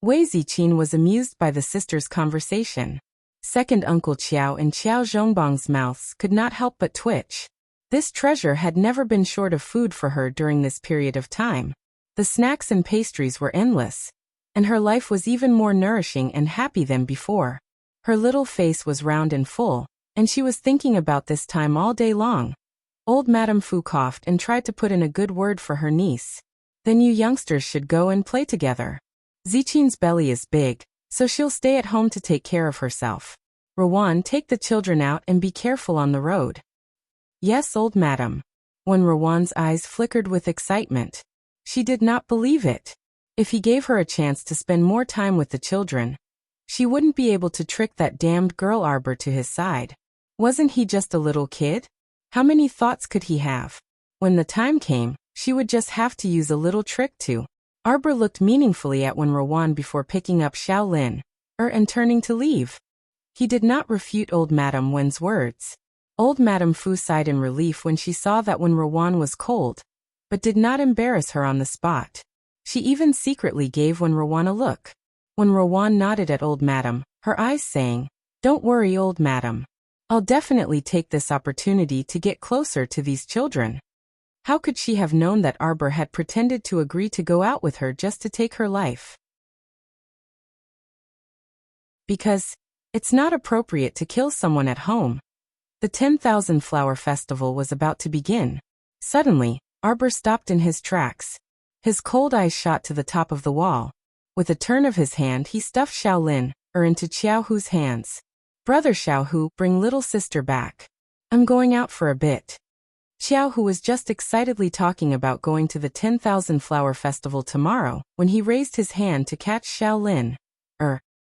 Wei Ziqin was amused by the sisters' conversation. Second Uncle Qiao and Qiao Zhongbang's mouths could not help but twitch. This treasure had never been short of food for her during this period of time. The snacks and pastries were endless, and her life was even more nourishing and happy than before. Her little face was round and full, and she was thinking about this time all day long. Old Madame Fu coughed and tried to put in a good word for her niece. "Then you youngsters should go and play together. Ziqin's belly is big, so she'll stay at home to take care of herself. Rowan, take the children out and be careful on the road." "Yes, old madam." When Rowan's eyes flickered with excitement, she did not believe it. If he gave her a chance to spend more time with the children, she wouldn't be able to trick that damned girl Arbor to his side. Wasn't he just a little kid? How many thoughts could he have? When the time came, she would just have to use a little trick to. Arbor looked meaningfully at Wen Rowan before picking up Shaolin and turning to leave. He did not refute old Madame Wen's words. Old Madame Fu sighed in relief when she saw that Wen Rowan was cold, but did not embarrass her on the spot. She even secretly gave Wen Rowan a look. When Rowan nodded at old Madame, her eyes saying, "Don't worry, old Madame. I'll definitely take this opportunity to get closer to these children." How could she have known that Arbor had pretended to agree to go out with her just to take her life? Because it's not appropriate to kill someone at home. The 10,000 Flower Festival was about to begin. Suddenly, Arbor stopped in his tracks. His cold eyes shot to the top of the wall. With a turn of his hand, he stuffed Shaolin into Xiaohu's hands. "Brother Xiaohu, bring little sister back. I'm going out for a bit." Xiaohu was just excitedly talking about going to the 10,000 Flower Festival tomorrow when he raised his hand to catch Shaolin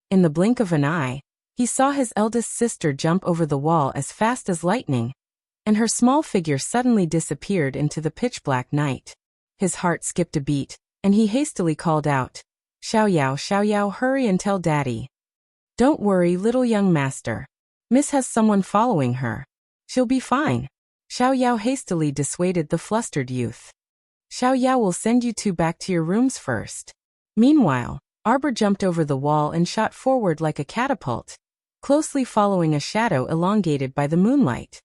In the blink of an eye, he saw his eldest sister jump over the wall as fast as lightning, and her small figure suddenly disappeared into the pitch-black night. His heart skipped a beat, and he hastily called out, Xiao Yao, hurry and tell Daddy." "Don't worry, little young master. Miss has someone following her. She'll be fine." Xiao Yao hastily dissuaded the flustered youth. "Xiao Yao will send you two back to your rooms first." Meanwhile, Arbor jumped over the wall and shot forward like a catapult, closely following a shadow elongated by the moonlight.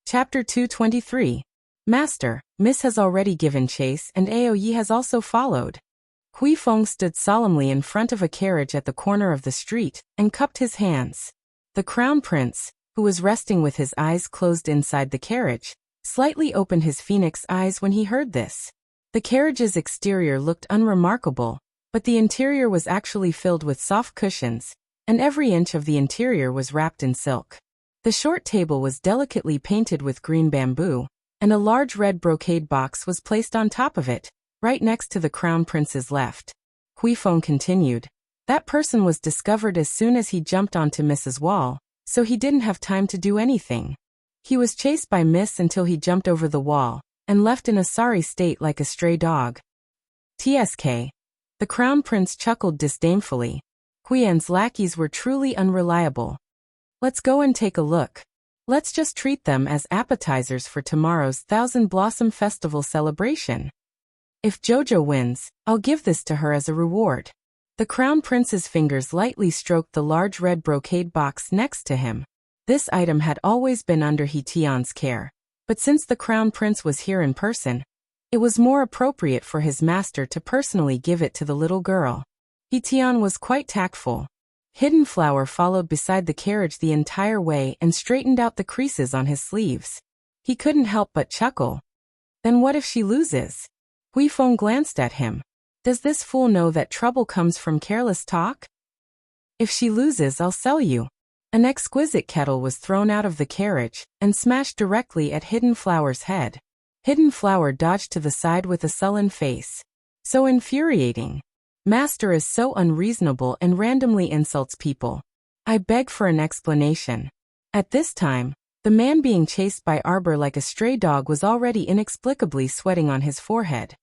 Chapter 223. Master, Miss has already given chase and Aoyi has also followed. Hui Feng stood solemnly in front of a carriage at the corner of the street and cupped his hands. The crown prince, who was resting with his eyes closed inside the carriage, slightly opened his phoenix eyes when he heard this. The carriage's exterior looked unremarkable, but the interior was actually filled with soft cushions, and every inch of the interior was wrapped in silk. The short table was delicately painted with green bamboo, and a large red brocade box was placed on top of it, right next to the crown prince's left. Hui Feng continued, "That person was discovered as soon as he jumped onto Miss's wall, so he didn't have time to do anything. He was chased by Miss until he jumped over the wall, and left in a sorry state like a stray dog." TSK. The crown prince chuckled disdainfully. Huiyan's lackeys were truly unreliable. "Let's go and take a look. Let's just treat them as appetizers for tomorrow's Thousand Blossom Festival celebration. If Jojo wins, I'll give this to her as a reward." The crown prince's fingers lightly stroked the large red brocade box next to him. This item had always been under He Tian's care, but since the crown prince was here in person, it was more appropriate for his master to personally give it to the little girl. He Tian was quite tactful. Hidden Flower followed beside the carriage the entire way and straightened out the creases on his sleeves. He couldn't help but chuckle. Then what if she loses? Hui Feng glanced at him. Does this fool know that trouble comes from careless talk? "If she loses, I'll sell you." An exquisite kettle was thrown out of the carriage and smashed directly at Hidden Flower's head. Hidden Flower dodged to the side with a sullen face. So infuriating. Master is so unreasonable and randomly insults people. I beg for an explanation. At this time, the man being chased by Arbor like a stray dog was already inexplicably sweating on his forehead.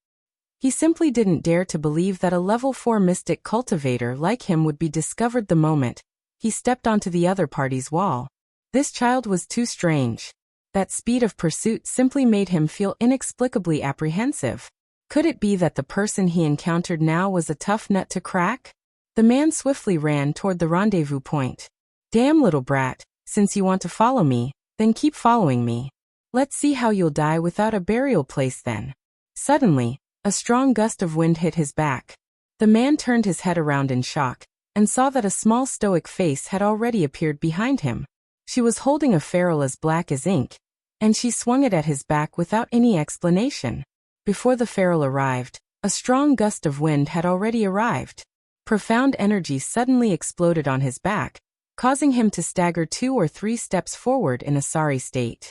He simply didn't dare to believe that a level 4 mystic cultivator like him would be discovered the moment he stepped onto the other party's wall. This child was too strange. That speed of pursuit simply made him feel inexplicably apprehensive. Could it be that the person he encountered now was a tough nut to crack? The man swiftly ran toward the rendezvous point. "Damn little brat, since you want to follow me, then keep following me. Let's see how you'll die without a burial place then." Suddenly, a strong gust of wind hit his back. The man turned his head around in shock, and saw that a small stoic face had already appeared behind him. She was holding a ferrule as black as ink, and she swung it at his back without any explanation. Before the ferrule arrived, a strong gust of wind had already arrived. Profound energy suddenly exploded on his back, causing him to stagger 2 or 3 steps forward in a sorry state.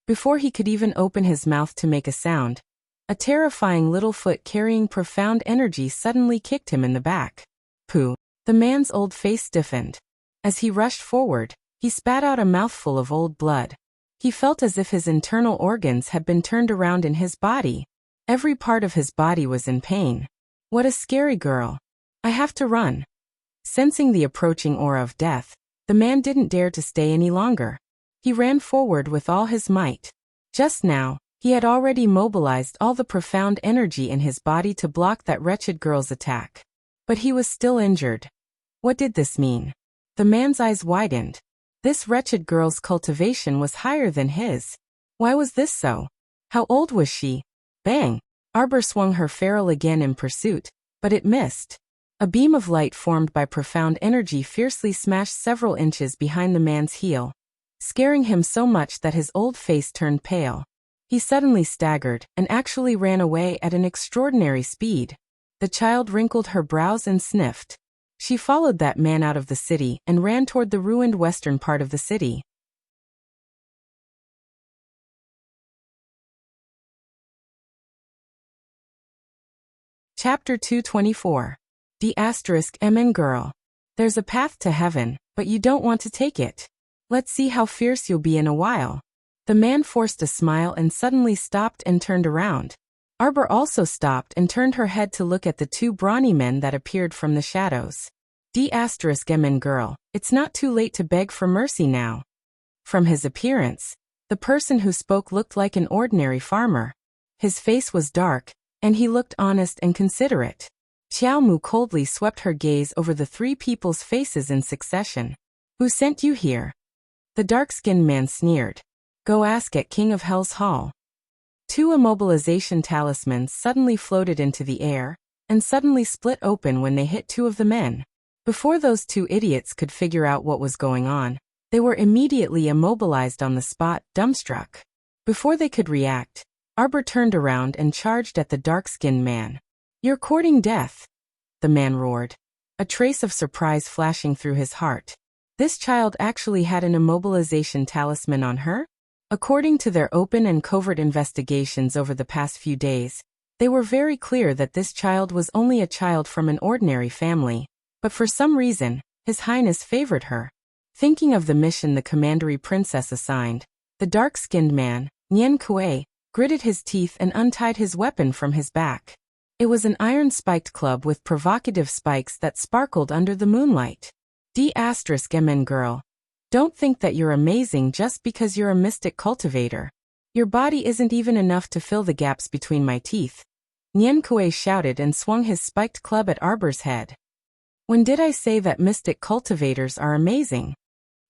Before he could even open his mouth to make a sound, a terrifying little foot carrying profound energy suddenly kicked him in the back. Pooh! The man's old face stiffened. As he rushed forward, he spat out a mouthful of old blood. He felt as if his internal organs had been turned around in his body. Every part of his body was in pain. What a scary girl. I have to run. Sensing the approaching aura of death, the man didn't dare to stay any longer. He ran forward with all his might. Just now, he had already mobilized all the profound energy in his body to block that wretched girl's attack. But he was still injured. What did this mean? The man's eyes widened. This wretched girl's cultivation was higher than his. Why was this so? How old was she? Bang! Arbor swung her ferrule again in pursuit, but it missed. A beam of light formed by profound energy fiercely smashed several inches behind the man's heel, scaring him so much that his old face turned pale. He suddenly staggered and actually ran away at an extraordinary speed. The child wrinkled her brows and sniffed. She followed that man out of the city and ran toward the ruined western part of the city. Chapter 224. The *MN Girl. There's a path to heaven, but you don't want to take it. Let's see how fierce you'll be in a while. The man forced a smile and suddenly stopped and turned around. Arbor also stopped and turned her head to look at the two brawny men that appeared from the shadows. *MN Girl, it's not too late to beg for mercy now. From his appearance, the person who spoke looked like an ordinary farmer. His face was dark, and he looked honest and considerate. Xiao Mu coldly swept her gaze over the three people's faces in succession. Who sent you here? The dark-skinned man sneered. Go ask at King of Hell's Hall. Two immobilization talismans suddenly floated into the air, and suddenly split open when they hit two of the men. Before those two idiots could figure out what was going on, they were immediately immobilized on the spot, dumbstruck. Before they could react, Arbor turned around and charged at the dark-skinned man. You're courting death, the man roared, a trace of surprise flashing through his heart. This child actually had an immobilization talisman on her? According to their open and covert investigations over the past few days, they were very clear that this child was only a child from an ordinary family, but for some reason, His Highness favored her. Thinking of the mission the commandery princess assigned, the dark-skinned man, Nian Kuei, gritted his teeth and untied his weapon from his back. It was an iron-spiked club with provocative spikes that sparkled under the moonlight. *MN Girl. Don't think that you're amazing just because you're a mystic cultivator. Your body isn't even enough to fill the gaps between my teeth. Nian Kuei shouted and swung his spiked club at Arbor's head. When did I say that mystic cultivators are amazing?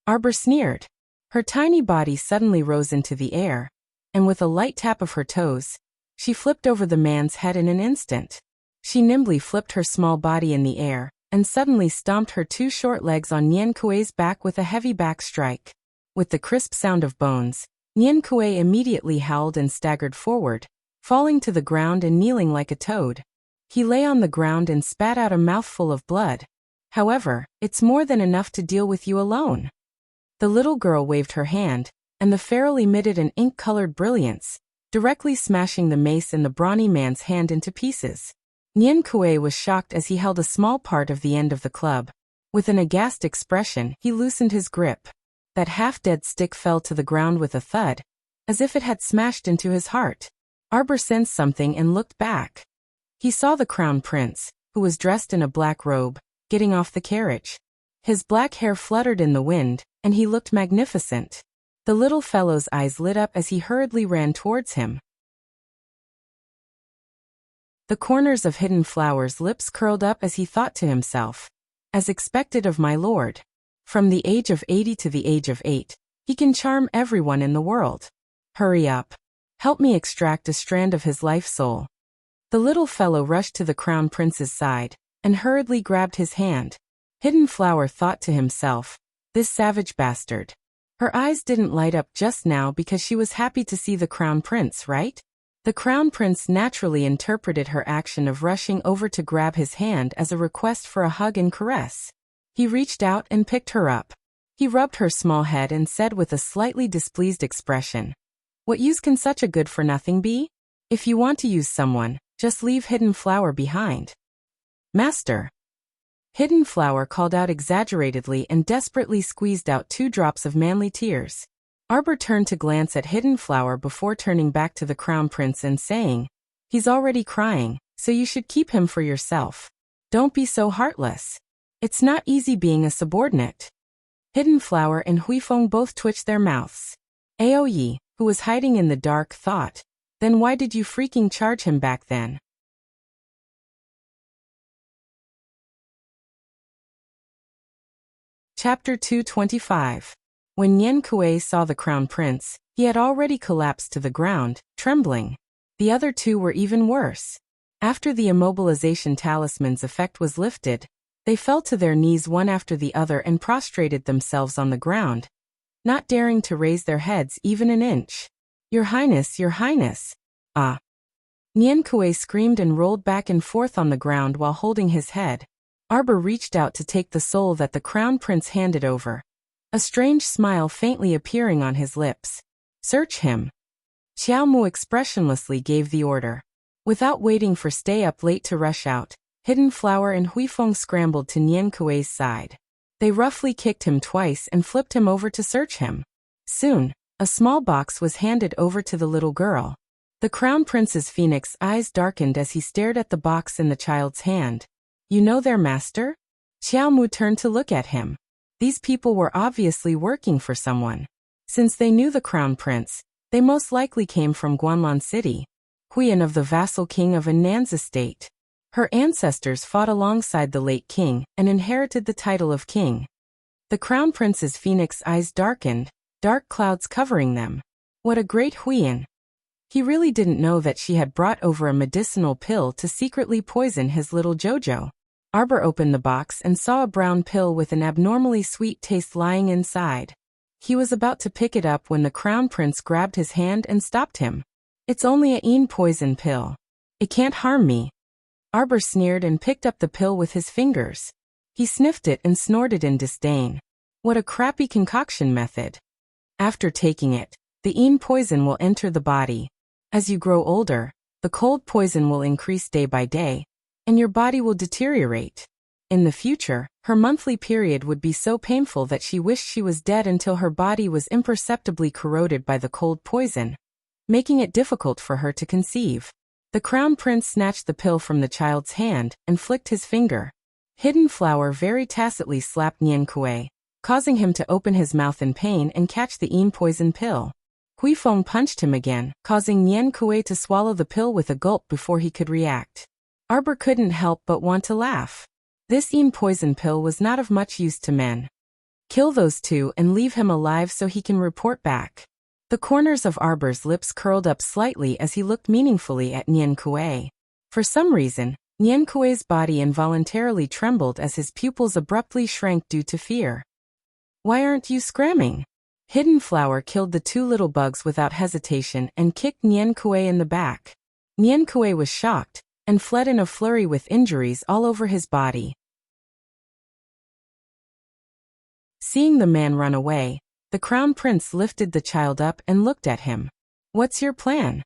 Arbor sneered. Her tiny body suddenly rose into the air, and with a light tap of her toes, she flipped over the man's head in an instant. She nimbly flipped her small body in the air, and suddenly stomped her two short legs on Nian Kuei's back with a heavy back strike. With the crisp sound of bones, Nian Kuei immediately howled and staggered forward, falling to the ground and kneeling like a toad. He lay on the ground and spat out a mouthful of blood. However, it's more than enough to deal with you alone. The little girl waved her hand, and the ferrule emitted an ink-colored brilliance, directly smashing the mace in the brawny man's hand into pieces. Nian Kuei was shocked as he held a small part of the end of the club. With an aghast expression, he loosened his grip. That half-dead stick fell to the ground with a thud, as if it had smashed into his heart. Arbor sensed something and looked back. He saw the crown prince, who was dressed in a black robe, getting off the carriage. His black hair fluttered in the wind, and he looked magnificent. The little fellow's eyes lit up as he hurriedly ran towards him. The corners of Hidden Flower's lips curled up as he thought to himself. As expected of my lord. From the age of 80 to the age of 8, he can charm everyone in the world. Hurry up. Help me extract a strand of his life soul. The little fellow rushed to the crown prince's side, and hurriedly grabbed his hand. Hidden Flower thought to himself, this savage bastard. Her eyes didn't light up just now because she was happy to see the crown prince, right? The crown prince naturally interpreted her action of rushing over to grab his hand as a request for a hug and caress. He reached out and picked her up. He rubbed her small head and said with a slightly displeased expression, what use can such a good-for-nothing be? If you want to use someone, just leave Hidden Flower behind. Master. Hidden Flower called out exaggeratedly and desperately squeezed out 2 drops of manly tears. Arbor turned to glance at Hidden Flower before turning back to the crown prince and saying, he's already crying, so you should keep him for yourself. Don't be so heartless. It's not easy being a subordinate. Hidden Flower and Huifeng both twitched their mouths. Aoyi, who was hiding in the dark, thought, then why did you freaking charge him back then? Chapter 225. When Nian Kuei saw the crown prince, he had already collapsed to the ground, trembling. The other two were even worse. After the immobilization talisman's effect was lifted, they fell to their knees one after the other and prostrated themselves on the ground, not daring to raise their heads even an inch. Your Highness, Your Highness. Ah. Nian Kuei screamed and rolled back and forth on the ground while holding his head. Arbor reached out to take the soul that the crown prince handed over, a strange smile faintly appearing on his lips. Search him. Xiao Mu expressionlessly gave the order. Without waiting for stay up late to rush out, Hidden Flower and Huifeng scrambled to Nian Kuei's side. They roughly kicked him twice and flipped him over to search him. Soon, a small box was handed over to the little girl. The Crown Prince's phoenix eyes darkened as he stared at the box in the child's hand. You know their master? Xiao Mu turned to look at him. These people were obviously working for someone. Since they knew the Crown Prince, they most likely came from Guanlan City, Huiyan of the vassal king of Annan's estate. Her ancestors fought alongside the late king and inherited the title of king. The Crown Prince's phoenix eyes darkened, dark clouds covering them. What a great Huiyan! He really didn't know that she had brought over a medicinal pill to secretly poison his little Jojo. Arbor opened the box and saw a brown pill with an abnormally sweet taste lying inside. He was about to pick it up when the Crown Prince grabbed his hand and stopped him. It's only a Yin poison pill. It can't harm me. Arbor sneered and picked up the pill with his fingers. He sniffed it and snorted in disdain. What a crappy concoction method. After taking it, the Yin poison will enter the body. As you grow older, the cold poison will increase day by day, and your body will deteriorate. In the future, her monthly period would be so painful that she wished she was dead until her body was imperceptibly corroded by the cold poison, making it difficult for her to conceive. The Crown Prince snatched the pill from the child's hand and flicked his finger. Hidden Flower very tacitly slapped Nian Kuei, causing him to open his mouth in pain and catch the Yin poison pill. Huifeng punched him again, causing Nian Kuei to swallow the pill with a gulp before he could react. Arbor couldn't help but want to laugh. This Yin poison pill was not of much use to men. Kill those two and leave him alive so he can report back. The corners of Arbor's lips curled up slightly as he looked meaningfully at Nian Kuei. For some reason, Nian Kuei's body involuntarily trembled as his pupils abruptly shrank due to fear. Why aren't you scramming? Hidden Flower killed the two little bugs without hesitation and kicked Nian Kuei in the back. Nian Kuei was shocked and fled in a flurry with injuries all over his body. Seeing the man run away, the Crown Prince lifted the child up and looked at him. What's your plan?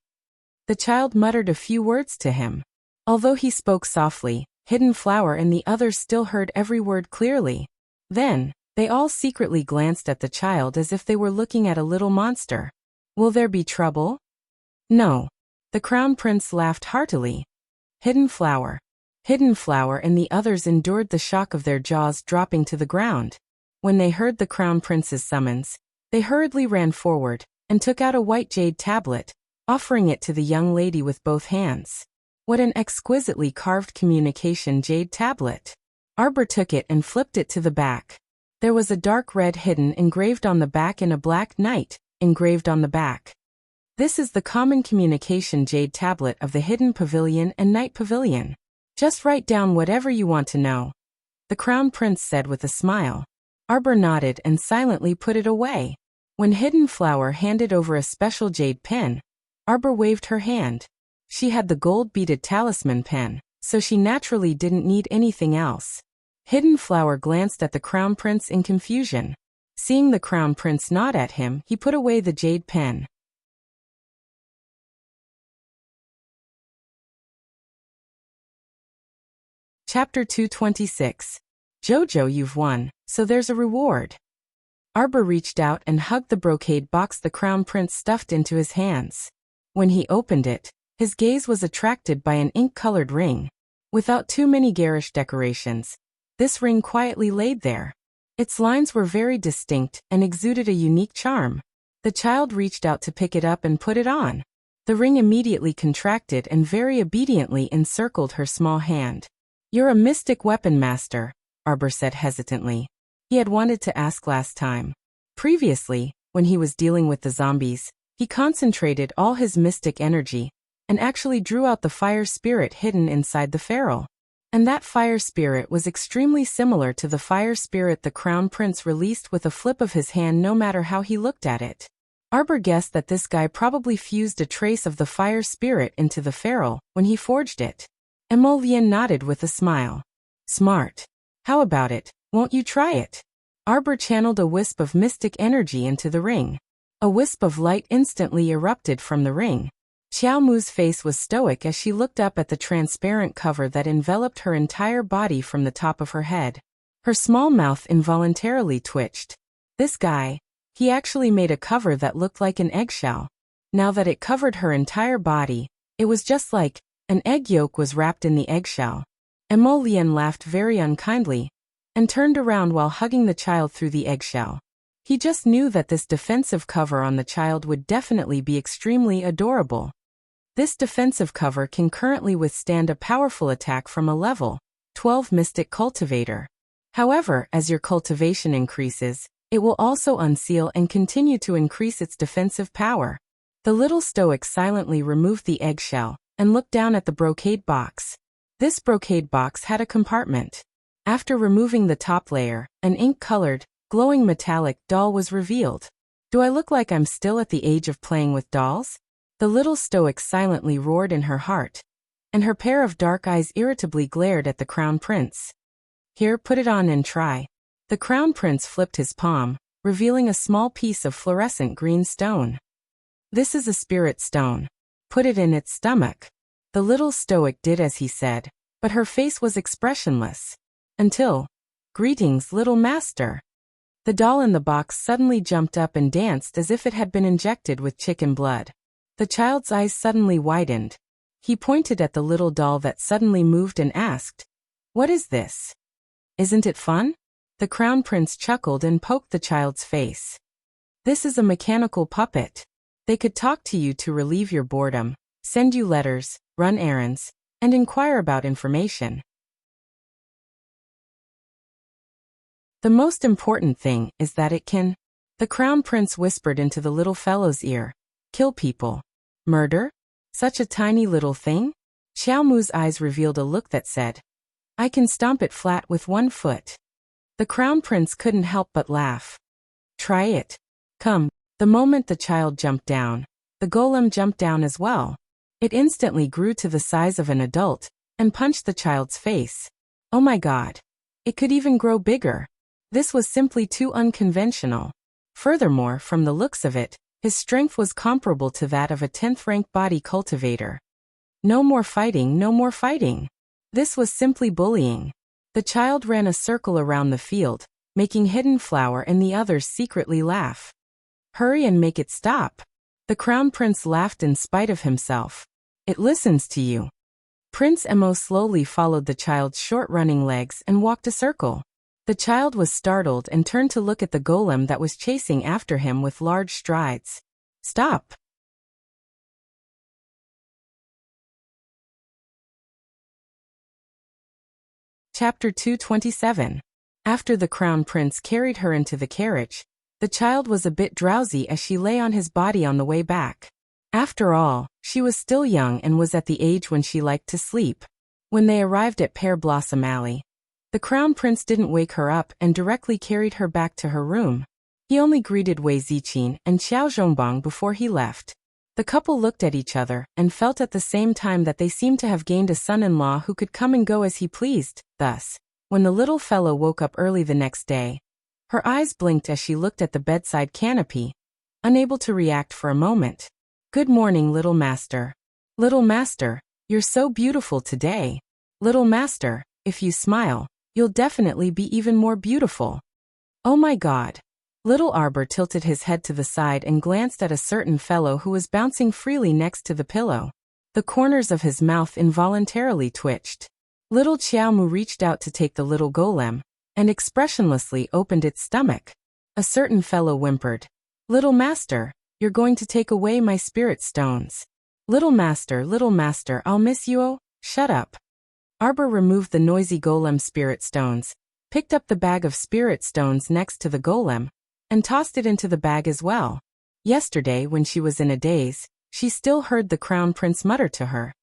The child muttered a few words to him. Although he spoke softly, Hidden Flower and the others still heard every word clearly. Then, they all secretly glanced at the child as if they were looking at a little monster. Will there be trouble? No. The Crown Prince laughed heartily. Hidden Flower and the others endured the shock of their jaws dropping to the ground. When they heard the Crown Prince's summons, they hurriedly ran forward and took out a white jade tablet, offering it to the young lady with both hands. What an exquisitely carved communication jade tablet. Arbor took it and flipped it to the back. There was a dark red hidden engraved on the back and a black knight engraved on the back. This is the common communication jade tablet of the Hidden Pavilion and Night Pavilion. Just write down whatever you want to know, the Crown Prince said with a smile. Arbor nodded and silently put it away. When Hidden Flower handed over a special jade pen, Arbor waved her hand. She had the gold-beaded talisman pen, so she naturally didn't need anything else. Hidden Flower glanced at the Crown Prince in confusion. Seeing the Crown Prince nod at him, he put away the jade pen. Chapter 226. Jojo, you've won, so there's a reward. Arbor reached out and hugged the brocade box the Crown Prince stuffed into his hands. When he opened it, his gaze was attracted by an ink-colored ring. Without too many garish decorations, this ring quietly laid there. Its lines were very distinct and exuded a unique charm. The child reached out to pick it up and put it on. The ring immediately contracted and very obediently encircled her small hand. You're a mystic weapon master, Arbor said hesitantly. He had wanted to ask last time. Previously, when he was dealing with the zombies, he concentrated all his mystic energy and actually drew out the fire spirit hidden inside the feral. And that fire spirit was extremely similar to the fire spirit the Crown Prince released with a flip of his hand no matter how he looked at it. Arbor guessed that this guy probably fused a trace of the fire spirit into the feral when he forged it. Emolian nodded with a smile. Smart. How about it, won't you try it? Arbor channeled a wisp of mystic energy into the ring. A wisp of light instantly erupted from the ring. Xiao Mu's face was stoic as she looked up at the transparent cover that enveloped her entire body from the top of her head. Her small mouth involuntarily twitched. This guy, he actually made a cover that looked like an eggshell. Now that it covered her entire body, it was just like an egg yolk was wrapped in the eggshell. Emolian laughed very unkindly and turned around while hugging the child through the eggshell. He just knew that this defensive cover on the child would definitely be extremely adorable. This defensive cover can currently withstand a powerful attack from a level 12 Mystic Cultivator. However, as your cultivation increases, it will also unseal and continue to increase its defensive power. The little stoic silently removed the eggshell and looked down at the brocade box. This brocade box had a compartment. After removing the top layer, an ink-colored, glowing metallic doll was revealed. Do I look like I'm still at the age of playing with dolls? The little stoic silently roared in her heart, and her pair of dark eyes irritably glared at the Crown Prince. Here, put it on and try. The Crown Prince flipped his palm, revealing a small piece of fluorescent green stone. This is a spirit stone. Put it in its stomach. The little stoic did as he said, but her face was expressionless. Until, greetings, little master. The doll in the box suddenly jumped up and danced as if it had been injected with chicken blood. The child's eyes suddenly widened. He pointed at the little doll that suddenly moved and asked, "What is this? Isn't it fun?" The Crown Prince chuckled and poked the child's face. "This is a mechanical puppet. They could talk to you to relieve your boredom, send you letters, run errands, and inquire about information. The most important thing is that it can," the Crown Prince whispered into the little fellow's ear, "kill people. Murder? Such a tiny little thing?" Xiao Mu's eyes revealed a look that said, "I can stomp it flat with one foot." The Crown Prince couldn't help but laugh. "Try it. Come." The moment the child jumped down, the golem jumped down as well. It instantly grew to the size of an adult and punched the child's face. Oh my god. It could even grow bigger. This was simply too unconventional. Furthermore, from the looks of it, his strength was comparable to that of a 10th-rank body cultivator. No more fighting, no more fighting. This was simply bullying. The child ran a circle around the field, making Hidden Flower and the others secretly laugh. "Hurry and make it stop." The Crown Prince laughed in spite of himself. "It listens to you." Prince Emo slowly followed the child's short running legs and walked a circle. The child was startled and turned to look at the golem that was chasing after him with large strides. "Stop." Chapter 227. After the Crown Prince carried her into the carriage, the child was a bit drowsy as she lay on his body on the way back. After all, she was still young and was at the age when she liked to sleep. When they arrived at Pear Blossom Alley, the Crown Prince didn't wake her up and directly carried her back to her room. He only greeted Wei Ziqin and Xiao Zhongbang before he left. The couple looked at each other and felt at the same time that they seemed to have gained a son-in-law who could come and go as he pleased. Thus, when the little fellow woke up early the next day, her eyes blinked as she looked at the bedside canopy, unable to react for a moment. "Good morning, little master." "Little master, you're so beautiful today." "Little master, if you smile, you'll definitely be even more beautiful." "Oh my god." Little Arbor tilted his head to the side and glanced at a certain fellow who was bouncing freely next to the pillow. The corners of his mouth involuntarily twitched. Little Xiaomu reached out to take the little golem, and expressionlessly opened its stomach. A certain fellow whimpered, "Little master, you're going to take away my spirit stones." Little master, I'll miss you." "Oh, shut up." Arbor removed the noisy golem spirit stones, picked up the bag of spirit stones next to the golem, and tossed it into the bag as well. Yesterday, when she was in a daze, she still heard the Crown Prince mutter to her,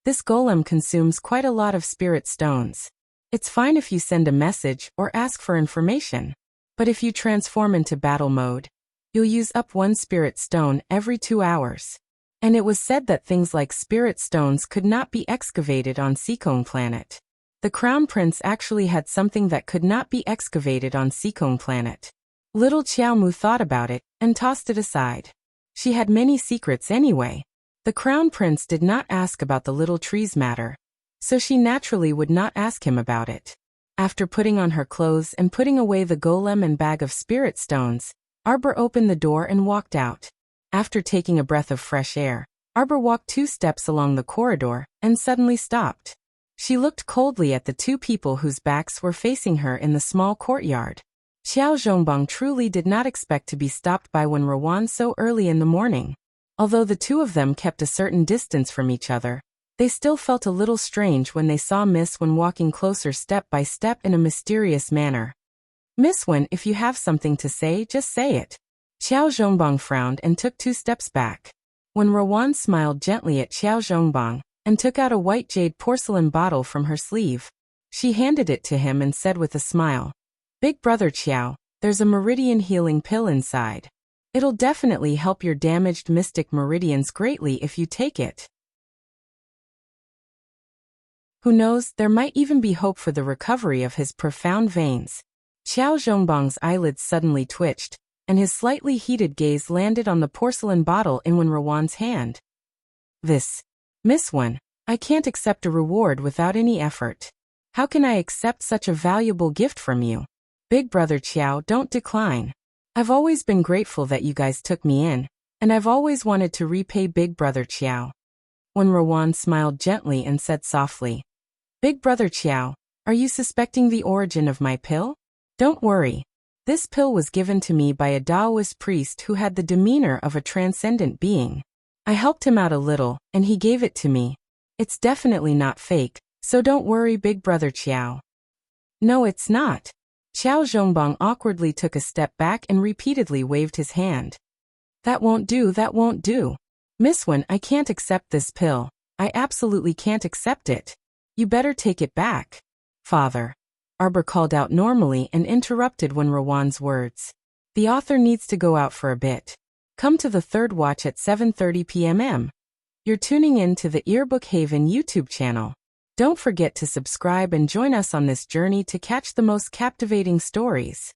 "This golem consumes quite a lot of spirit stones. It's fine if you send a message or ask for information. But if you transform into battle mode, you'll use up one spirit stone every 2 hours." And it was said that things like spirit stones could not be excavated on Seacone Planet. The Crown Prince actually had something that could not be excavated on Seacone Planet. Little Xiaomu thought about it and tossed it aside. She had many secrets anyway. The crown prince did not ask about the little tree's matter, so she naturally would not ask him about it. After putting on her clothes and putting away the golem and bag of spirit stones, Arbor opened the door and walked out. After taking a breath of fresh air, Arbor walked 2 steps along the corridor and suddenly stopped. She looked coldly at the 2 people whose backs were facing her in the small courtyard. Xiao Zhongbang truly did not expect to be stopped by Wen Ruan so early in the morning. Although the 2 of them kept a certain distance from each other, they still felt a little strange when they saw Miss Wen walking closer step by step in a mysterious manner. Miss Wen, if you have something to say, just say it. Xiao Zhongbang frowned and took 2 steps back. Wen Ruan smiled gently at Xiao Zhongbang and took out a white jade porcelain bottle from her sleeve. She handed it to him and said with a smile, "Big brother Qiao, there's a meridian healing pill inside. It'll definitely help your damaged mystic meridians greatly if you take it. Who knows, there might even be hope for the recovery of his profound veins." Xiao Zhongbang's eyelids suddenly twitched, and his slightly heated gaze landed on the porcelain bottle in Wen Ruan's hand. Miss Wen, I can't accept a reward without any effort. How can I accept such a valuable gift from you? Big brother Qiao, don't decline. I've always been grateful that you guys took me in, and I've always wanted to repay Big brother Qiao. Wen Ruan smiled gently and said softly, "Big brother Qiao, are you suspecting the origin of my pill? Don't worry. This pill was given to me by a Taoist priest who had the demeanor of a transcendent being. I helped him out a little, and he gave it to me. It's definitely not fake, so don't worry, Big brother Qiao." "No, it's not." Xiao Zhongbang awkwardly took a step back and repeatedly waved his hand. That won't do. Miss Wen, I can't accept this pill. I absolutely can't accept it. You better take it back." "Father." Arbor called out normally and interrupted Wen Ruan's words. "The author needs to go out for a bit. Come to the 3rd watch at 7:30 p.m. You're tuning in to the Earbook Haven YouTube channel. Don't forget to subscribe and join us on this journey to catch the most captivating stories.